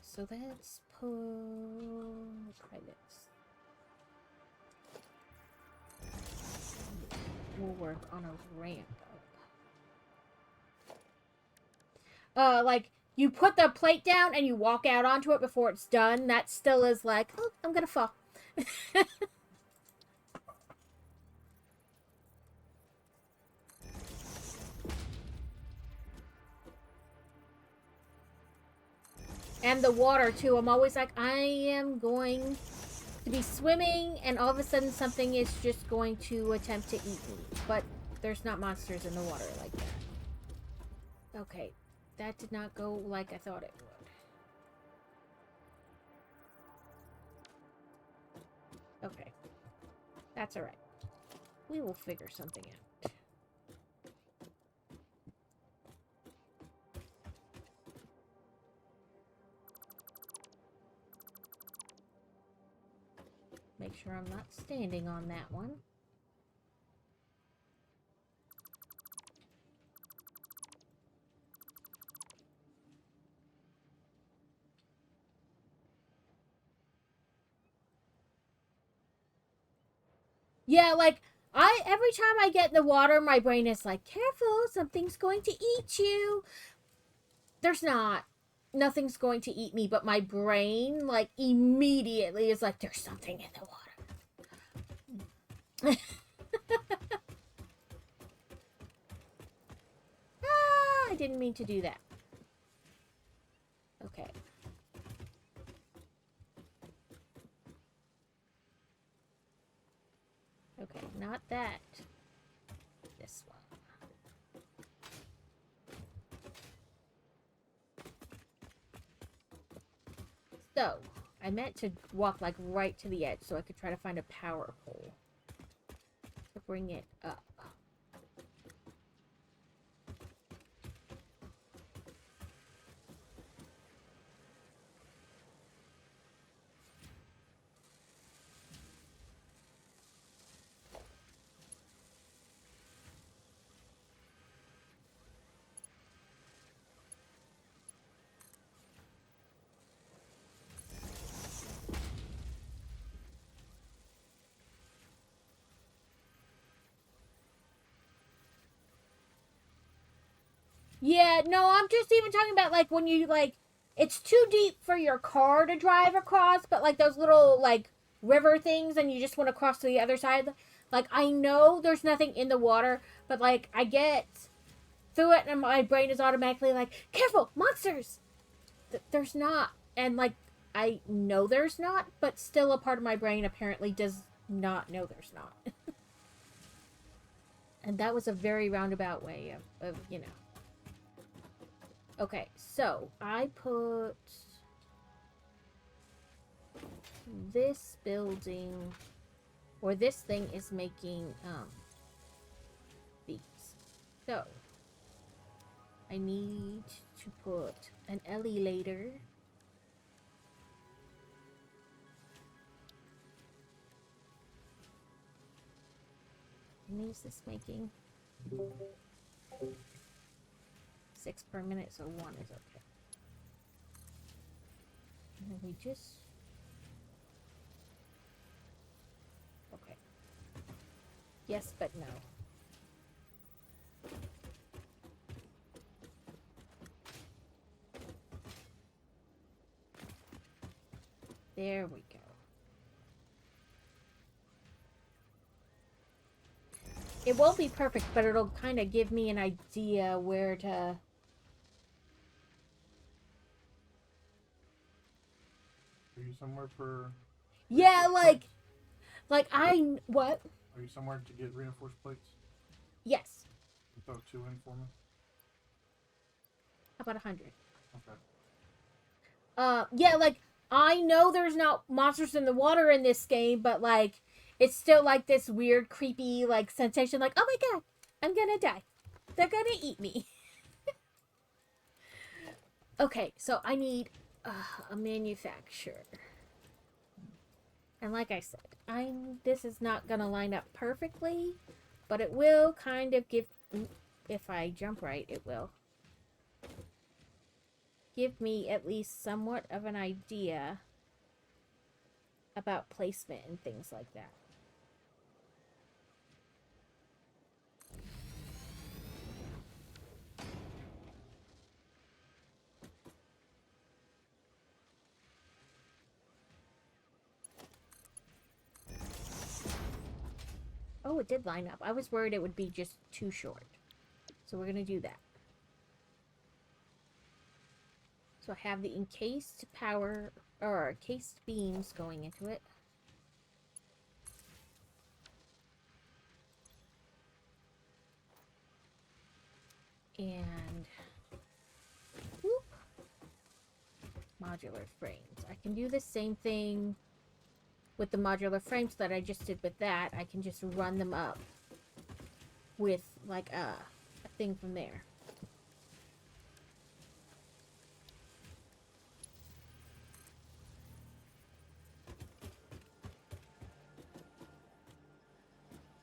S4: so let's try this. We'll work on a ramp up. Like you put the plate down and you walk out onto it before it's done. That still is like, oh, I'm gonna fall. And the water, too. I'm always like, I am going to be swimming, and all of a sudden something is just going to attempt to eat me. But there's not monsters in the water like that. Okay. That did not go like I thought it would. Okay. That's alright. We will figure something out. Make sure I'm not standing on that one. Yeah, like every time I get in the water, my brain is like, careful, something's going to eat you. There's not. Nothing's going to eat me, but my brain, like, immediately is like, there's something in the water. Ah, I didn't mean to do that. Okay. Okay, not that. This one. So, I meant to walk like right to the edge so I could try to find a power pole to bring it up. Yeah, no, I'm just even talking about like when you like it's too deep for your car to drive across, but like those little like river things and you just want to cross to the other side. Like I know there's nothing in the water, but like I get through it and my brain is automatically like, careful, monsters. There's not. And like I know there's not, but still a part of my brain apparently does not know there's not. And that was a very roundabout way of you know. Okay, so I put this building, or this thing is making these. So I need to put an elevator. How many is this making? 6 per minute, so 1 is okay. And then we just... Okay. Yes, but no. There we go. It won't be perfect, but it'll kind of give me an idea where to...
S3: Are you somewhere for...
S4: Yeah, like I... What?
S3: Are you somewhere to get reinforced plates?
S4: Yes.
S3: You throw 2 in for me?
S4: How about 100?
S3: Okay.
S4: Yeah, like, I know there's not monsters in the water in this game, but, like, it's still, like, this weird, creepy, like, sensation, like, oh my god, I'm gonna die. They're gonna eat me. Okay, so I need a manufacturer. And like I said, this is not gonna line up perfectly, but it will kind of give, if I jump right, it will give me at least somewhat of an idea about placement and things like that. Oh, it did line up. I was worried it would be just too short. So we're going to do that. So I have the encased power, or encased beams going into it. And whoop, modular frames. I can do the same thing with the modular frames that I just did with that. I can just run them up with like a thing from there.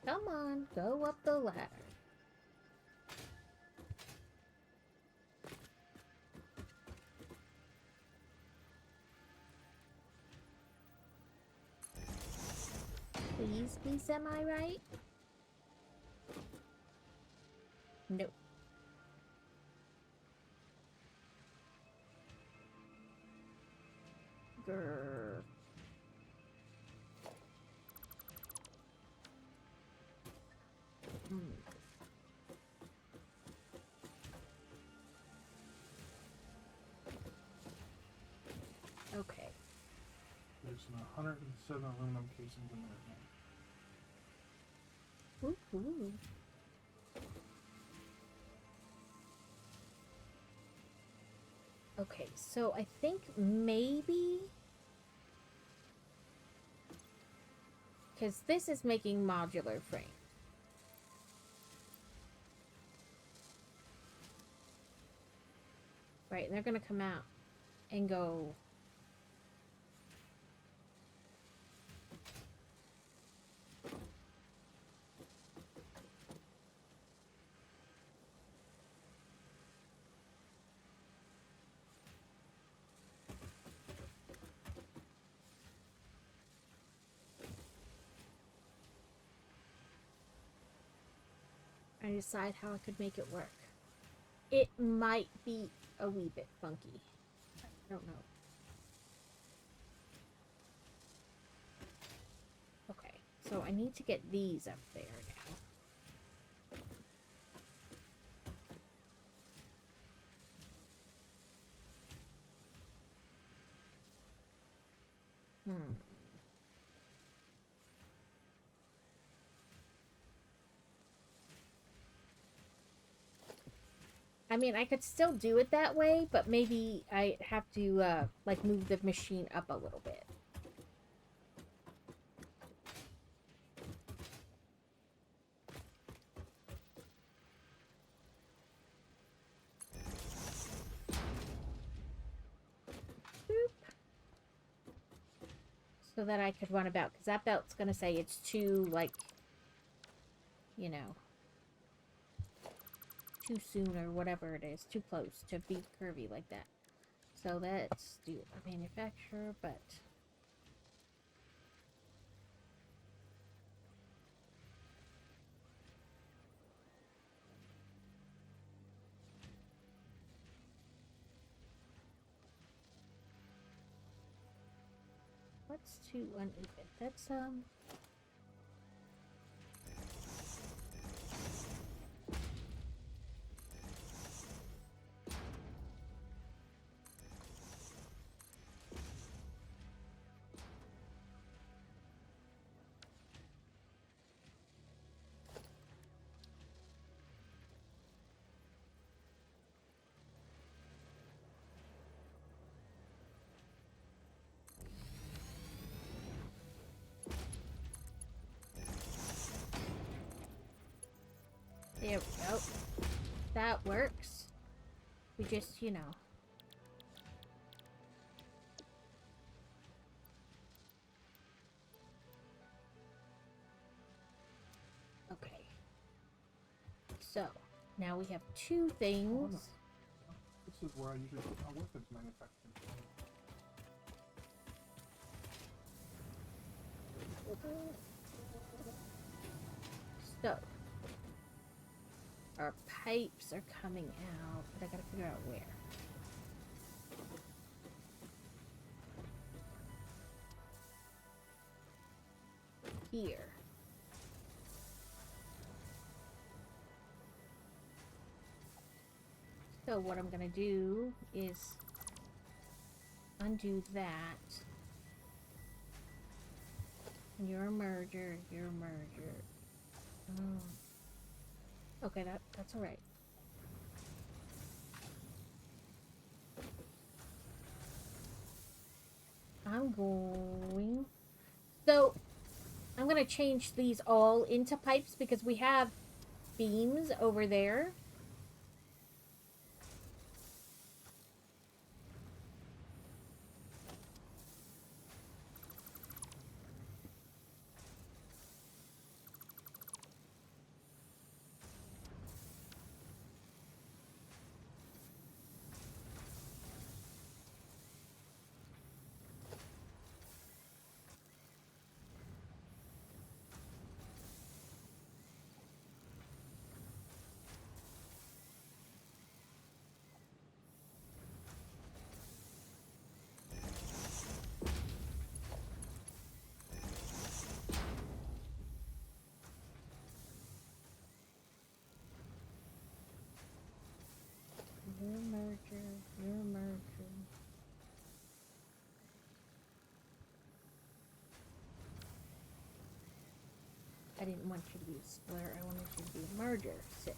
S4: Come on, go up the ladder. Please. this be semi-right? Nope. Grr. Hmm. Okay.
S3: There's 107 aluminum casings in there.
S4: Ooh. Okay, so I think maybe... because this is making modular frame. Right, and they're gonna come out and go... and decide how I could make it work. It might be a wee bit funky. I don't know. Okay, so I need to get these up there now. I mean, I could still do it that way, but maybe I have to, like, move the machine up a little bit. Boop. So that I could run a belt, because that belt's gonna say it's too, like, you know, too soon or whatever it is, too close to be curvy like that. So let's do a manufacturer, but... what's too uneven? That's, there we go. That works. We just, you know. Okay. So, now we have two things.
S3: This is where I usually put my weapons manufacturing.
S4: So, our pipes are coming out, but I gotta figure out where. Here. So what I'm gonna do is undo that. You're a merger, you're a merger. Oh. Okay, that's alright. I'm going... So, I'm gonna change these all into pipes because we have beams over there. didn't want you to be a splitter. I wanted you to be a merger. 6.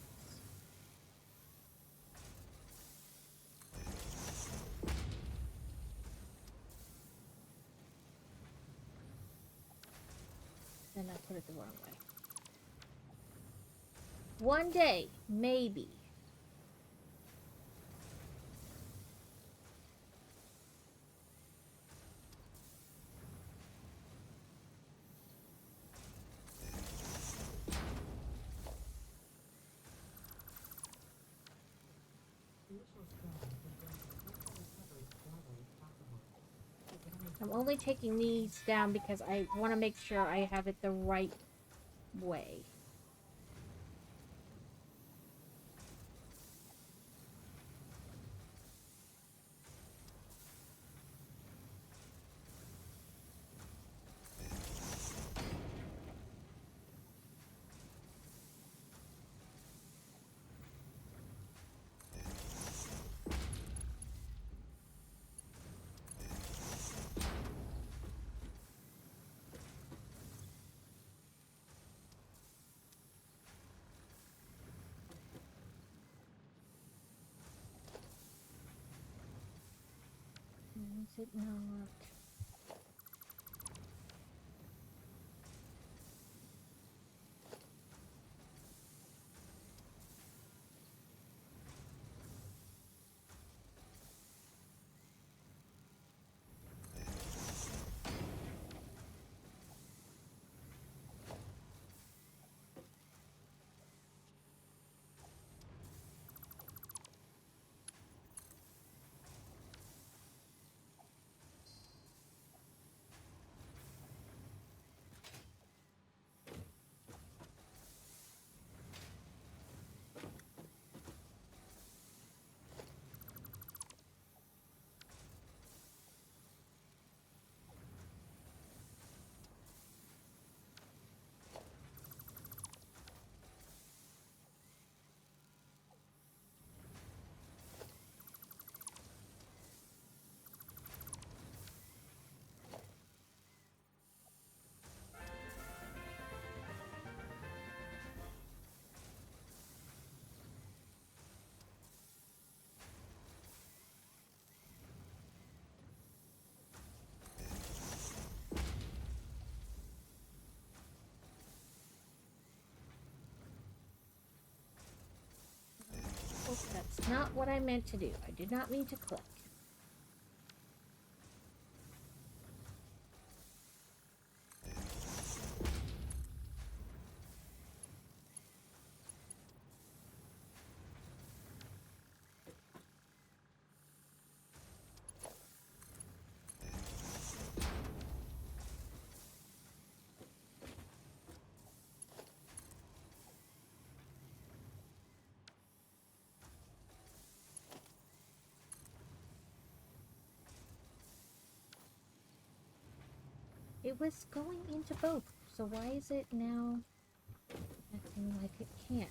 S4: Then I put it the wrong way. One day, maybe. I'm only taking these down because I want to make sure I have it the right way. Is it not? Oh, that's not what I meant to do. I did not mean to click. It was going into both, so why is it now acting like it can't?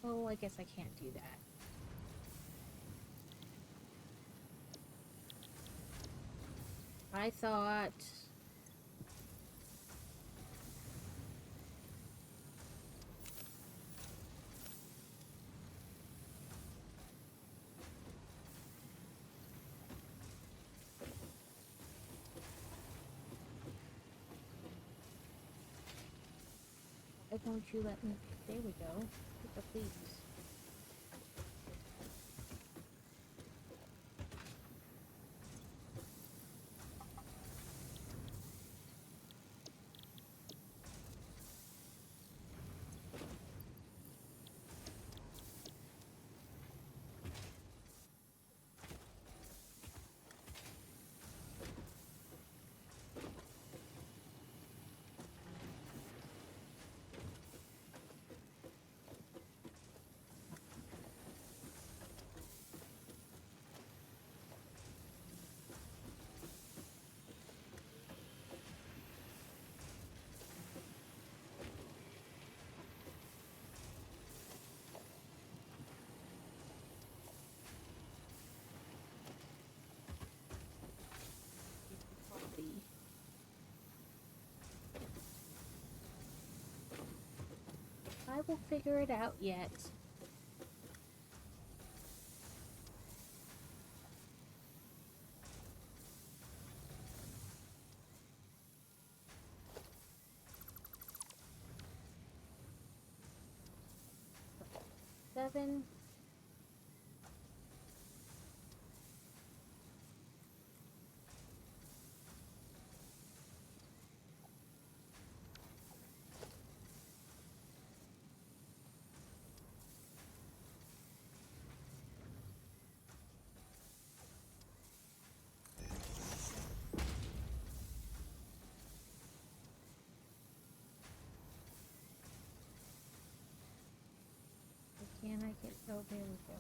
S4: Oh, I guess I can't do that. I thought... Why won't you let me... There we go. Pick up these. I will figure it out yet. Seven. Can I get... Oh, there we go.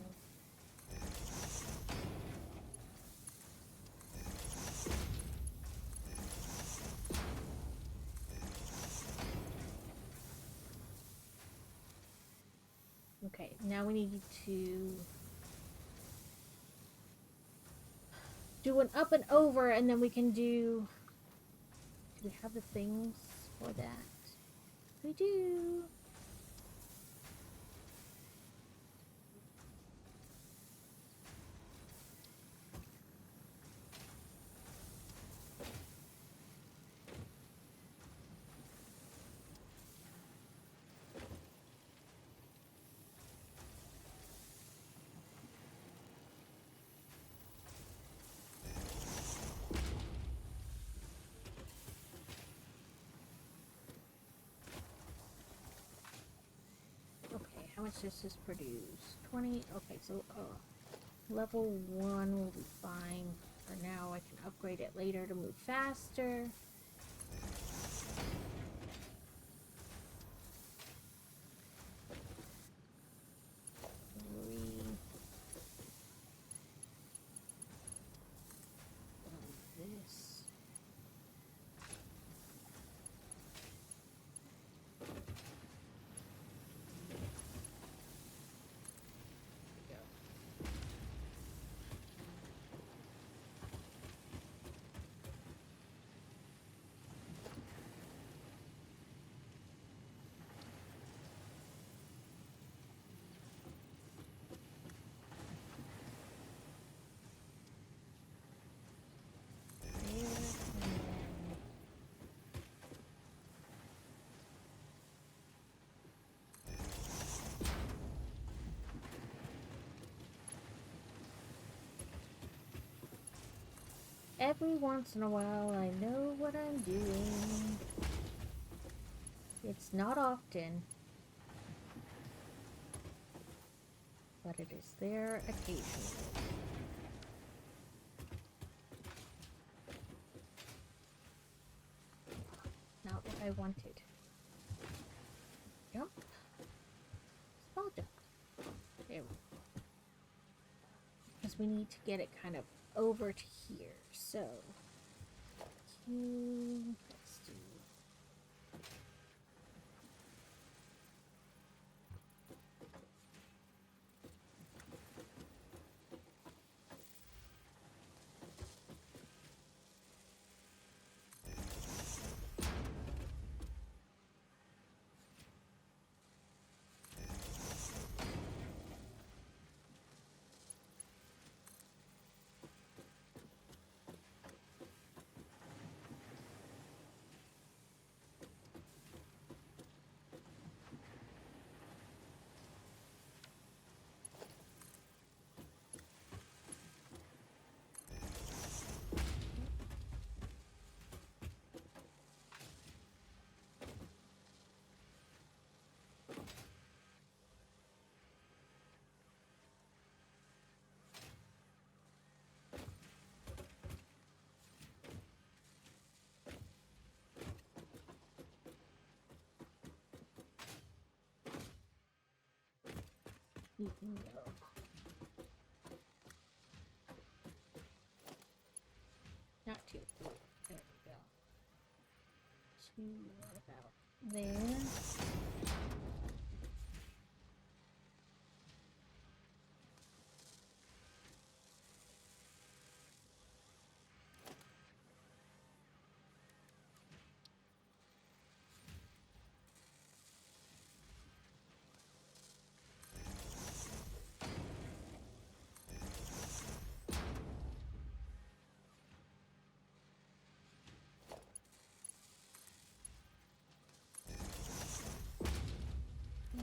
S4: Okay, now we need to do an up and over, and then we can do... Do we have the things for that? We do. Okay, how much does this produce? 20? Okay, so level 1 will be fine. For now, I can upgrade it later to move faster. This. Every once in a while, I know what I'm doing. It's not often, but it is there occasionally. Not what I wanted. Jump. Small jump. There we go. Because we need to get it kind of over to here. So, let's do... You can go. Not too. There we go. To about there.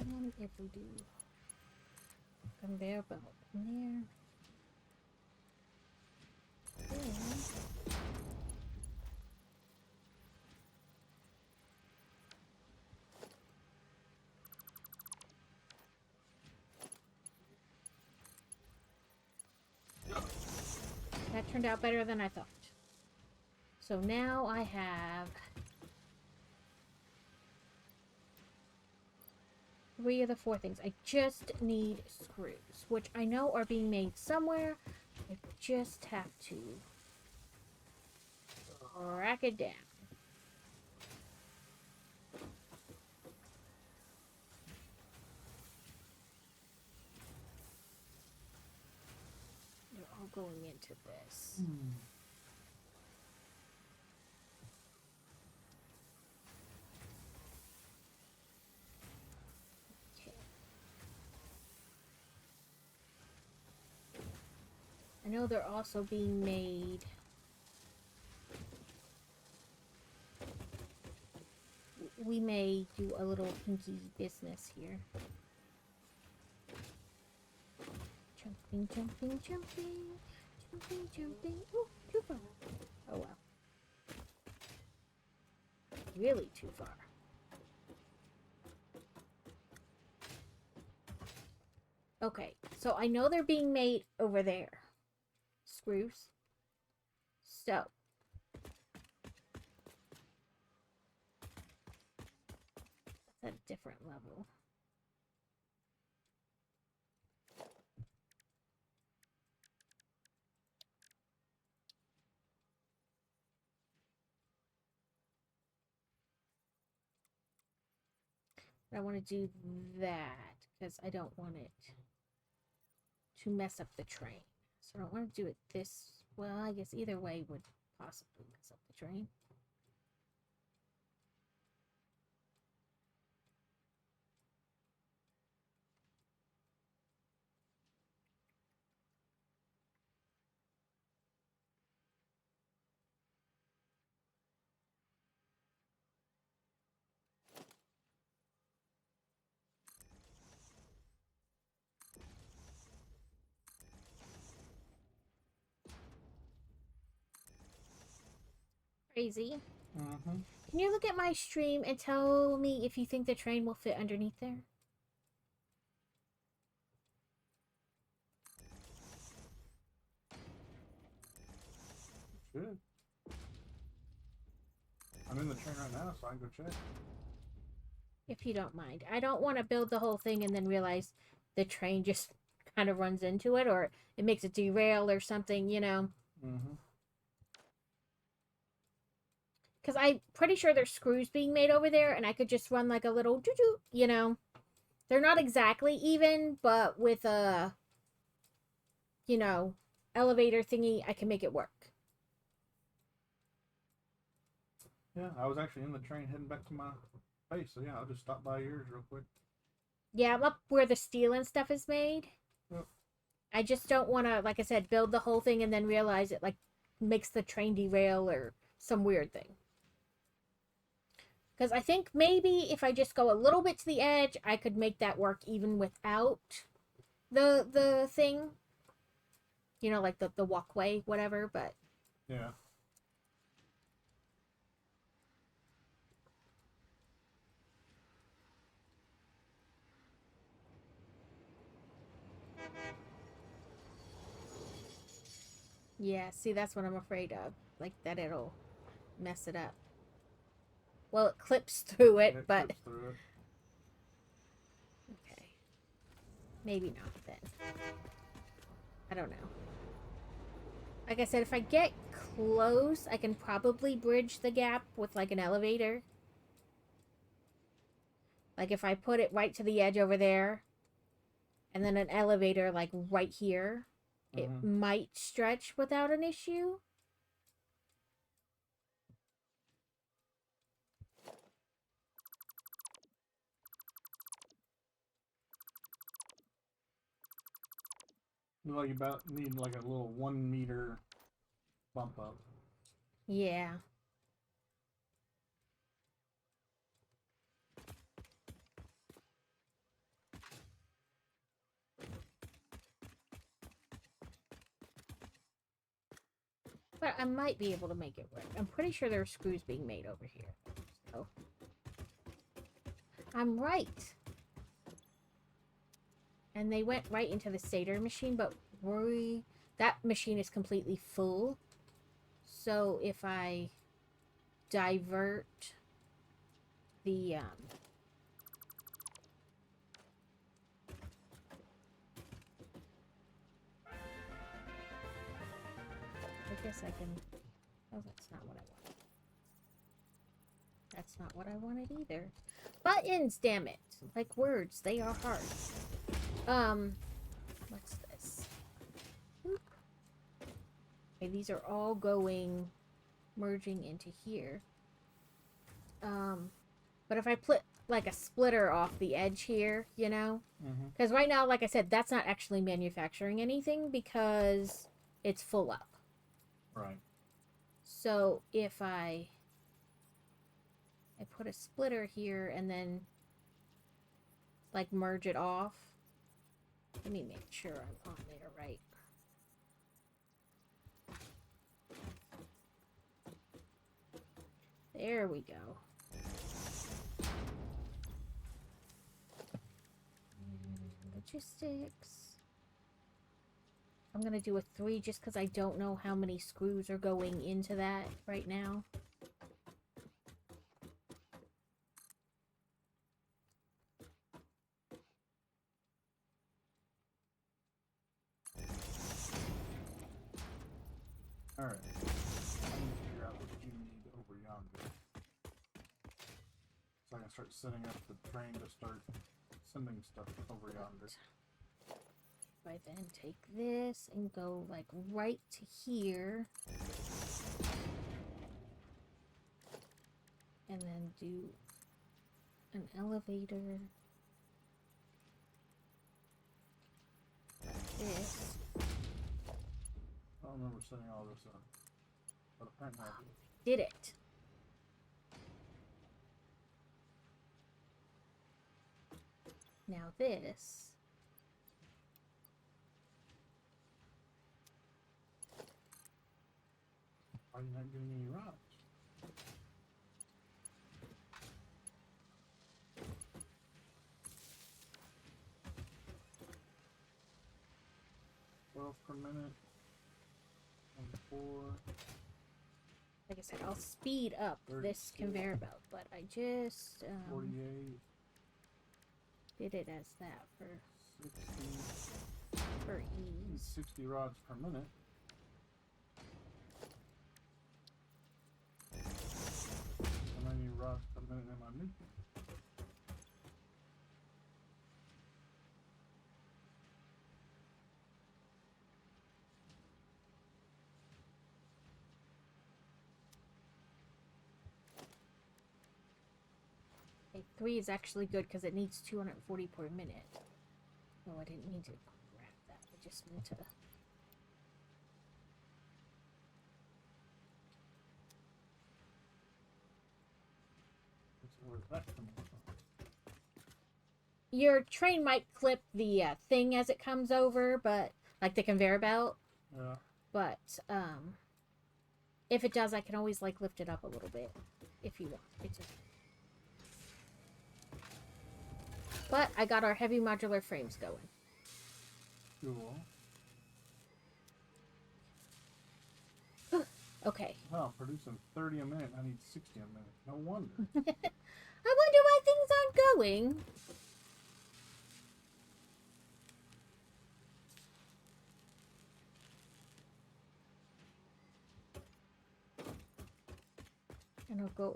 S4: And if we do conveyor belt in there, then that turned out better than I thought. So now I have 3 of the 4 things. I just need screws, which I know are being made somewhere. I just have to track it down. They're all going into this. Okay. I know they're also being made. We may do a little pinky business here. Jumping, jumping, jumping, jumping, jumping. Ooh, too far. Oh well. Really too far. Okay, so I know they're being made over there. Screws. So. That's at a different level. I want to do that because I don't want it to mess up the train. So I don't want to do it this. Well, I guess either way would possibly mess up the train. Crazy.
S3: Mm-hmm.
S4: Can you look at my stream and tell me if you think the train will fit underneath there?
S3: Should. I'm in the train right now, so I can go check.
S4: If you don't mind. I don't want to build the whole thing and then realize the train just kind of runs into it or it makes it derail or something, you know?
S3: Mm-hmm.
S4: Because I'm pretty sure there's screws being made over there and I could just run like a little doo-doo, you know? They're not exactly even, but with a, you know, elevator thingy, I can make it work.
S3: Yeah, I was actually in the train heading back to my base, so yeah, I'll just stop by yours real quick.
S4: Yeah, I'm up where the steel and stuff is made.
S3: Yep.
S4: I just don't want to, like I said, build the whole thing and then realize it, like, makes the train derail or some weird thing. Because I think maybe if I just go a little bit to the edge, I could make that work even without the thing. You know, like the walkway, whatever, but...
S3: Yeah.
S4: Yeah, see, that's what I'm afraid of. Like, that it'll mess it up. Well, it clips through it, but...
S3: Clips through it.
S4: Okay. Maybe not then. I don't know. Like I said, if I get close, I can probably bridge the gap with like an elevator. Like if I put it right to the edge over there, and then an elevator like right here, it might stretch without an issue.
S3: Like about need like a little 1 meter bump up.
S4: Yeah. But I might be able to make it work. I'm pretty sure there are screws being made over here. So I'm right. And they went right into the Satyr machine, but that machine is completely full. So if I divert the I guess I can. Oh, that's not what I wanted. That's not what I wanted either. Buttons, damn it. Like words, they are hard. What's this? Okay, these are all merging into here. But if I put like a splitter off the edge here, you know? Because right now, like I said, that's not actually manufacturing anything because it's full up.
S3: Right.
S4: So if I put a splitter here and then like merge it off. Let me make sure I'm on there right. There we go. Logistics. I'm gonna do a 3 just because I don't know how many screws are going into that right now.
S3: Alright. I need to figure out what you need over yonder. So I can start setting up the train to start sending stuff over yonder.
S4: If I then take this and go like right to here. And then do an elevator. Like this.
S3: I don't remember setting all this up. But apparently I
S4: Did it. Now this.
S3: Why are you not giving me any rocks? Per minute. 4.
S4: Like I said, I'll speed up this
S3: 36.
S4: conveyor belt, but I just
S3: 48.
S4: did it as that
S3: 60.
S4: for ease.
S3: 60 rods per minute. How many rods per minute am I making?
S4: Okay, 3 is actually good because it needs 240 per minute. No, I didn't mean to grab that. I just meant to.
S3: Where's that coming from?
S4: Your train might clip the thing as it comes over, but like the conveyor belt.
S3: Yeah.
S4: But if it does, I can always like lift it up a little bit if you want. It's just... But I got our heavy modular frames going.
S3: Cool.
S4: Okay.
S3: Wow, producing 30 a minute. I need 60 a minute. No wonder.
S4: I wonder why things aren't going.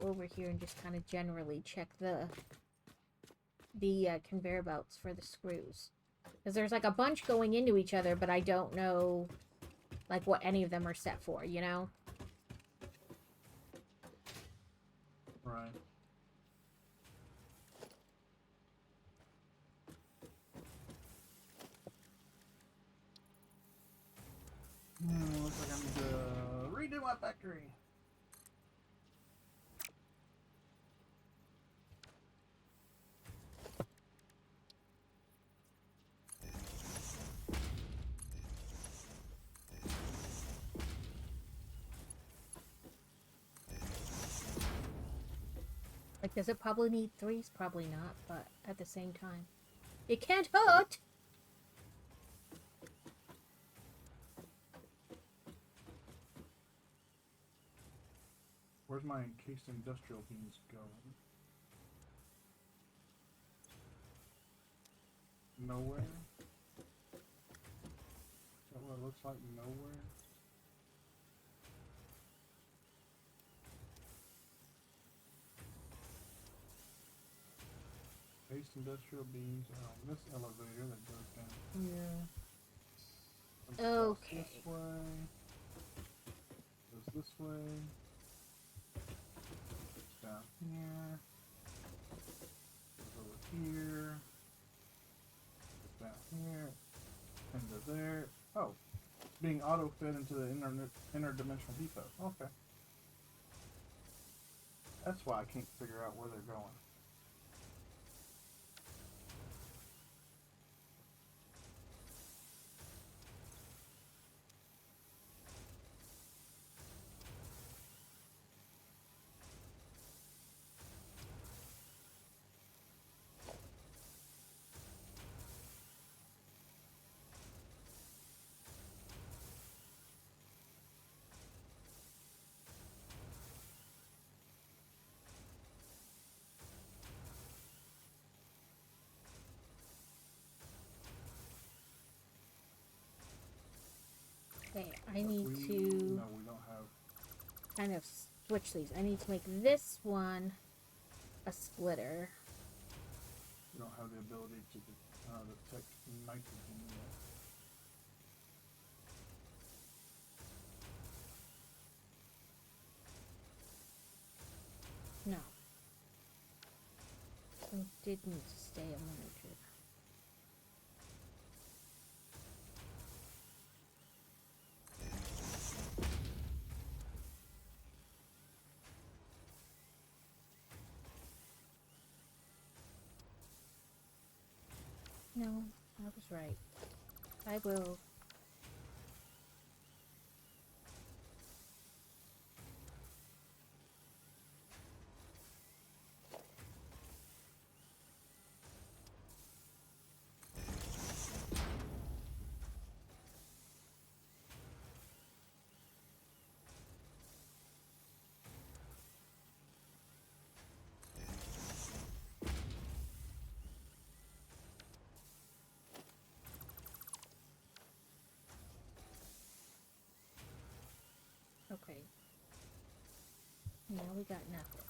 S4: over here and just kind of generally check the conveyor belts for the screws. Because there's like a bunch going into each other, but I don't know like what any of them are set for, you know?
S3: Right. Looks like I need to redo my factory.
S4: Like, does it probably need 3s? Probably not, but at the same time, it can't hurt!
S3: Where's my encased industrial beams going? Nowhere? Is that what it looks like? Nowhere? Encased industrial beams are on this elevator that goes down.
S4: Yeah.
S3: Comes across
S4: Okay.
S3: This way. Goes this way. Down here. Goes over here. Goes down here. Into there. Oh. It's being auto-fed into the interdimensional depot. Okay. That's why I can't figure out where they're going.
S4: Okay, I need
S3: No,
S4: to
S3: we don't have.
S4: kind of switch these. I need to make this one a splitter.
S3: We don't have the ability to detect nitrogen yet.
S4: No. It didn't stay a monitor. No, I was right. I will. Okay. Now we got nothing.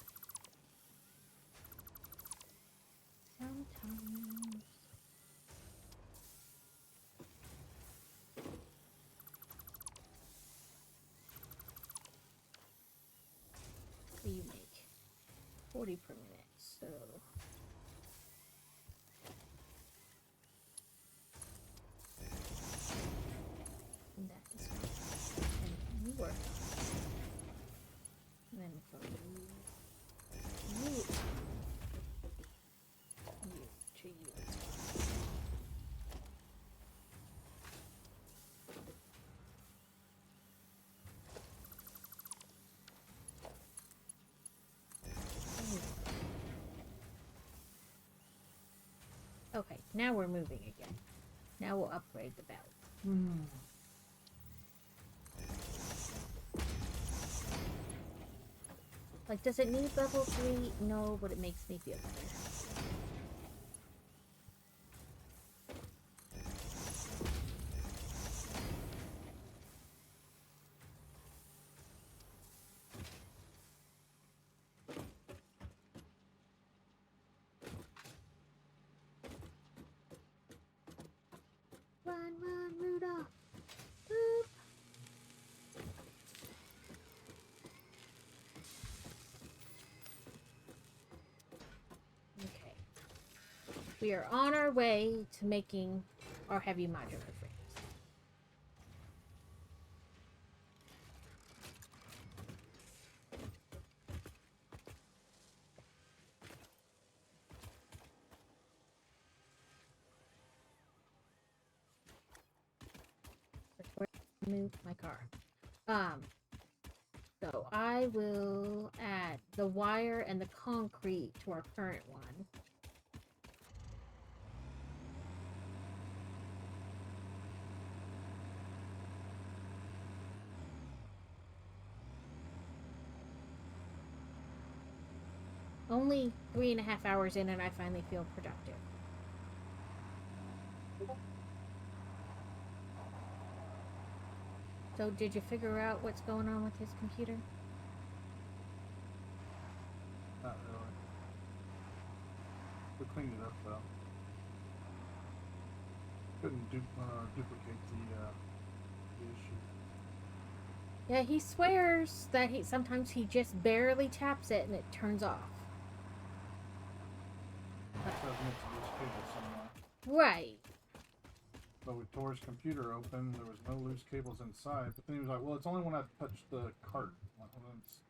S4: Sometimes. What do you make? 40 per minute, so. And that is fine. And you work on it. And then from you to you. It's fine. Okay, now we're moving again. Now we'll upgrade the belt. Like, does it need level 3? No, but it makes me feel better. We are on our way to making our heavy modular frames. Move my car. So I will add the wire and the concrete to our current one. Only 3.5 hours in and I finally feel productive. So did you figure out what's going on with his computer?
S3: Not really. We cleaned it up though. Couldn't duplicate the issue.
S4: Yeah, he swears that sometimes he just barely taps it and it turns off.
S3: So I was meant to use cable somewhere.
S4: Right.
S3: But we tore his computer open, there was no loose cables inside, but then he was like, well, it's only when I touch the cart. Well, it's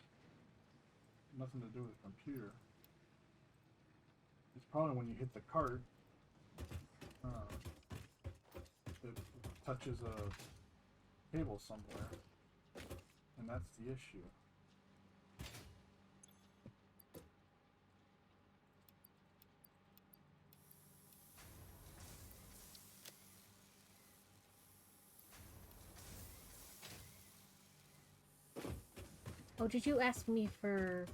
S3: nothing to do with the computer. It's probably when you hit the cart, it touches a cable somewhere. And that's the issue.
S4: Oh, did you ask me for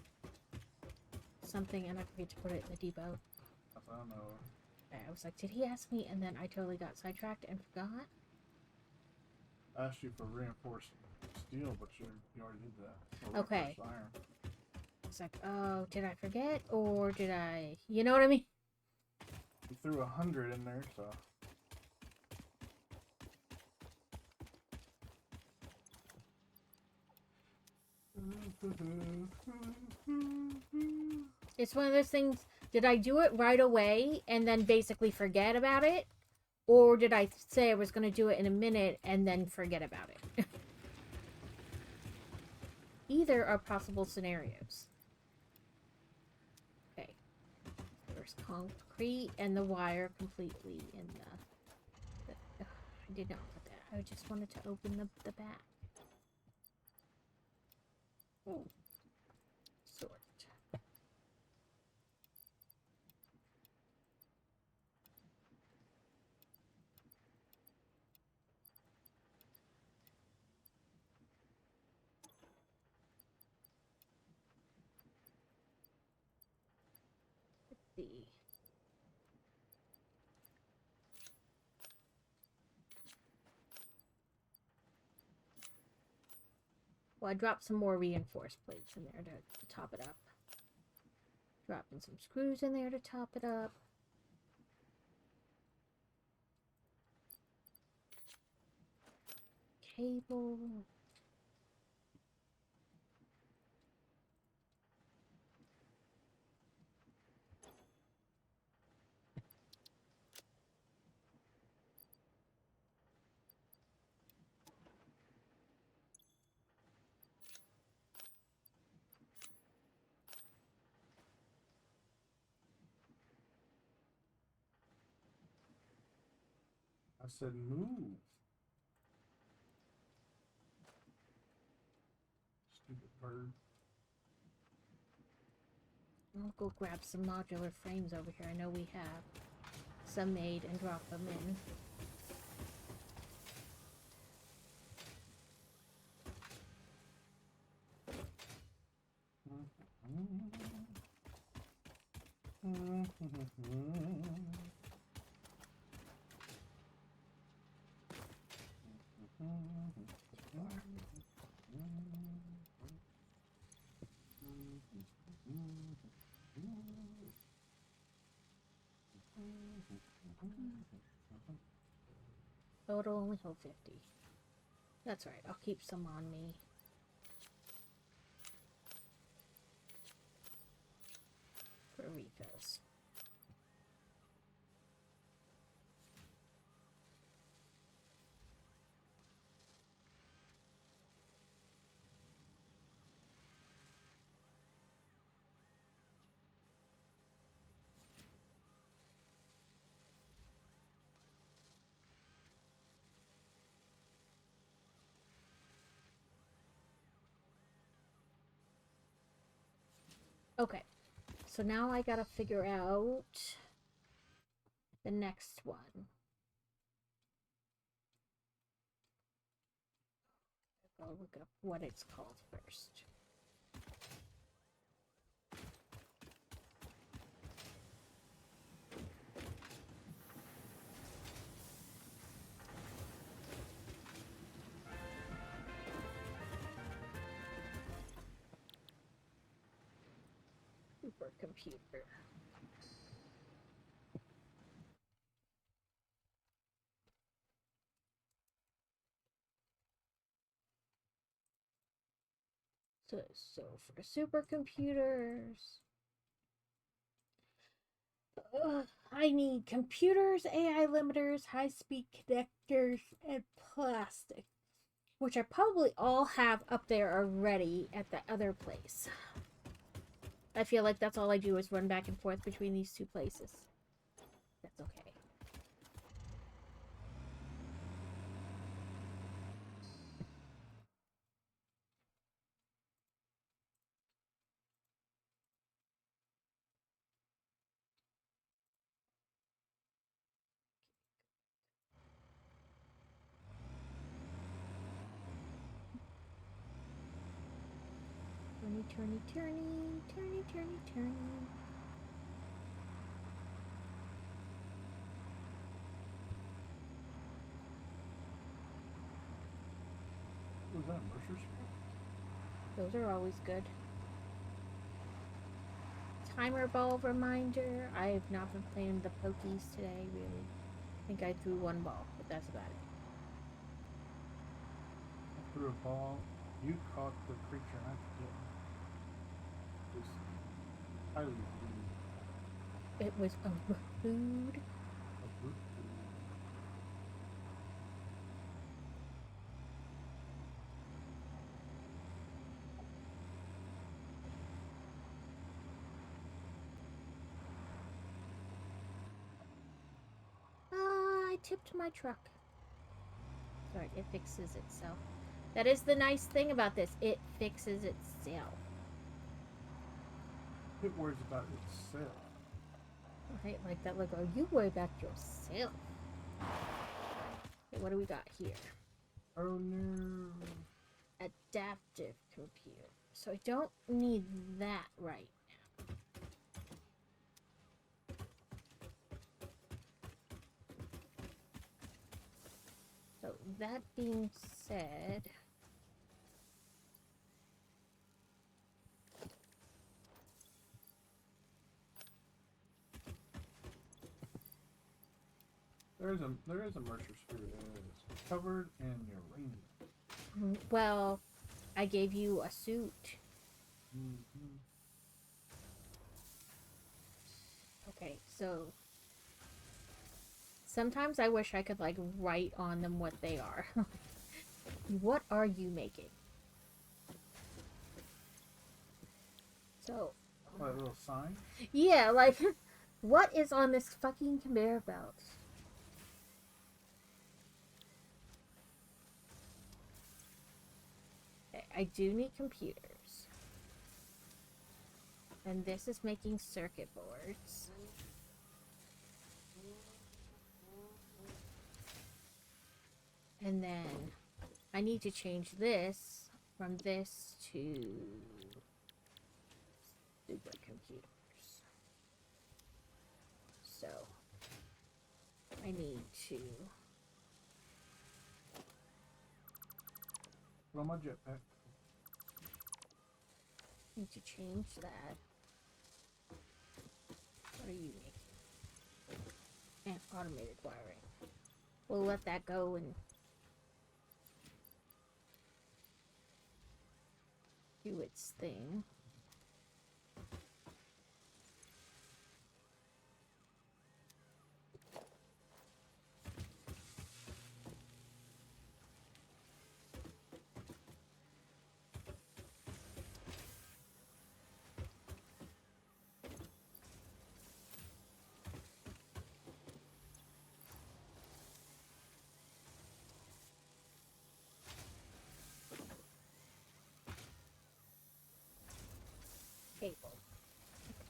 S4: something and I forget to put it in the depot?
S3: I don't know.
S4: I was like, did he ask me? And then I totally got sidetracked and forgot.
S3: I asked you for reinforced steel, but you already did that. Or
S4: Okay.
S3: reinforced iron.
S4: It's like, oh, did I forget? Or did I... You know what I mean?
S3: You threw 100 in there, so...
S4: It's one of those things, did I do it right away and then basically forget about it? Or did I say I was going to do it in a minute and then forget about it? Either are possible scenarios. Okay. There's concrete and the wire completely in the I did not put that. I just wanted to open the back. Oh. Sort. Let's see. Well, I dropped some more reinforced plates in there to top it up. Dropping some screws in there to top it up. Cable.
S3: I said move. Stupid bird.
S4: I'll go grab some modular frames over here. I know we have some made and drop them in. Oh, it'll only hold 50. That's right. I'll keep some on me. For refills. Okay. So now I gotta figure out the next one. I'll look up what it's called first. Supercomputer. So for supercomputers, I need computers, AI limiters, high-speed connectors, and plastic, which I probably all have up there already at the other place. I feel like that's all I do is run back and forth between these two places. That's okay. Turny.
S3: Was that Mercer's?
S4: Those are always good. Timer ball reminder. I have not been playing the pokies today, really. I think I threw one ball, but that's about it.
S3: I threw a ball. You caught the creature I did. Just highly rude.
S4: It was a food.
S3: A brute.
S4: I tipped my truck. Sorry, it fixes itself. That is the nice thing about this. It fixes itself.
S3: It worries about itself.
S4: Right, like that logo. You worry about yourself. Okay, what do we got here?
S3: Oh no.
S4: Adaptive computer. So I don't need that right now. So that being said,
S3: There is a Mercer sphere that is covered in uranium.
S4: well, I gave you a suit.
S3: Mm-hmm.
S4: Okay, so sometimes I wish I could like write on them what they are. What are you making? So,
S3: What, a little sign?
S4: yeah, like, what is on this fucking conveyor belt? Okay, I do need computers. And this is making circuit boards. And then I need to change this from this to supercomputers. So I need to
S3: Put on my jetpack.
S4: change that. What are you making? And automated wiring. We'll let that go and do its thing.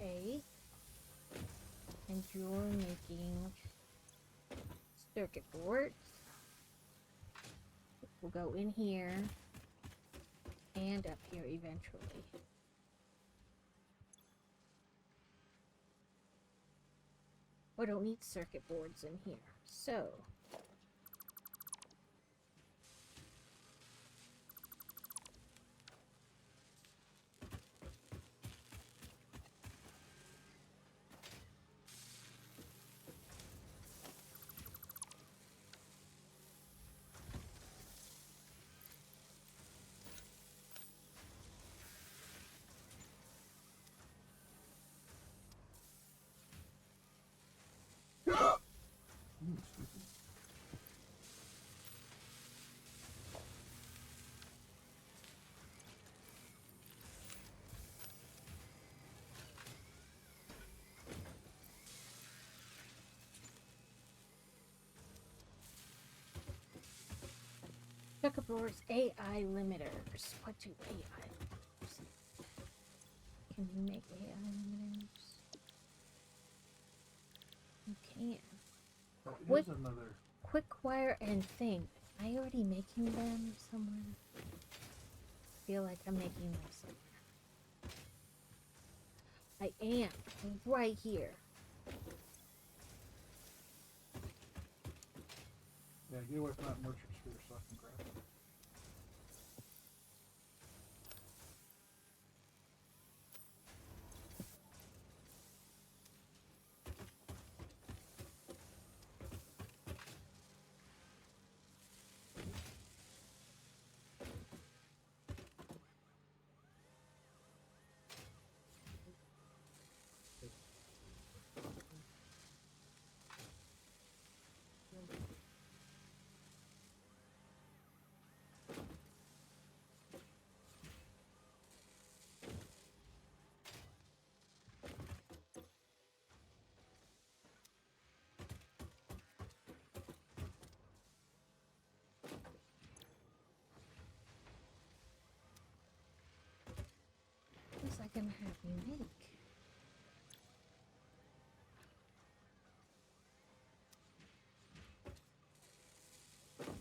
S4: Okay. And you're making circuit boards. We'll go in here and up here eventually. I don't need circuit boards in here. So
S3: Stupid.
S4: circuit boards, AI limiters. What do AI limiters? Can you make AI limiters? You can.
S3: Here's another.
S4: Quick wire and thing. Am I already making them somewhere? I feel like I'm making them somewhere. I am. Right here.
S3: Yeah, get away from that merchant sphere so I can grab it.
S4: What's I gonna have you make?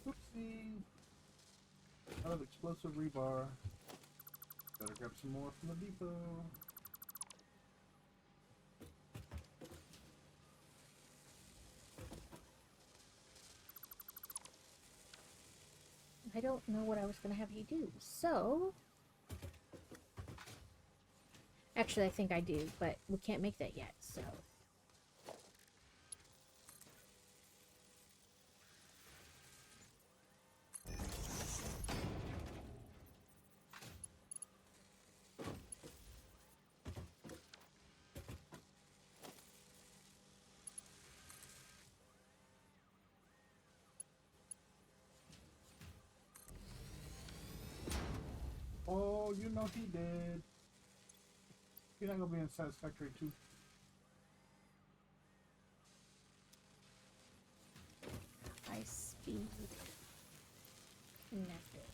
S3: Oopsie. Out of explosive rebar. Better grab some more from the depot.
S4: I don't know what I was gonna have you do. So actually I think I do, but we can't make that yet, so
S3: Oh, you know he did. You're not gonna be in Satisfactory too.
S4: high speed connectors.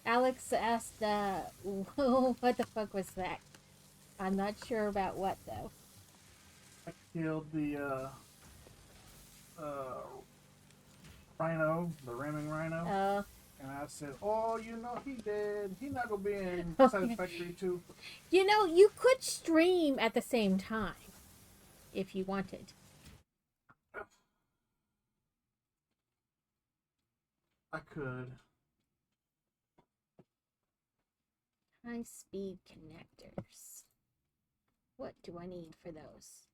S4: Alex asked, what the fuck was that? I'm not sure about what though.
S3: I killed the rhino, the ramming rhino. And I said, oh, you know he did. He not gonna be in Satisfactory too.
S4: You know, you could stream at the same time if you wanted.
S3: I could.
S4: High speed connectors. What do I need for those?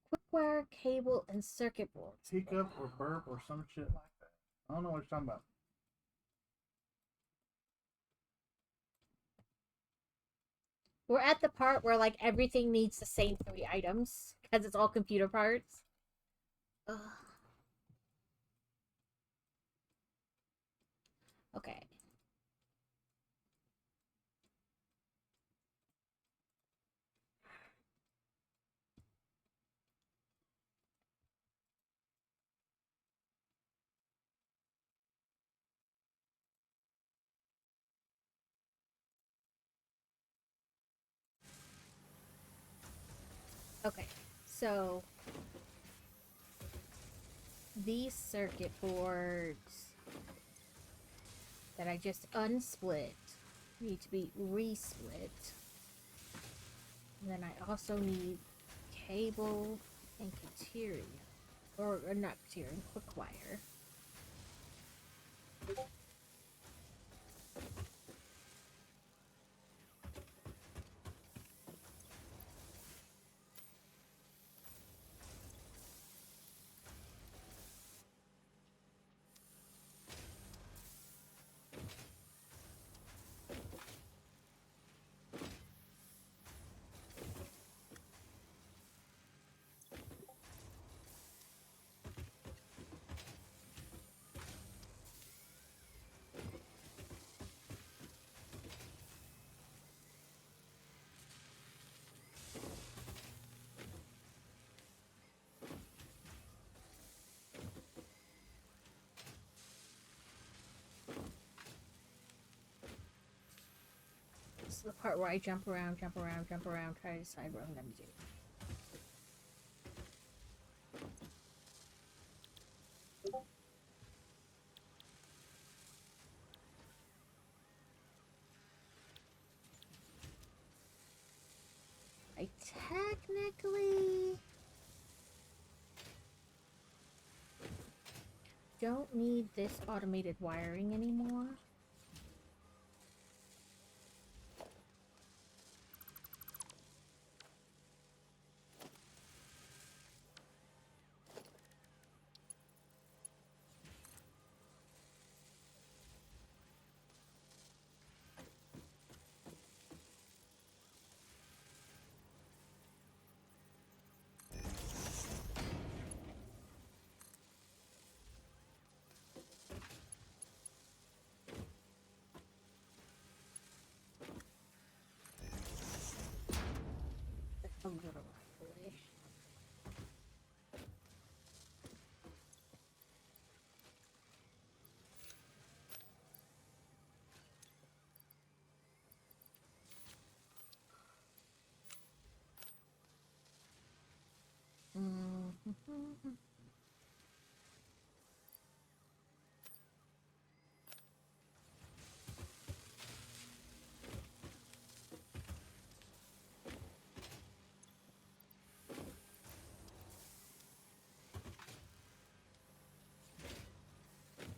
S4: Quick wire, cable, and circuit boards.
S3: Hiccup or burp or some shit like that. I don't know what you're talking about.
S4: We're at the part where like everything needs the same 3 items because it's all computer parts. Ugh. Okay. Okay, so these circuit boards that I just unsplit need to be resplit. And then I also need cable and caterium. Or not caterium, quick wire. This is the part where I jump around, try to decide what I'm gonna do. I technically don't need this automated wiring anymore. A little roughly.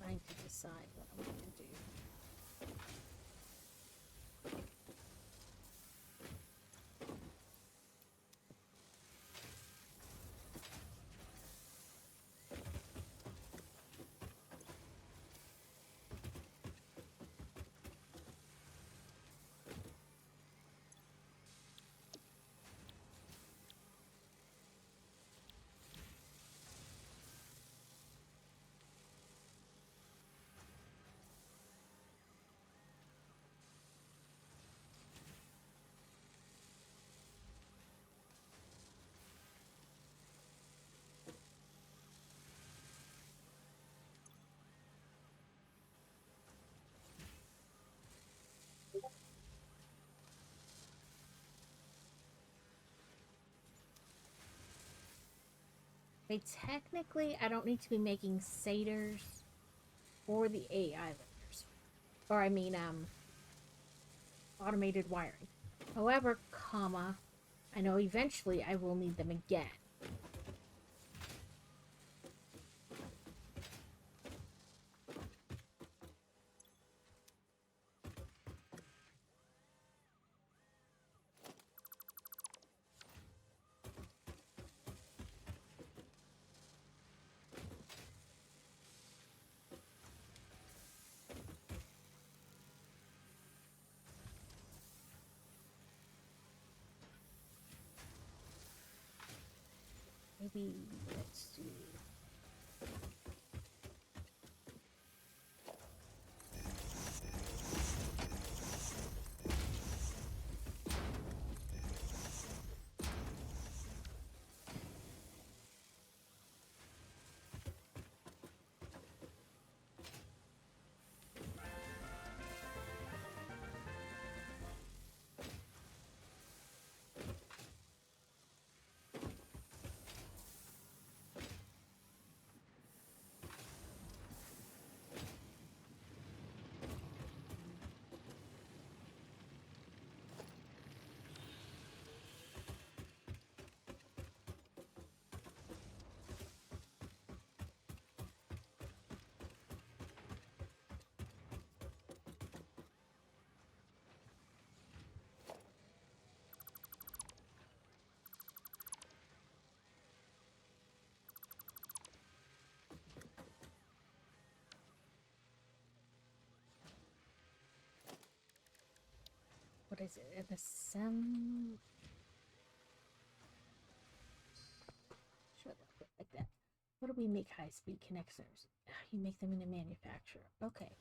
S4: Trying to decide what I'm going to do. Wait, technically, I don't need to be making satyrs or the AI layers. Or, I mean, automated wiring. However, comma, I know eventually I will need them again. Maybe, let's see. What is it? An assembly? Sure, like that. What do we make high-speed connectors? You make them in a manufacturer. Okay.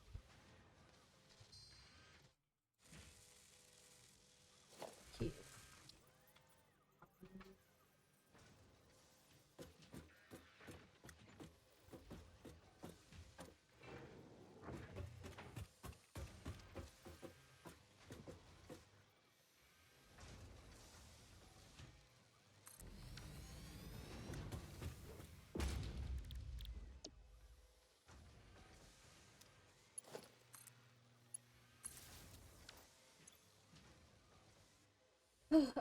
S4: Cute.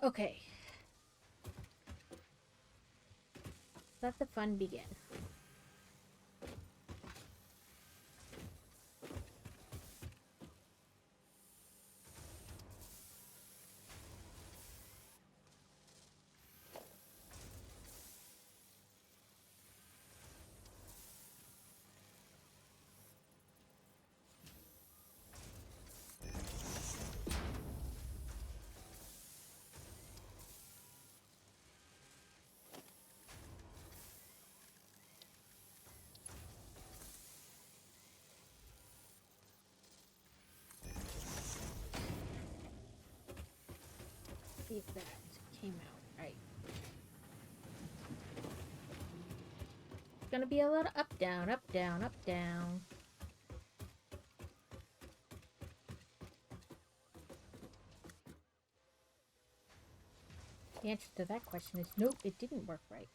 S4: Okay. Let the fun begin. See if that came out right. It's gonna be a lot of up, down, up, down, up, down. The answer to that question is nope, it didn't work right.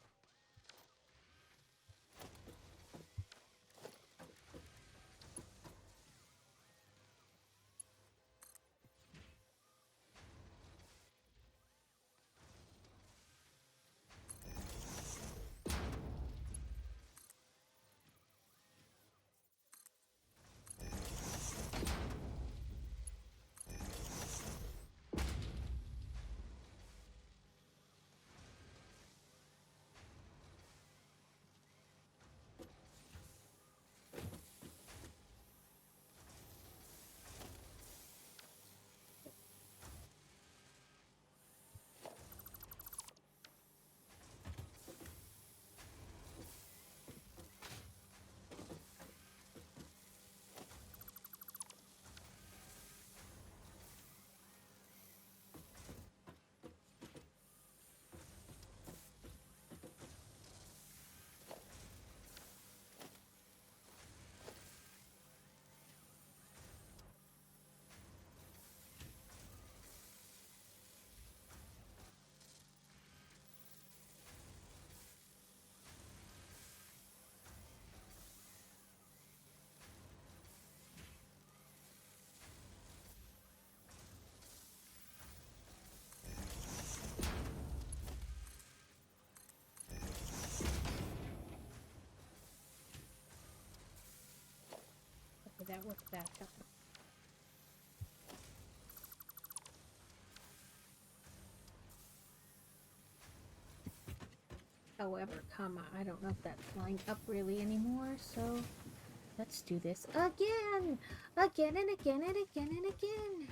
S4: Okay, that worked back up. However, comma, I don't know if that's lined up really anymore, so let's do this again! Again and again and again and again!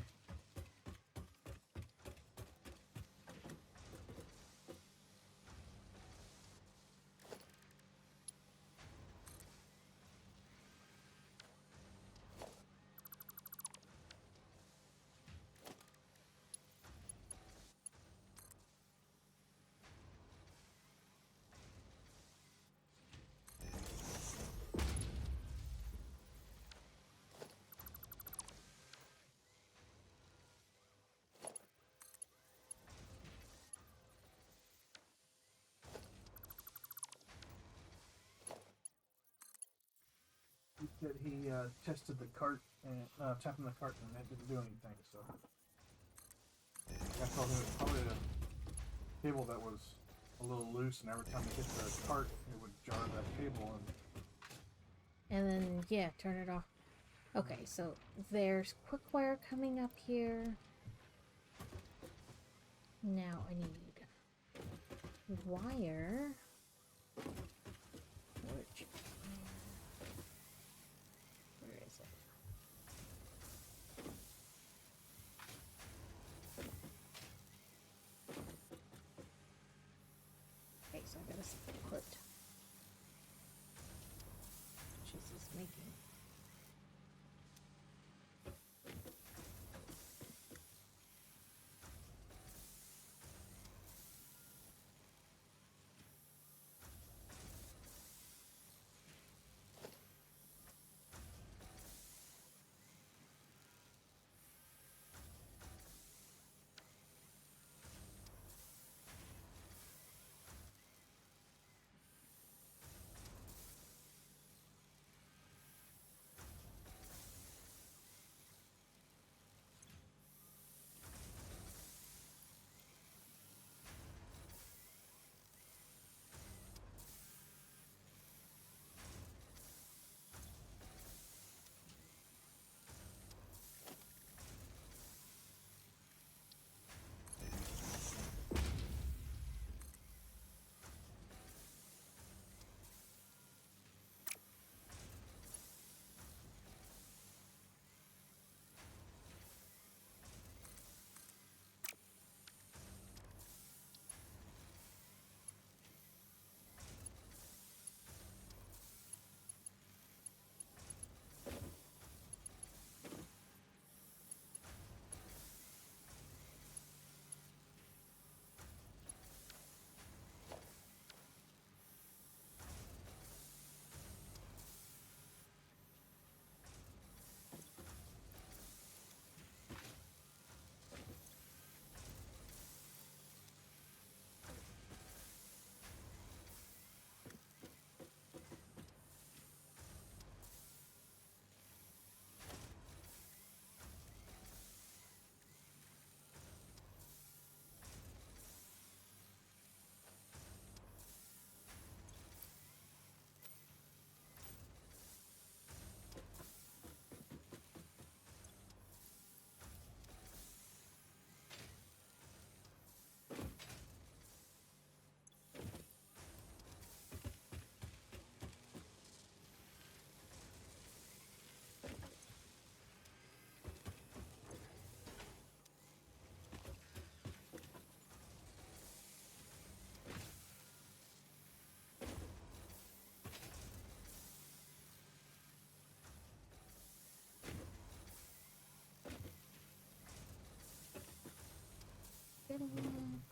S3: that he tested the cart and tapping the cart and it didn't do anything. So I told him it was probably a cable that was a little loose, and every time it hit the cart, it would jar that cable.
S4: And then, yeah, turn it off. Okay, so there's quick wire coming up here. Now I need wire. Where is it? Okay, so I gotta put. Jesus, making.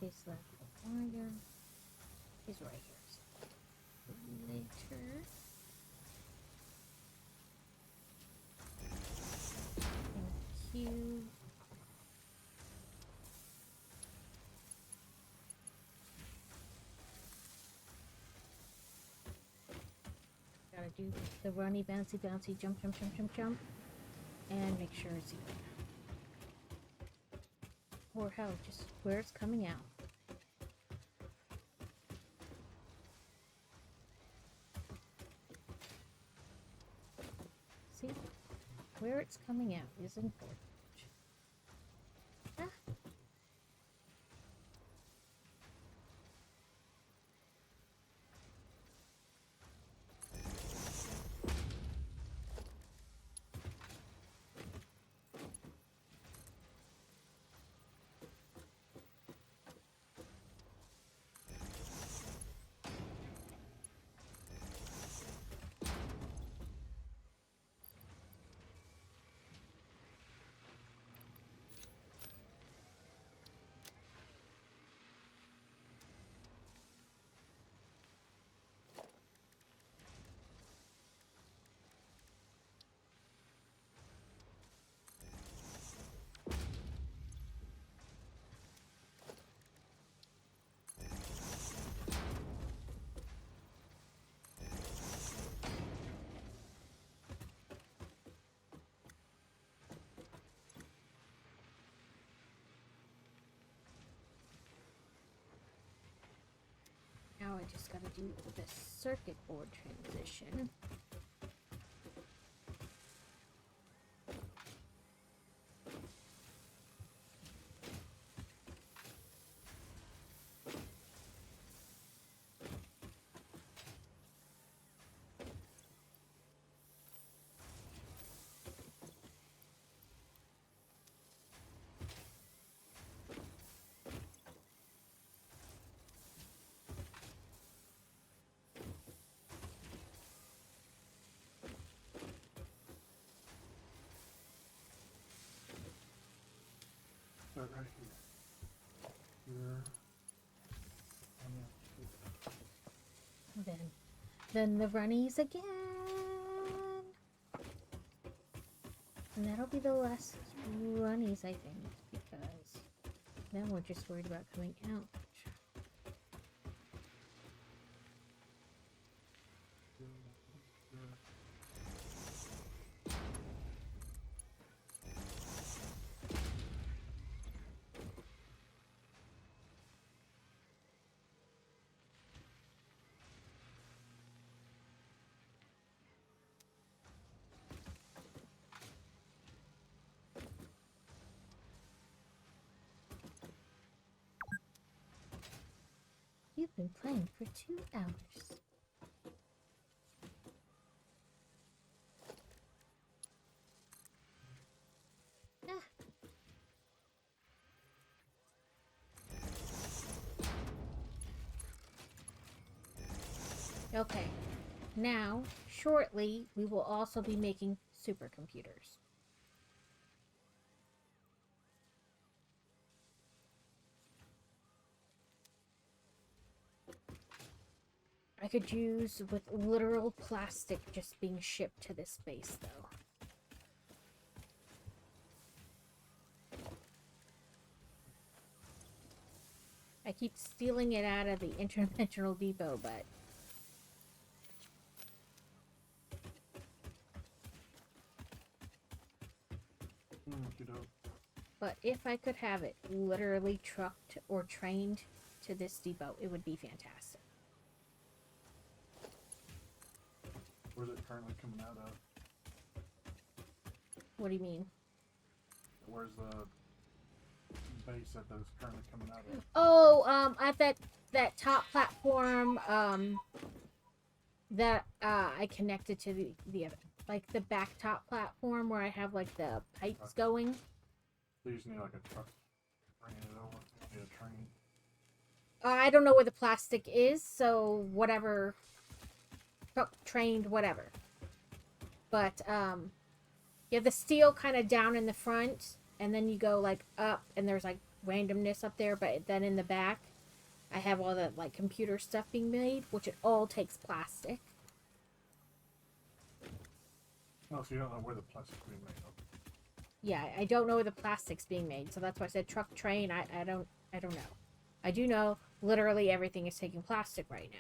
S4: This left wire is right here. So later. Thank you. Gotta do the runny, bouncy, bouncy, jump, jump, jump, jump, jump, and make sure it's even. Or hell, just where it's coming out. See? Where it's coming out is important. Ah. I just gotta do the circuit board transition.
S3: Start right here. Here. And
S4: Then the runnies again. And that'll be the last runnies, I think, because then we're just worried about coming out. You've been playing for 2 hours. Ah. Okay. Now, shortly, we will also be making supercomputers. I could use with literal plastic just being shipped to this base, though. I keep stealing it out of the Interdimensional Depot, but... But if I could have it literally trucked or trained to this depot, it would be fantastic.
S3: where's it currently coming out of?
S4: What do you mean?
S3: Where's the base that is currently coming out of?
S4: Oh, at that top platform, that I connected to the other, like the back top platform where I have like the pipes going.
S3: So you just need like a truck bringing it over. You need a train.
S4: I don't know where the plastic is, so whatever, truck trained, whatever. But you have the steel kind of down in the front, and then you go like up, and there's like randomness up there. But then in the back, I have all the like computer stuff being made, which it all takes plastic.
S3: Oh, so you don't know where the plastic's being made of.
S4: Yeah, I don't know where the plastic's being made, so that's why I said truck train. I don't know. I do know literally everything is taking plastic right now.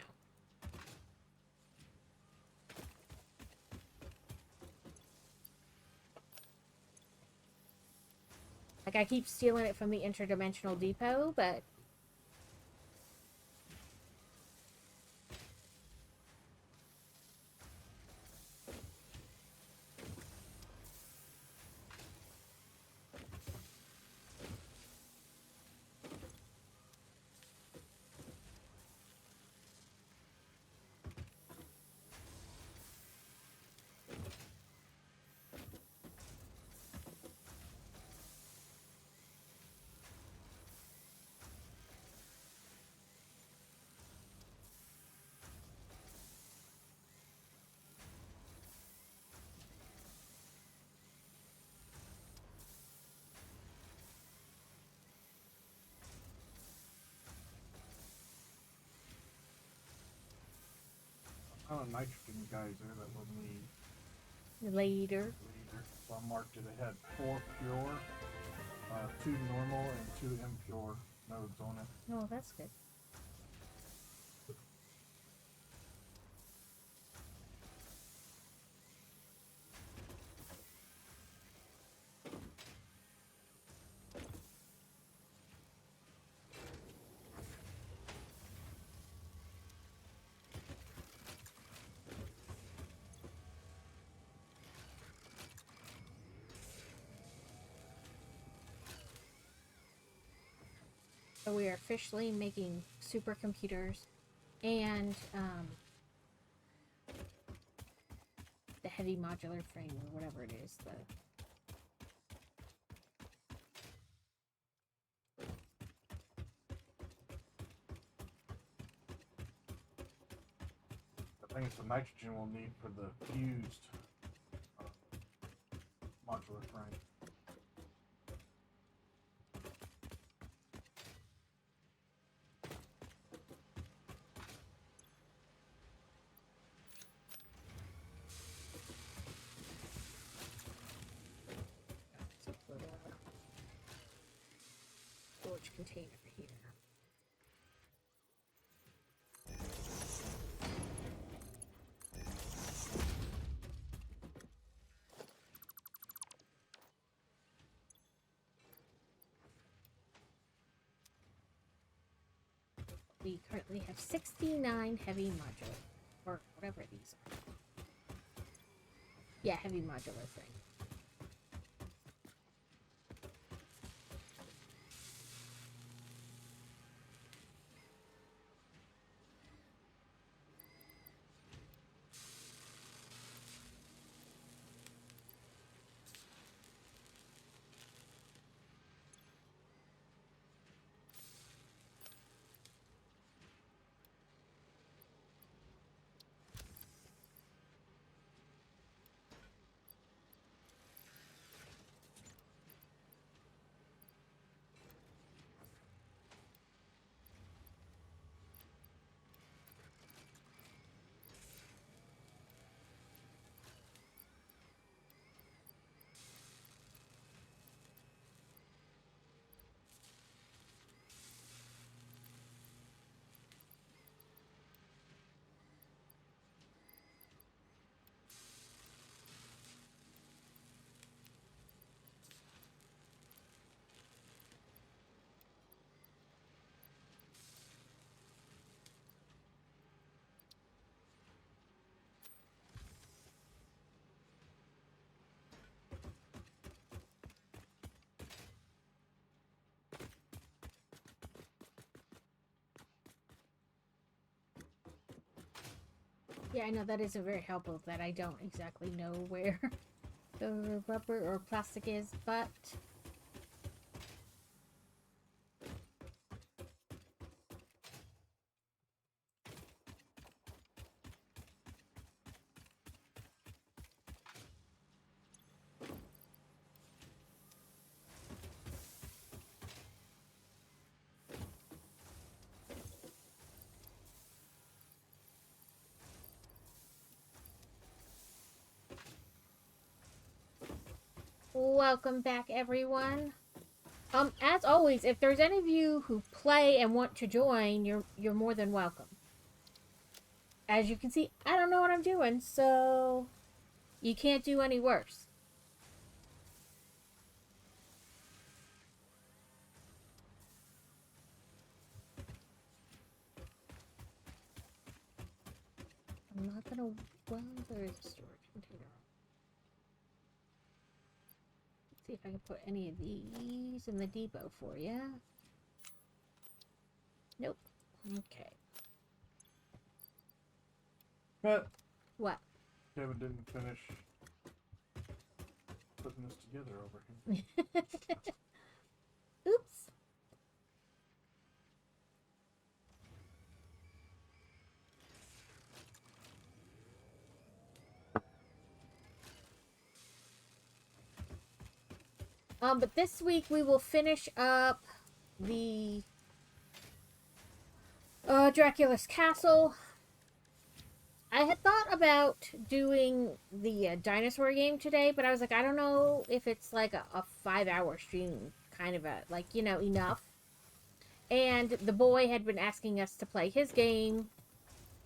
S4: Like I keep stealing it from the Interdimensional Depot, but
S3: I found a nitrogen geyser that will need
S4: later.
S3: later. So I marked it. It had 4 pure, 2 normal, and 2 impure nodes on it.
S4: Oh, that's good. So we are officially making supercomputers and the heavy modular frame or whatever it is.
S3: I think it's the nitrogen we'll need for the fused modular frame.
S4: So put a storage container here. We currently have 69 heavy modular, or whatever these are. Yeah, heavy modular frame. Yeah, I know that isn't very helpful that I don't exactly know where the rubber or plastic is, but welcome back, everyone. As always, if there's any of you who play and want to join, you're more than welcome. As you can see, I don't know what I'm doing, so you can't do any worse. I'm not gonna. Well, there is a storage container. Let's see if I can put any of these in the depot for you. Nope. Okay.
S3: But
S4: What?
S3: Kevin didn't finish putting this together over here.
S4: Oops. But this week we will finish up the Dracula's Castle. I had thought about doing the dinosaur game today, but I was like, I don't know if it's like a 5-hour stream, kind of like, you know, enough. And the boy had been asking us to play his game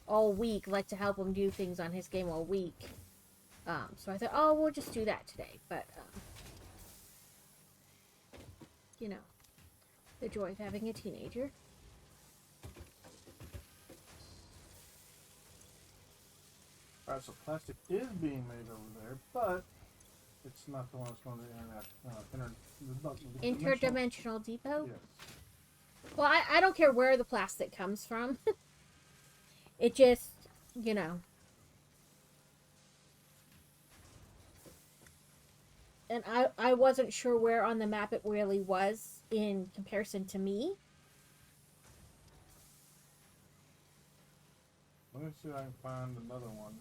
S4: all week, like to help him do things on his game all week. So I thought, oh, we'll just do that today. But, you know, the joy of having a teenager.
S3: Alright, so plastic is being made over there, but it's not the one that's going to the
S4: Interdimensional depot?
S3: Yes.
S4: Well, I don't care where the plastic comes from. It just, you know. And I wasn't sure where on the map it really was in comparison to me.
S3: Let me see if I can find another one.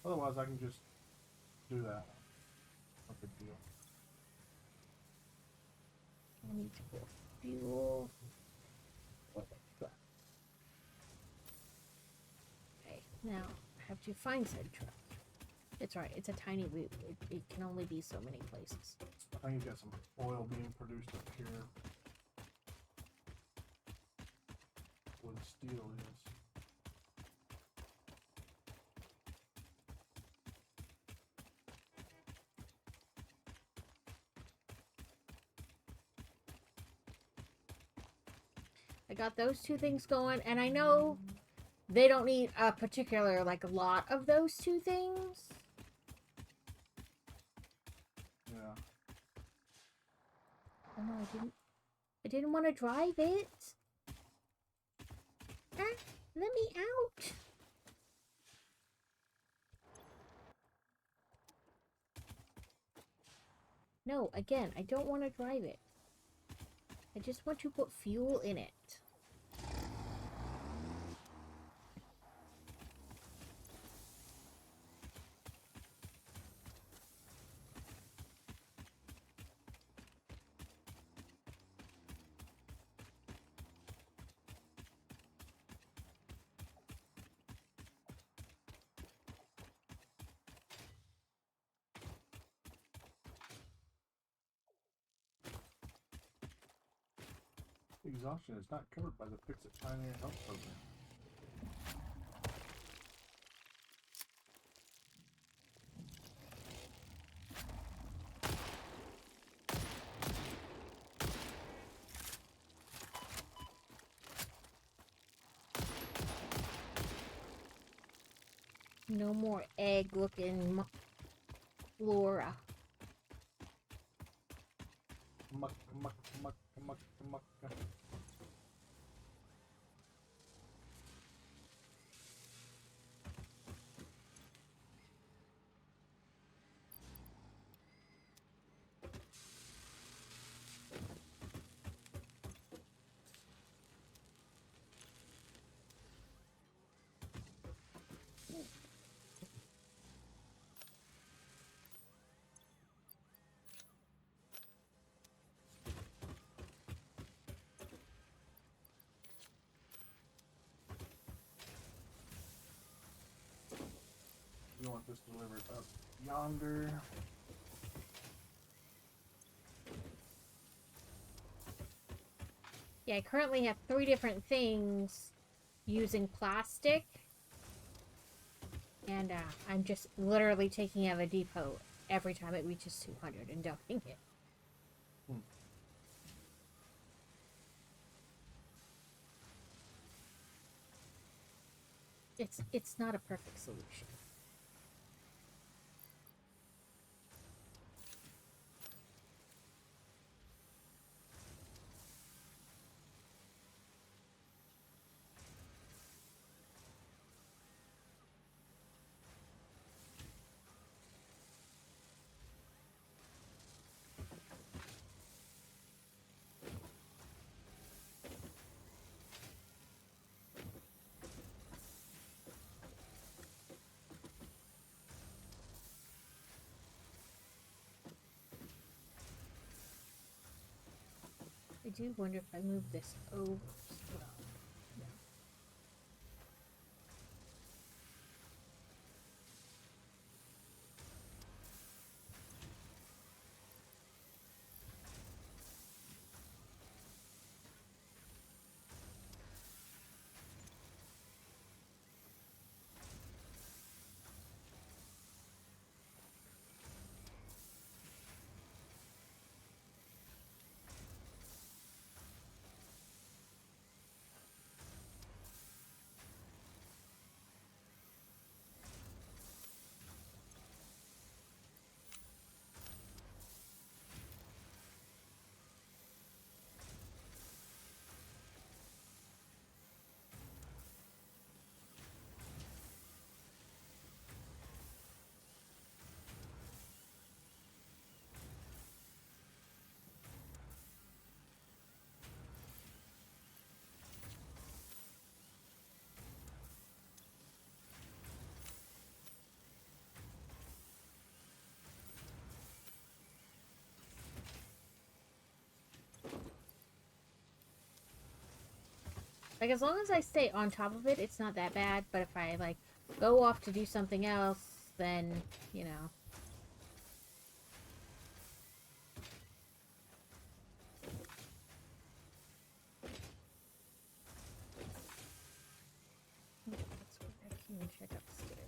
S3: Otherwise, I can just do that. No big deal.
S4: I need to go fuel. Okay, now I have to find said truck. It's alright, it's a tiny route. It can only be so many places.
S3: I think you got some oil being produced up here. Where the steel is.
S4: I got those two things going, and I know they don't need a particular, like, lot of those two things.
S3: Yeah.
S4: Oh no, I didn't want to drive it. Ah, let me out. No, again, I don't want to drive it. I just want to put fuel in it.
S3: Exhaustion is not covered by the Fix It Pioneer Health Program.
S4: No more egg-looking Laura.
S3: Muck, muck, muck, muck, muck. You want this delivered up yonder.
S4: Yeah, I currently have 3 different things using plastic. And I'm just literally taking out a depot every time it reaches 200 and dumping it. It's not a perfect solution. I do wonder if I move this over as well. No. Like, as long as I stay on top of it, it's not that bad. But if I, like, go off to do something else, then, you know. That's where I can check upstairs.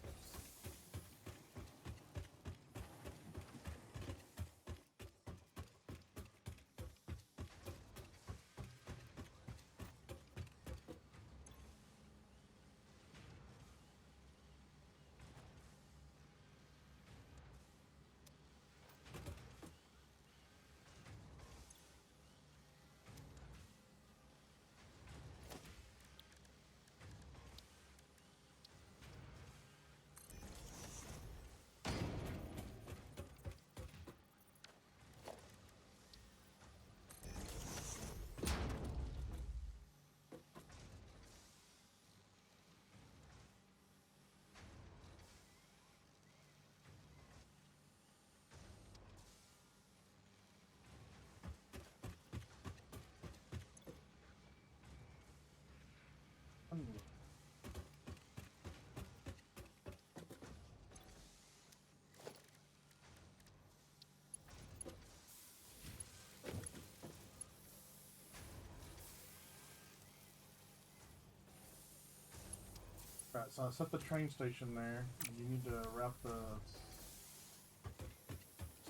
S3: Alright, so I set the train station there. You need to route the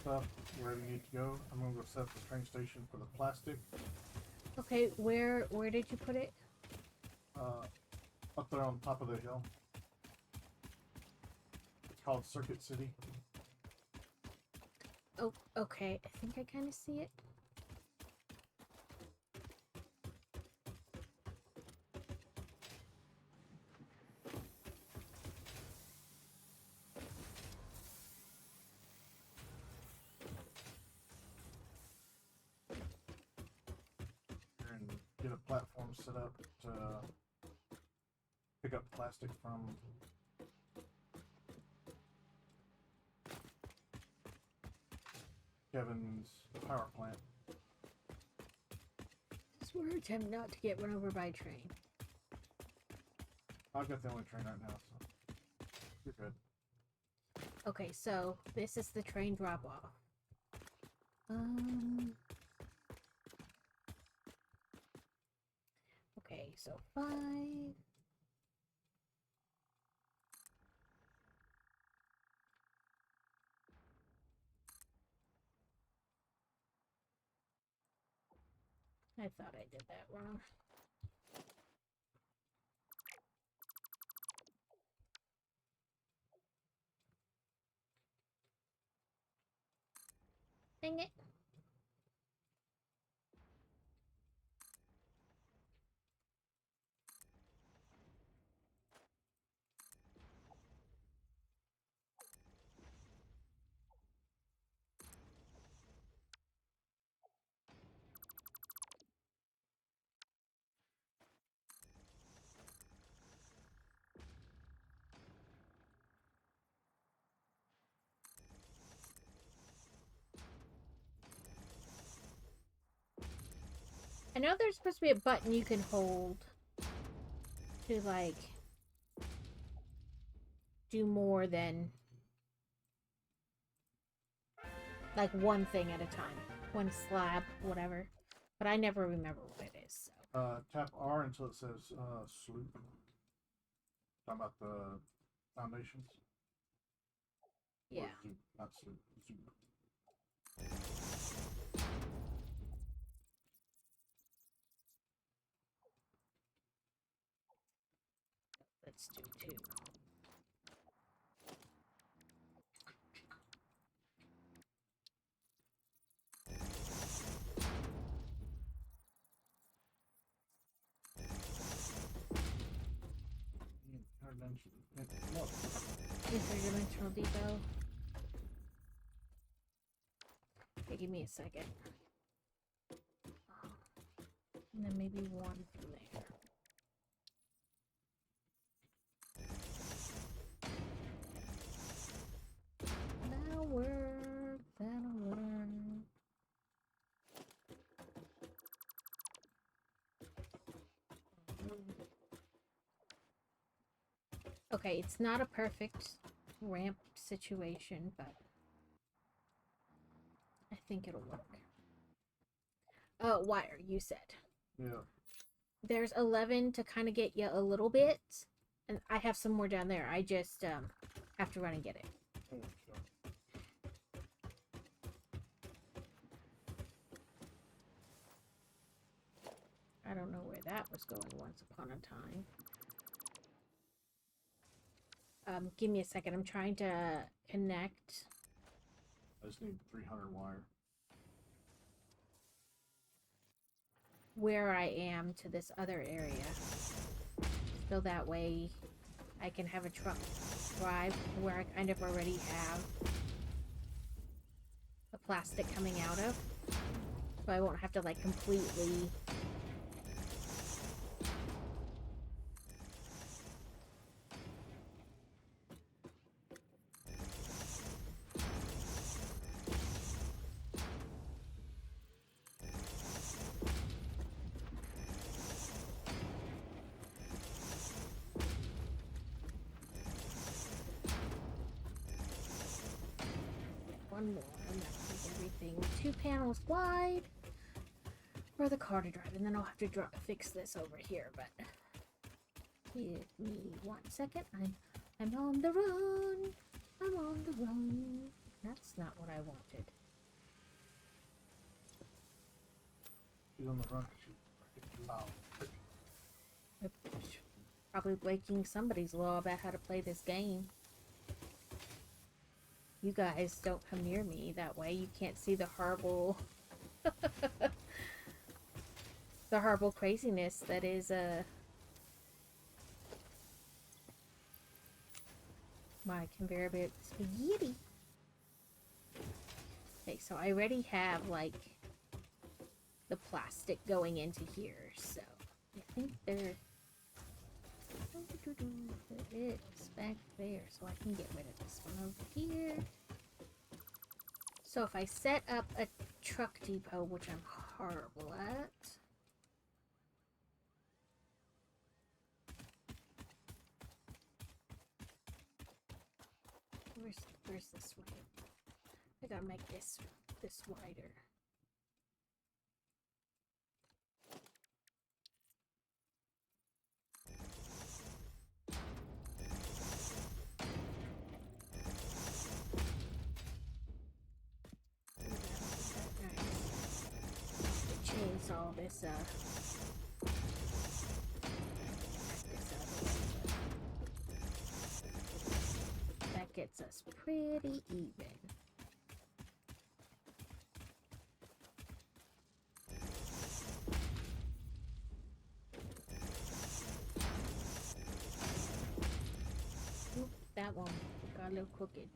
S3: stuff wherever you need to go. I'm gonna go set the train station for the plastic.
S4: Okay, where did you put it?
S3: Up there on top of the hill. It's called Circuit City.
S4: Oh, okay. I think I kind of see it.
S3: And get a platform set up to pick up plastic from Kevin's power plant.
S4: Just we're attempt not to get run over by a train.
S3: I've got the only train right now, so you're good.
S4: Okay, so this is the train drop off. Okay, so 5. I thought I did that wrong. Dang it. I know there's supposed to be a button you can hold to, like, do more than, like, one thing at a time. One slab, whatever. But I never remember what it is, so.
S3: Tap R until it says sloop. Talking about the foundations.
S4: Yeah.
S3: Or zoop, not sloop. Zoop.
S4: Let's do 2.
S3: No.
S4: Interdimensional depot. Okay, give me a second. And then maybe 1 from there. That'll work. That'll work. Okay, it's not a perfect ramp situation, but I think it'll work. Wire, you said.
S3: Yeah.
S4: There's 11 to kind of get you a little bit, and I have some more down there. I just have to run and get it.
S3: Oh, sure.
S4: I don't know where that was going once upon a time. Give me a second. I'm trying to connect.
S3: I just need 300 wire.
S4: Where I am to this other area. So that way I can have a truck drive where I kind of already have the plastic coming out of. So I won't have to like completely one more, and that'll make everything 2 panels wide for the car to drive, and then I'll have to fix this over here. But give me 1 second. I'm on the run. I'm on the run. That's not what I wanted.
S3: She's on the run. She's freaking loud.
S4: Probably breaking somebody's law about how to play this game. You guys don't come near me, that way you can't see the horrible the horrible craziness that is my conveyor belt spaghetti. Okay, so I already have like the plastic going into here, so I think there it is back there, so I can get rid of this one over here. So if I set up a truck depot, which I'm horrible at. Where's this one? I gotta make this wider. Chainsaw this out of the way. That gets us pretty even. Oop, that one got a little crooked.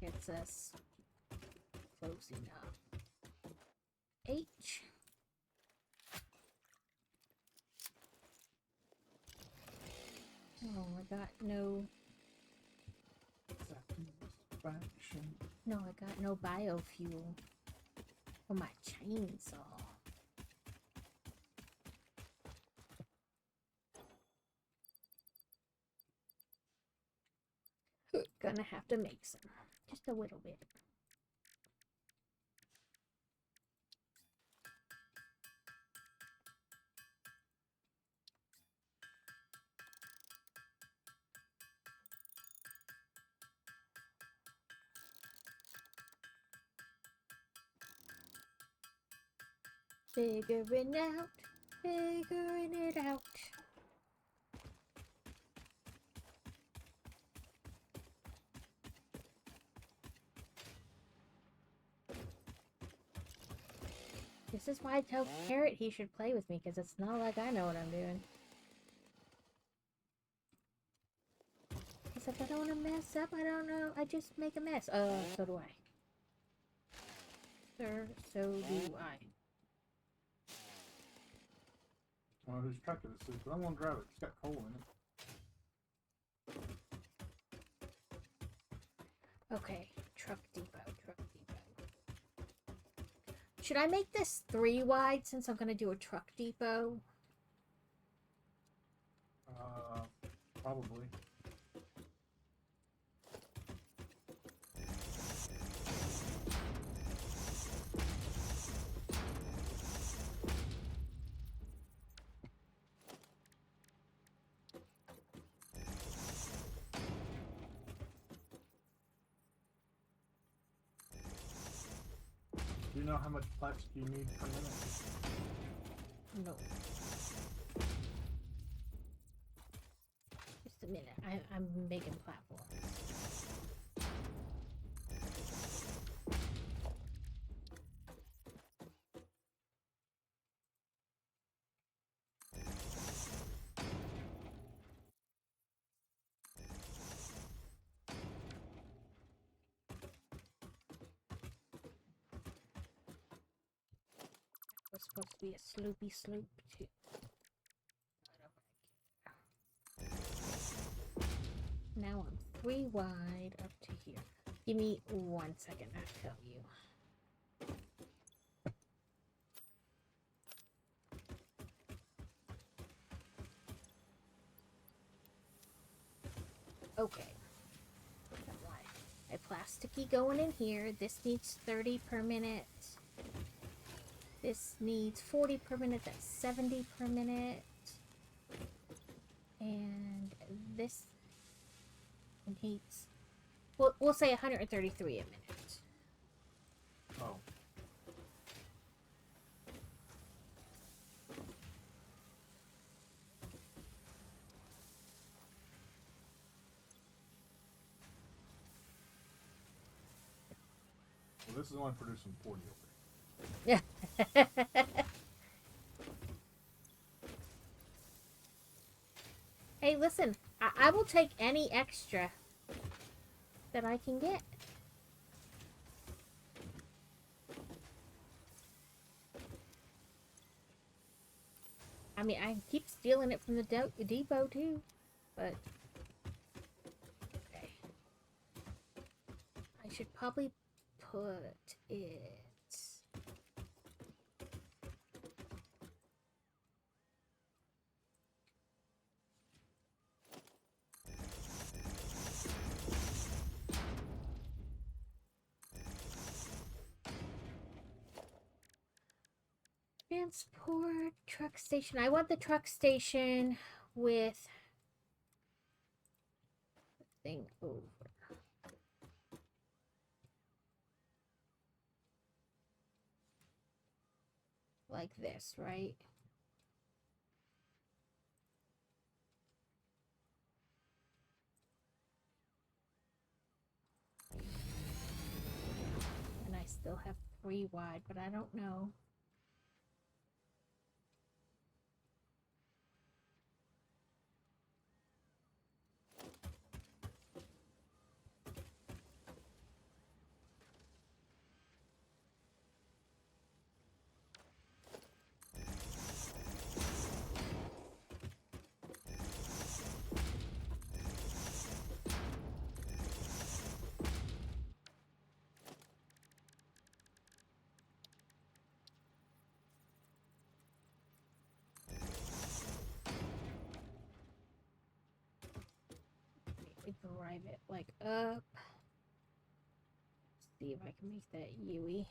S4: Gets us closing up. H. Oh, I got no.
S3: Satisfaction.
S4: No, I got no biofuel for my chainsaw. Gonna have to make some. Just a little bit. Figuring it out. This is why I tell Carrot he should play with me, because it's not like I know what I'm doing. He's like, I don't want to mess up, I don't know, I just make a mess. So do I. sir. So do I.
S3: I don't know whose truck it is, but I'm gonna drive it. It's got coal in it.
S4: Okay, truck depot, truck depot. Should I make this 3 wide since I'm gonna do a truck depot?
S3: Probably. Do you know how much plastic you need per minute?
S4: No. Just a minute. I'm making platforms. Was supposed to be a sloopy sloop too. Now I'm 3 wide up to here. Give me 1 second, I'll tell you. Okay. A plasticky going in here. This needs 30 per minute. This needs 40 per minute. That's 70 per minute. And this needs, we'll say 133 a minute.
S3: Oh. Well, this is only producing 40 over
S4: Yeah. Hey, listen, I will take any extra that I can get. I mean, I keep stealing it from the depot too, but okay. I should probably put it. Transport truck station. I want the truck station with the thing over. Like this, right? And I still have 3 wide, but I don't know. We drive it like up. See if I can make that Yui.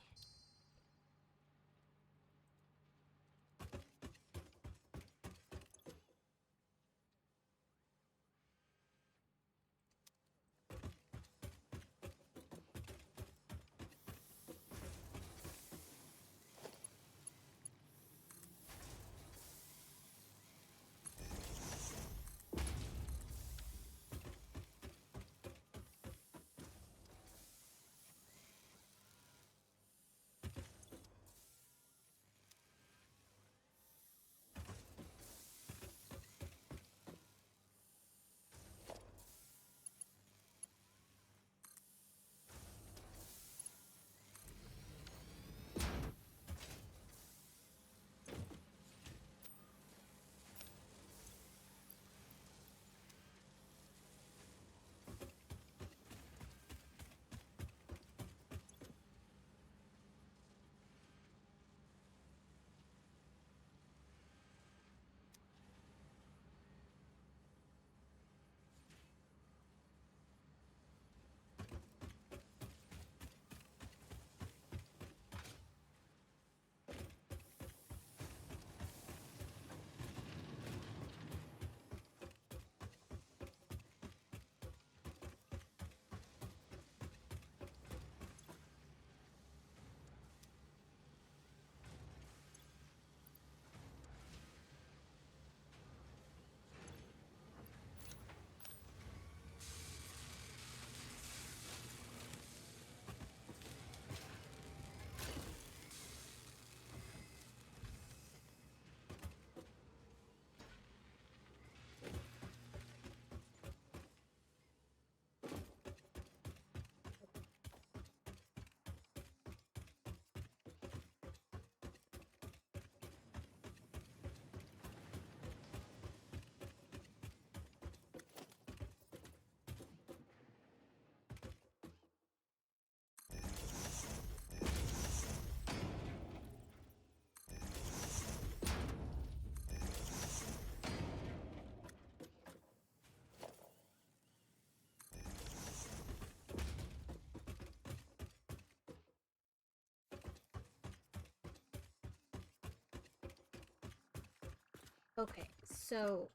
S4: Okay, so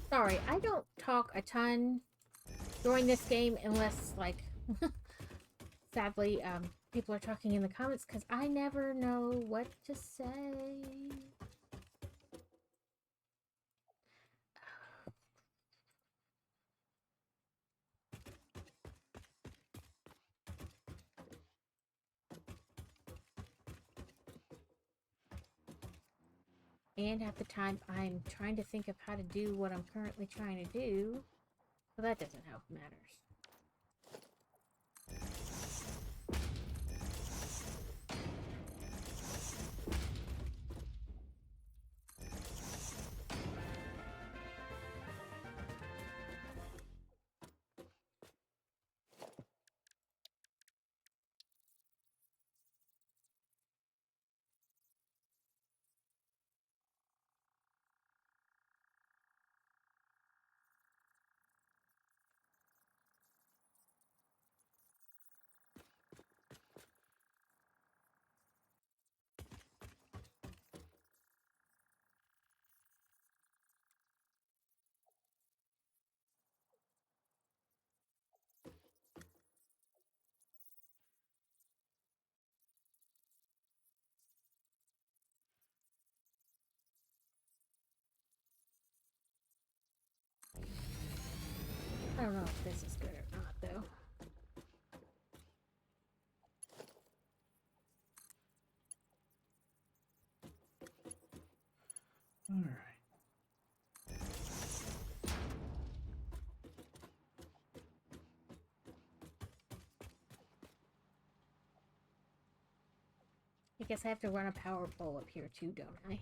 S4: sorry, I don't talk a ton during this game unless, like, sadly, people are talking in the comments because I never know what to say. And at the time, I'm trying to think of how to do what I'm currently trying to do. So that doesn't help matters. I don't know if this is good or not, though.
S3: All right.
S4: I guess I have to run a power pole up here too, don't I?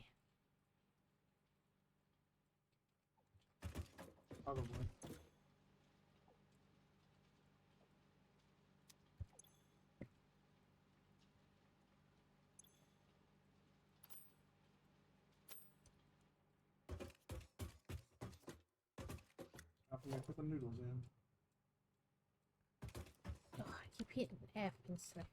S3: Probably. After we put the noodles in.
S4: Oh, I keep hitting F instead of...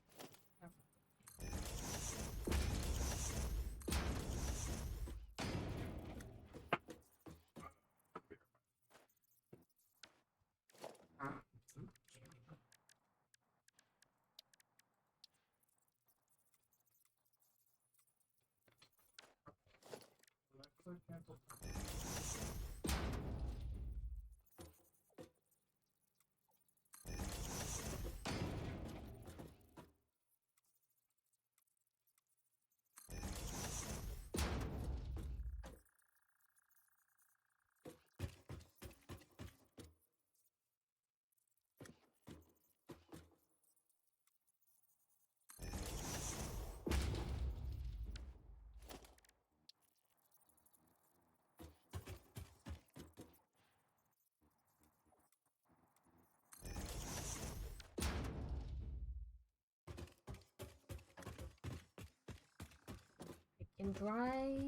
S4: I can dry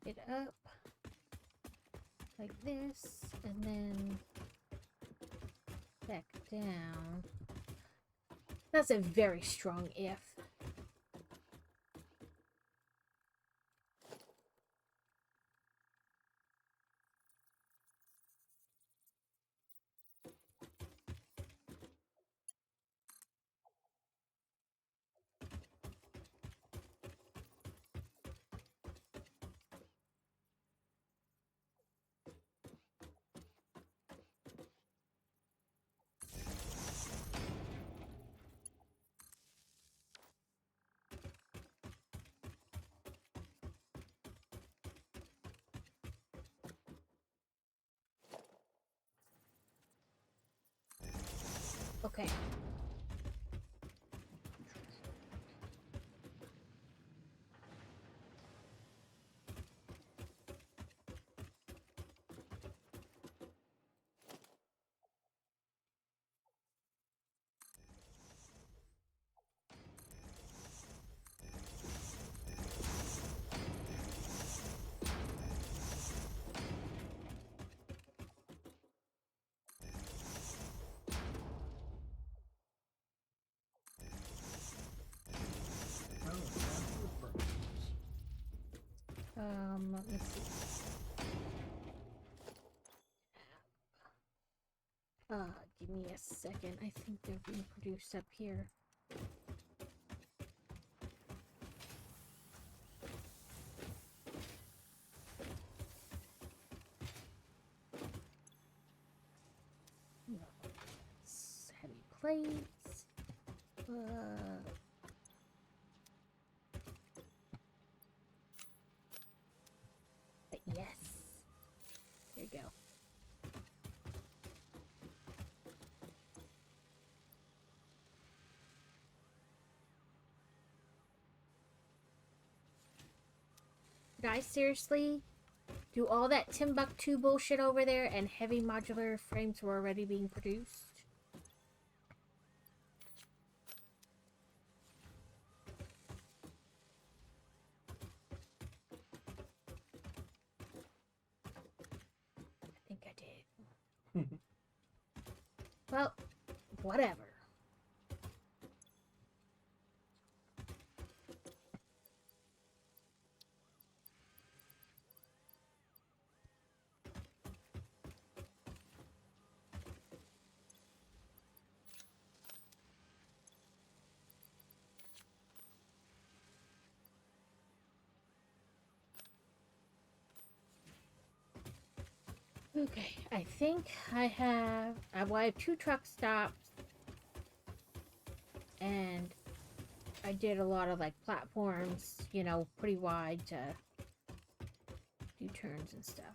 S4: it up like this, and then back down. That's a very strong if. Okay.
S3: Oh, that's
S4: Let me see. Give me a second. I think they're being produced up here. No, it's heavy plates. But yes. There you go. Guys, seriously? Do all that Timbuktu bullshit over there and heavy modular frames were already being produced? I think I did. Well, whatever. Okay, I think I have... well, I have 2 truck stops. And I did a lot of, like, platforms, you know, pretty wide to do turns and stuff.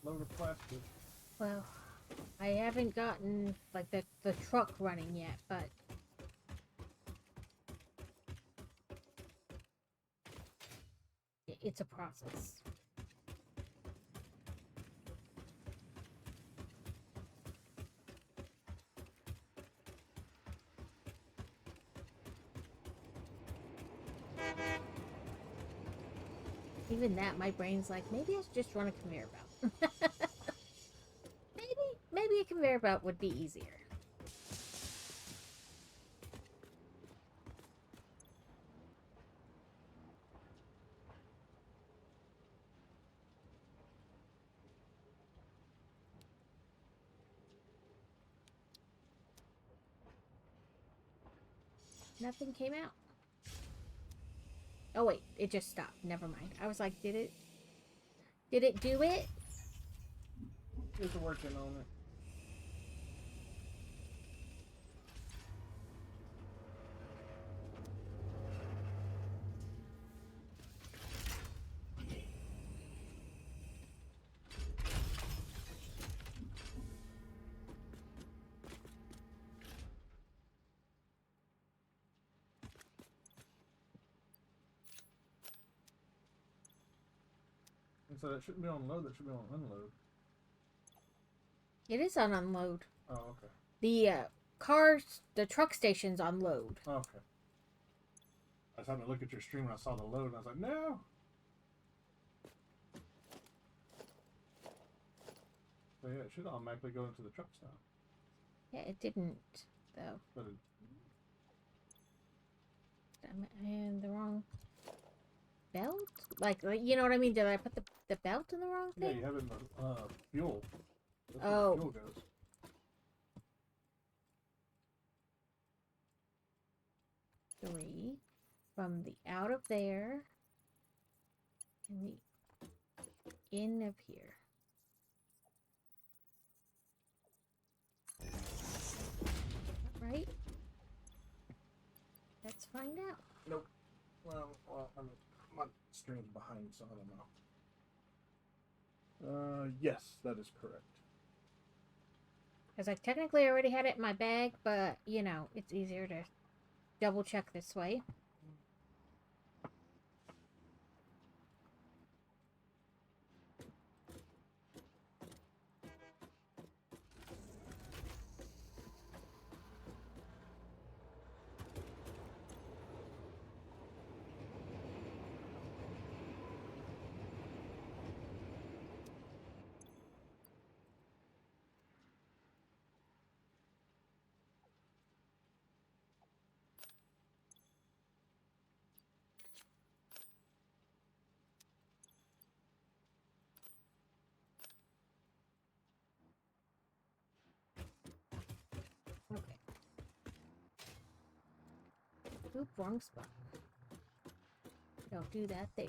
S3: load of plastic.
S4: Well, I haven't gotten, like, the truck running yet, but... it's a process. Even that, my brain's like, maybe I should just run a conveyor belt. maybe a conveyor belt would be easier. Nothing came out. Oh wait, it just stopped. Never mind. I was like, did it do it?
S3: Just working on it. And so that shouldn't be on load, that should be on unload.
S4: It is on unload.
S3: Oh, okay.
S4: The truck station's on load.
S3: Okay. I was having to look at your stream and I saw the load and I was like, no! So yeah, it should automatically go into the trucks now.
S4: Yeah, it didn't, though.
S3: But it,
S4: I'm in the wrong belt? Like, you know what I mean? Did I put the belt in the wrong
S3: yeah,
S4: thing?
S3: you have it in the fuel. That's
S4: Oh.
S3: where the fuel goes.
S4: Three. From the out of there. And the in of here. Right? Let's find out.
S3: Nope. Well, my stream's behind, so I don't know. Yes, that is correct.
S4: Because I technically already had it in my bag, but, you know, it's easier to double check this way. Okay. Oop, wrong spot. Don't do that there.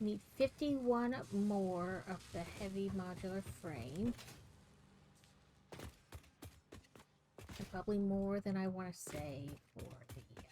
S4: Need 51 more of the heavy modular frame. And probably more than I want to save for the computer.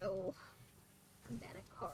S4: Oh, I'm bad at cars.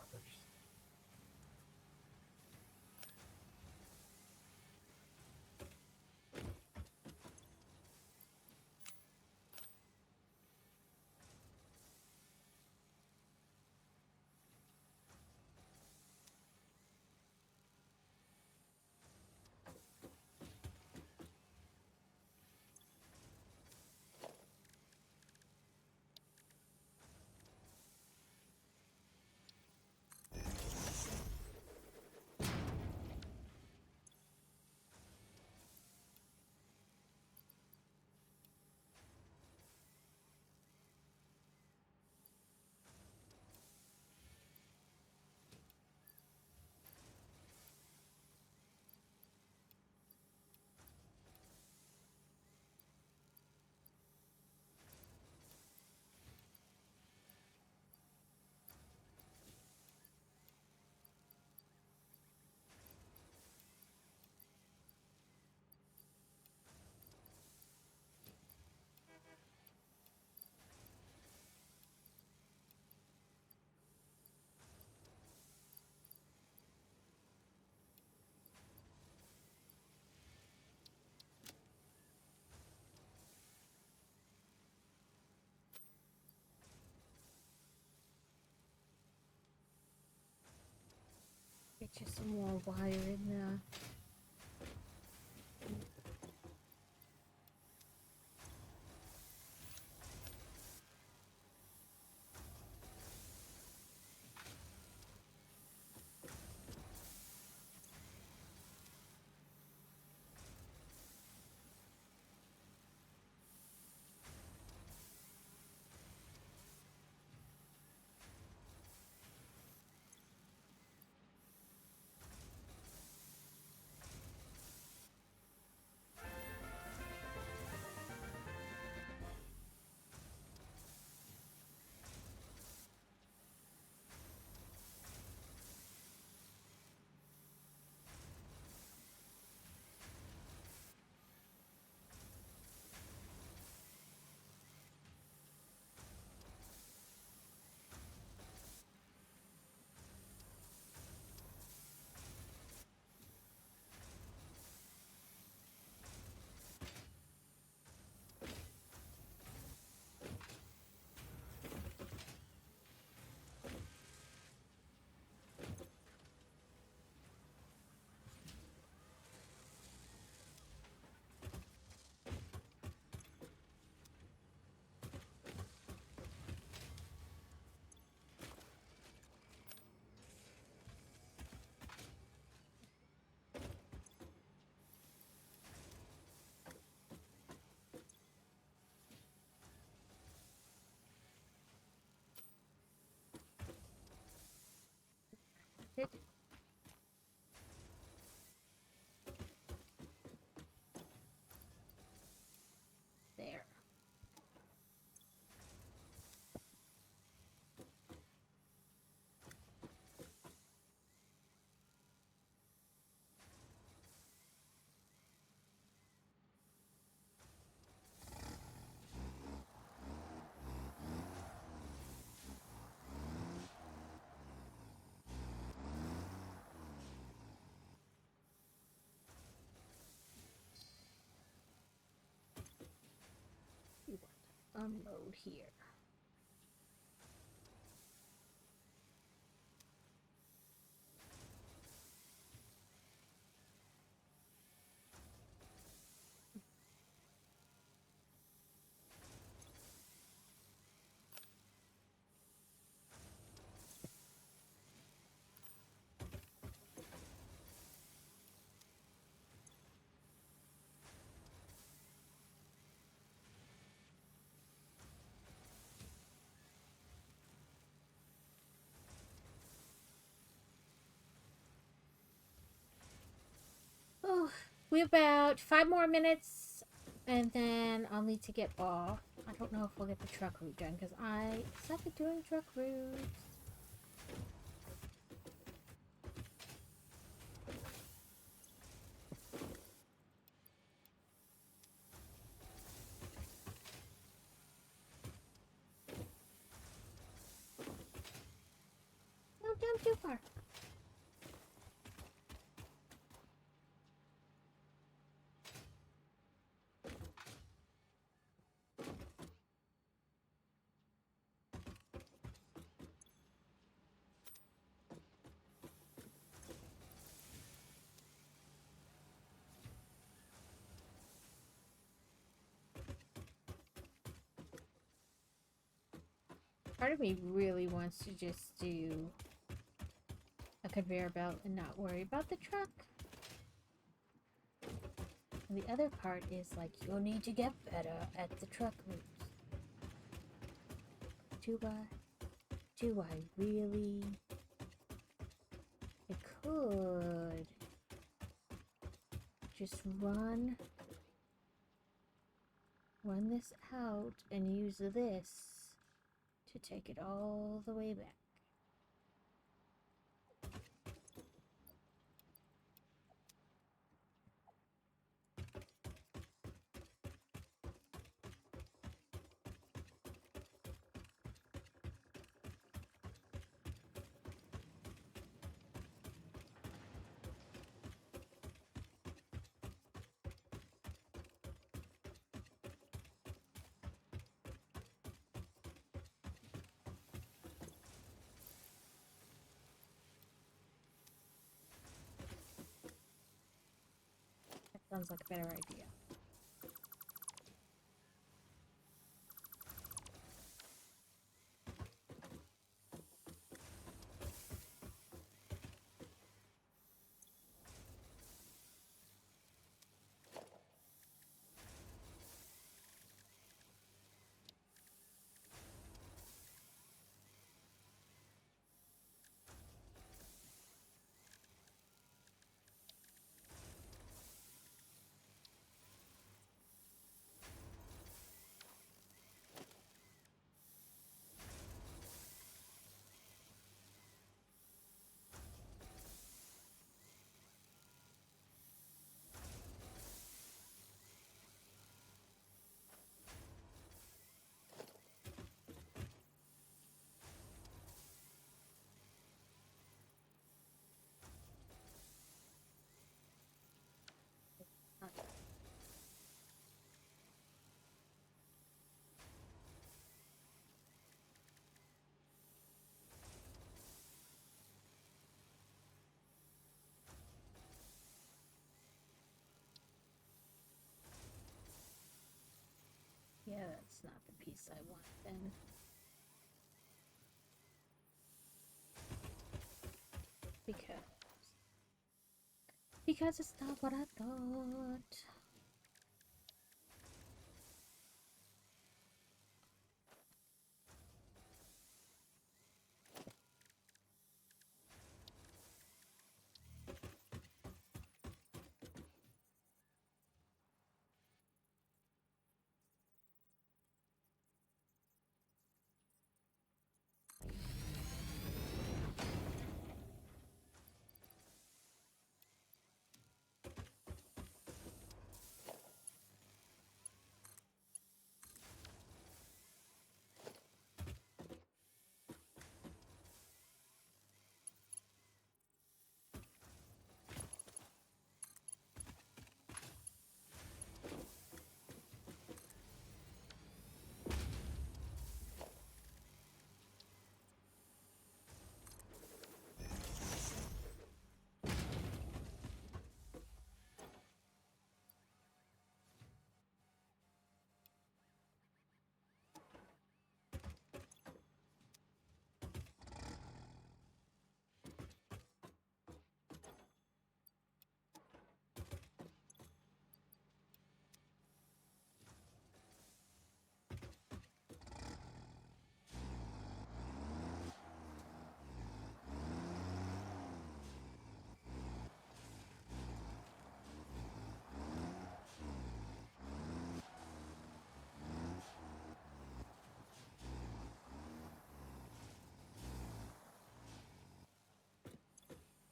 S4: Just some more wire in there. It, there. You want to unload here. Oh, we have about 5 more minutes, and then I'll need to get off. I don't know if we'll get the truck route done because I suck at doing truck routes. Don't jump too far. Part of me really wants to just do a conveyor belt and not worry about the truck. And the other part is like, you'll need to get better at the truck routes. Do I really? I could just run this out and use this to take it all the way back. Sounds like a better idea. Yeah, that's not the piece I want then. Because it's not what I thought.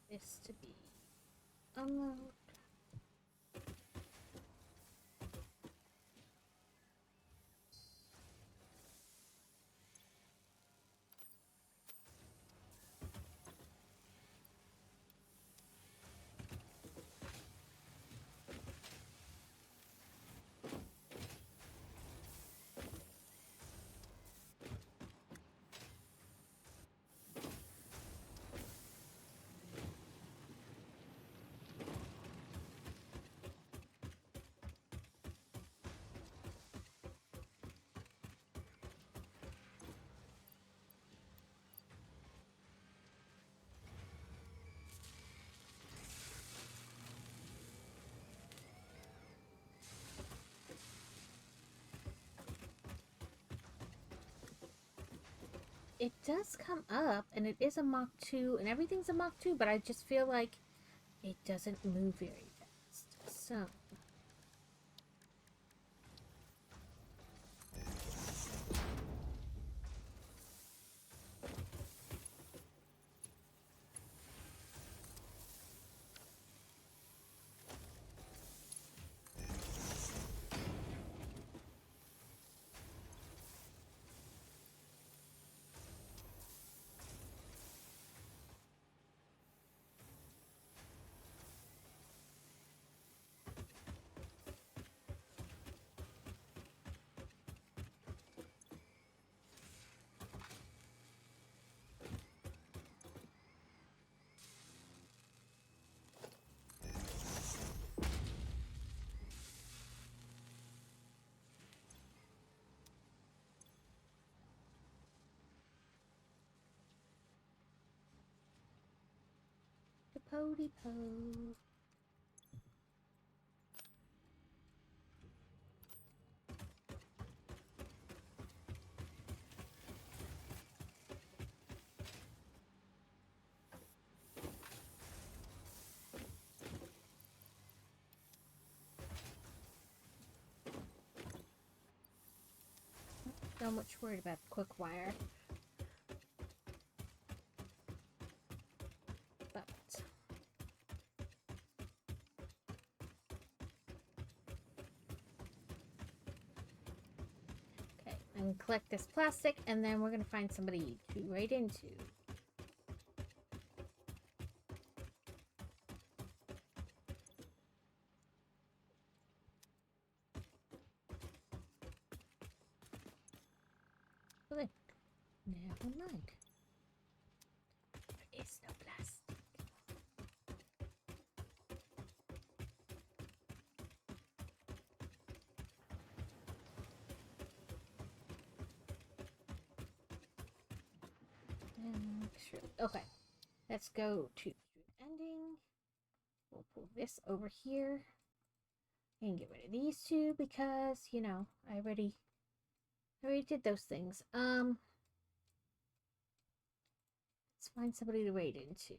S4: This to be unload. It does come up, and it is a Mach 2, and everything's a Mach 2, but I just feel like it doesn't move very fast. So, Pody po. Not much worried about the quick wire. But okay, I'm gonna collect this plastic and then we're gonna find somebody to raid into. Okay, never mind. There is no plastic. Sure. Okay, let's go to ending. We'll pull this over here and get rid of these two because, you know, I already did those things. Let's find somebody to raid into.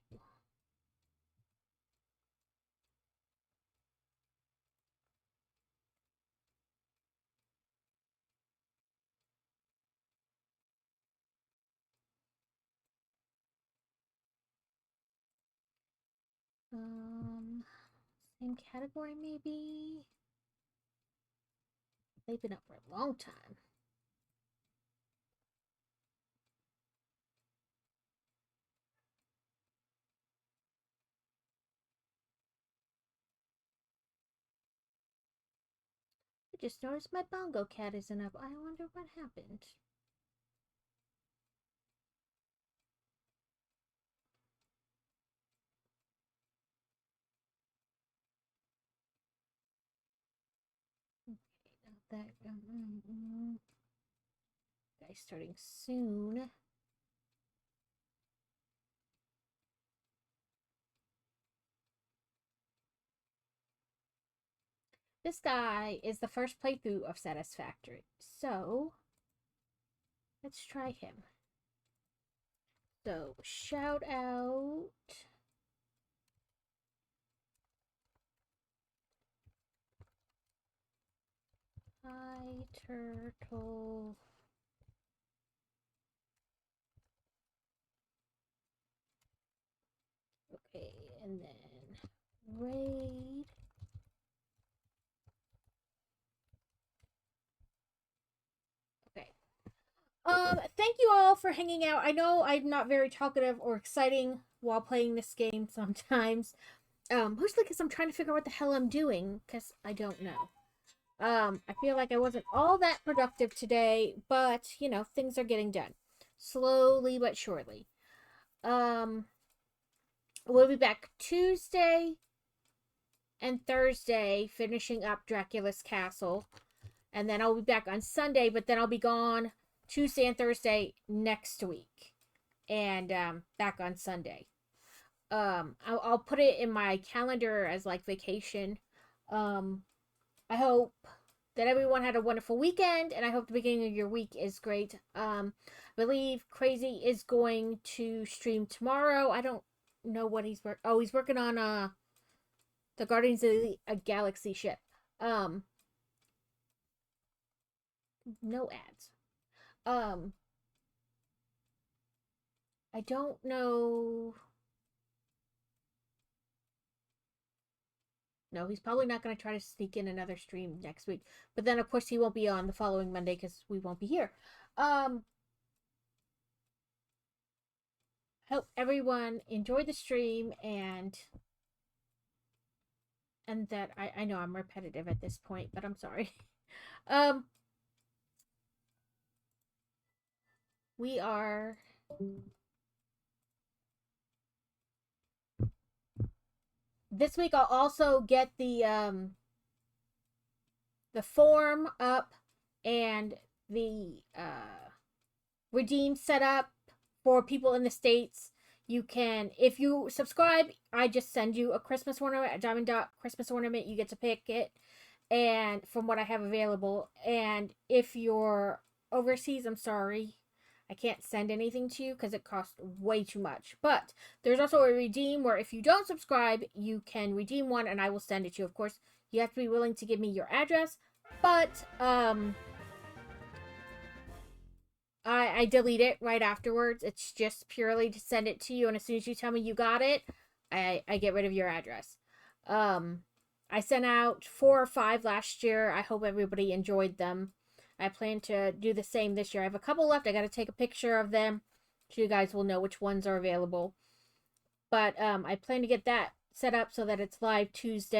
S4: Same category maybe. They've been up for a long time. I just noticed my bongo cat isn't up. I wonder what happened. Okay, now that guy's starting soon. This guy is the first playthrough of Satisfactory, so let's try him. So shout out. Hi, turtle. Okay, and then raid. Okay. Thank you all for hanging out. I know I'm not very talkative or exciting while playing this game sometimes. Mostly because I'm trying to figure out what the hell I'm doing, because I don't know. I feel like I wasn't all that productive today, but, you know, things are getting done. Slowly but surely. We'll be back Tuesday and Thursday, finishing up Dracula's Castle. And then I'll be back on Sunday, but then I'll be gone Tuesday and Thursday next week. And, back on Sunday. I'll put it in my calendar as, like, vacation. I hope that everyone had a wonderful weekend, and I hope the beginning of your week is great. I believe Crazy is going to stream tomorrow. I don't know what he's working. Oh, he's working on the Guardians of the Galaxy ship. No ads. I don't know. No, he's probably not going to try to sneak in another stream next week. But then, of course, he won't be on the following Monday because we won't be here. Hope everyone enjoyed the stream and that I know I'm repetitive at this point, but I'm sorry. We are this week. I'll also get the form up and the redeem set up for people in the States. You can, if you subscribe, I just send you a Christmas ornament, a diamond dot Christmas ornament. You get to pick it, and from what I have available. And if you're overseas, I'm sorry, I can't send anything to you because it costs way too much. But there's also a redeem where if you don't subscribe, you can redeem one, and I will send it to you. Of course, you have to be willing to give me your address, but I delete it right afterwards. It's just purely to send it to you, and as soon as you tell me you got it, I get rid of your address. I sent out 4 or 5 last year. I hope everybody enjoyed them. I plan to do the same this year. I have a couple left. I got to take a picture of them so you guys will know which ones are available. But I plan to get that set up so that it's live Tuesday.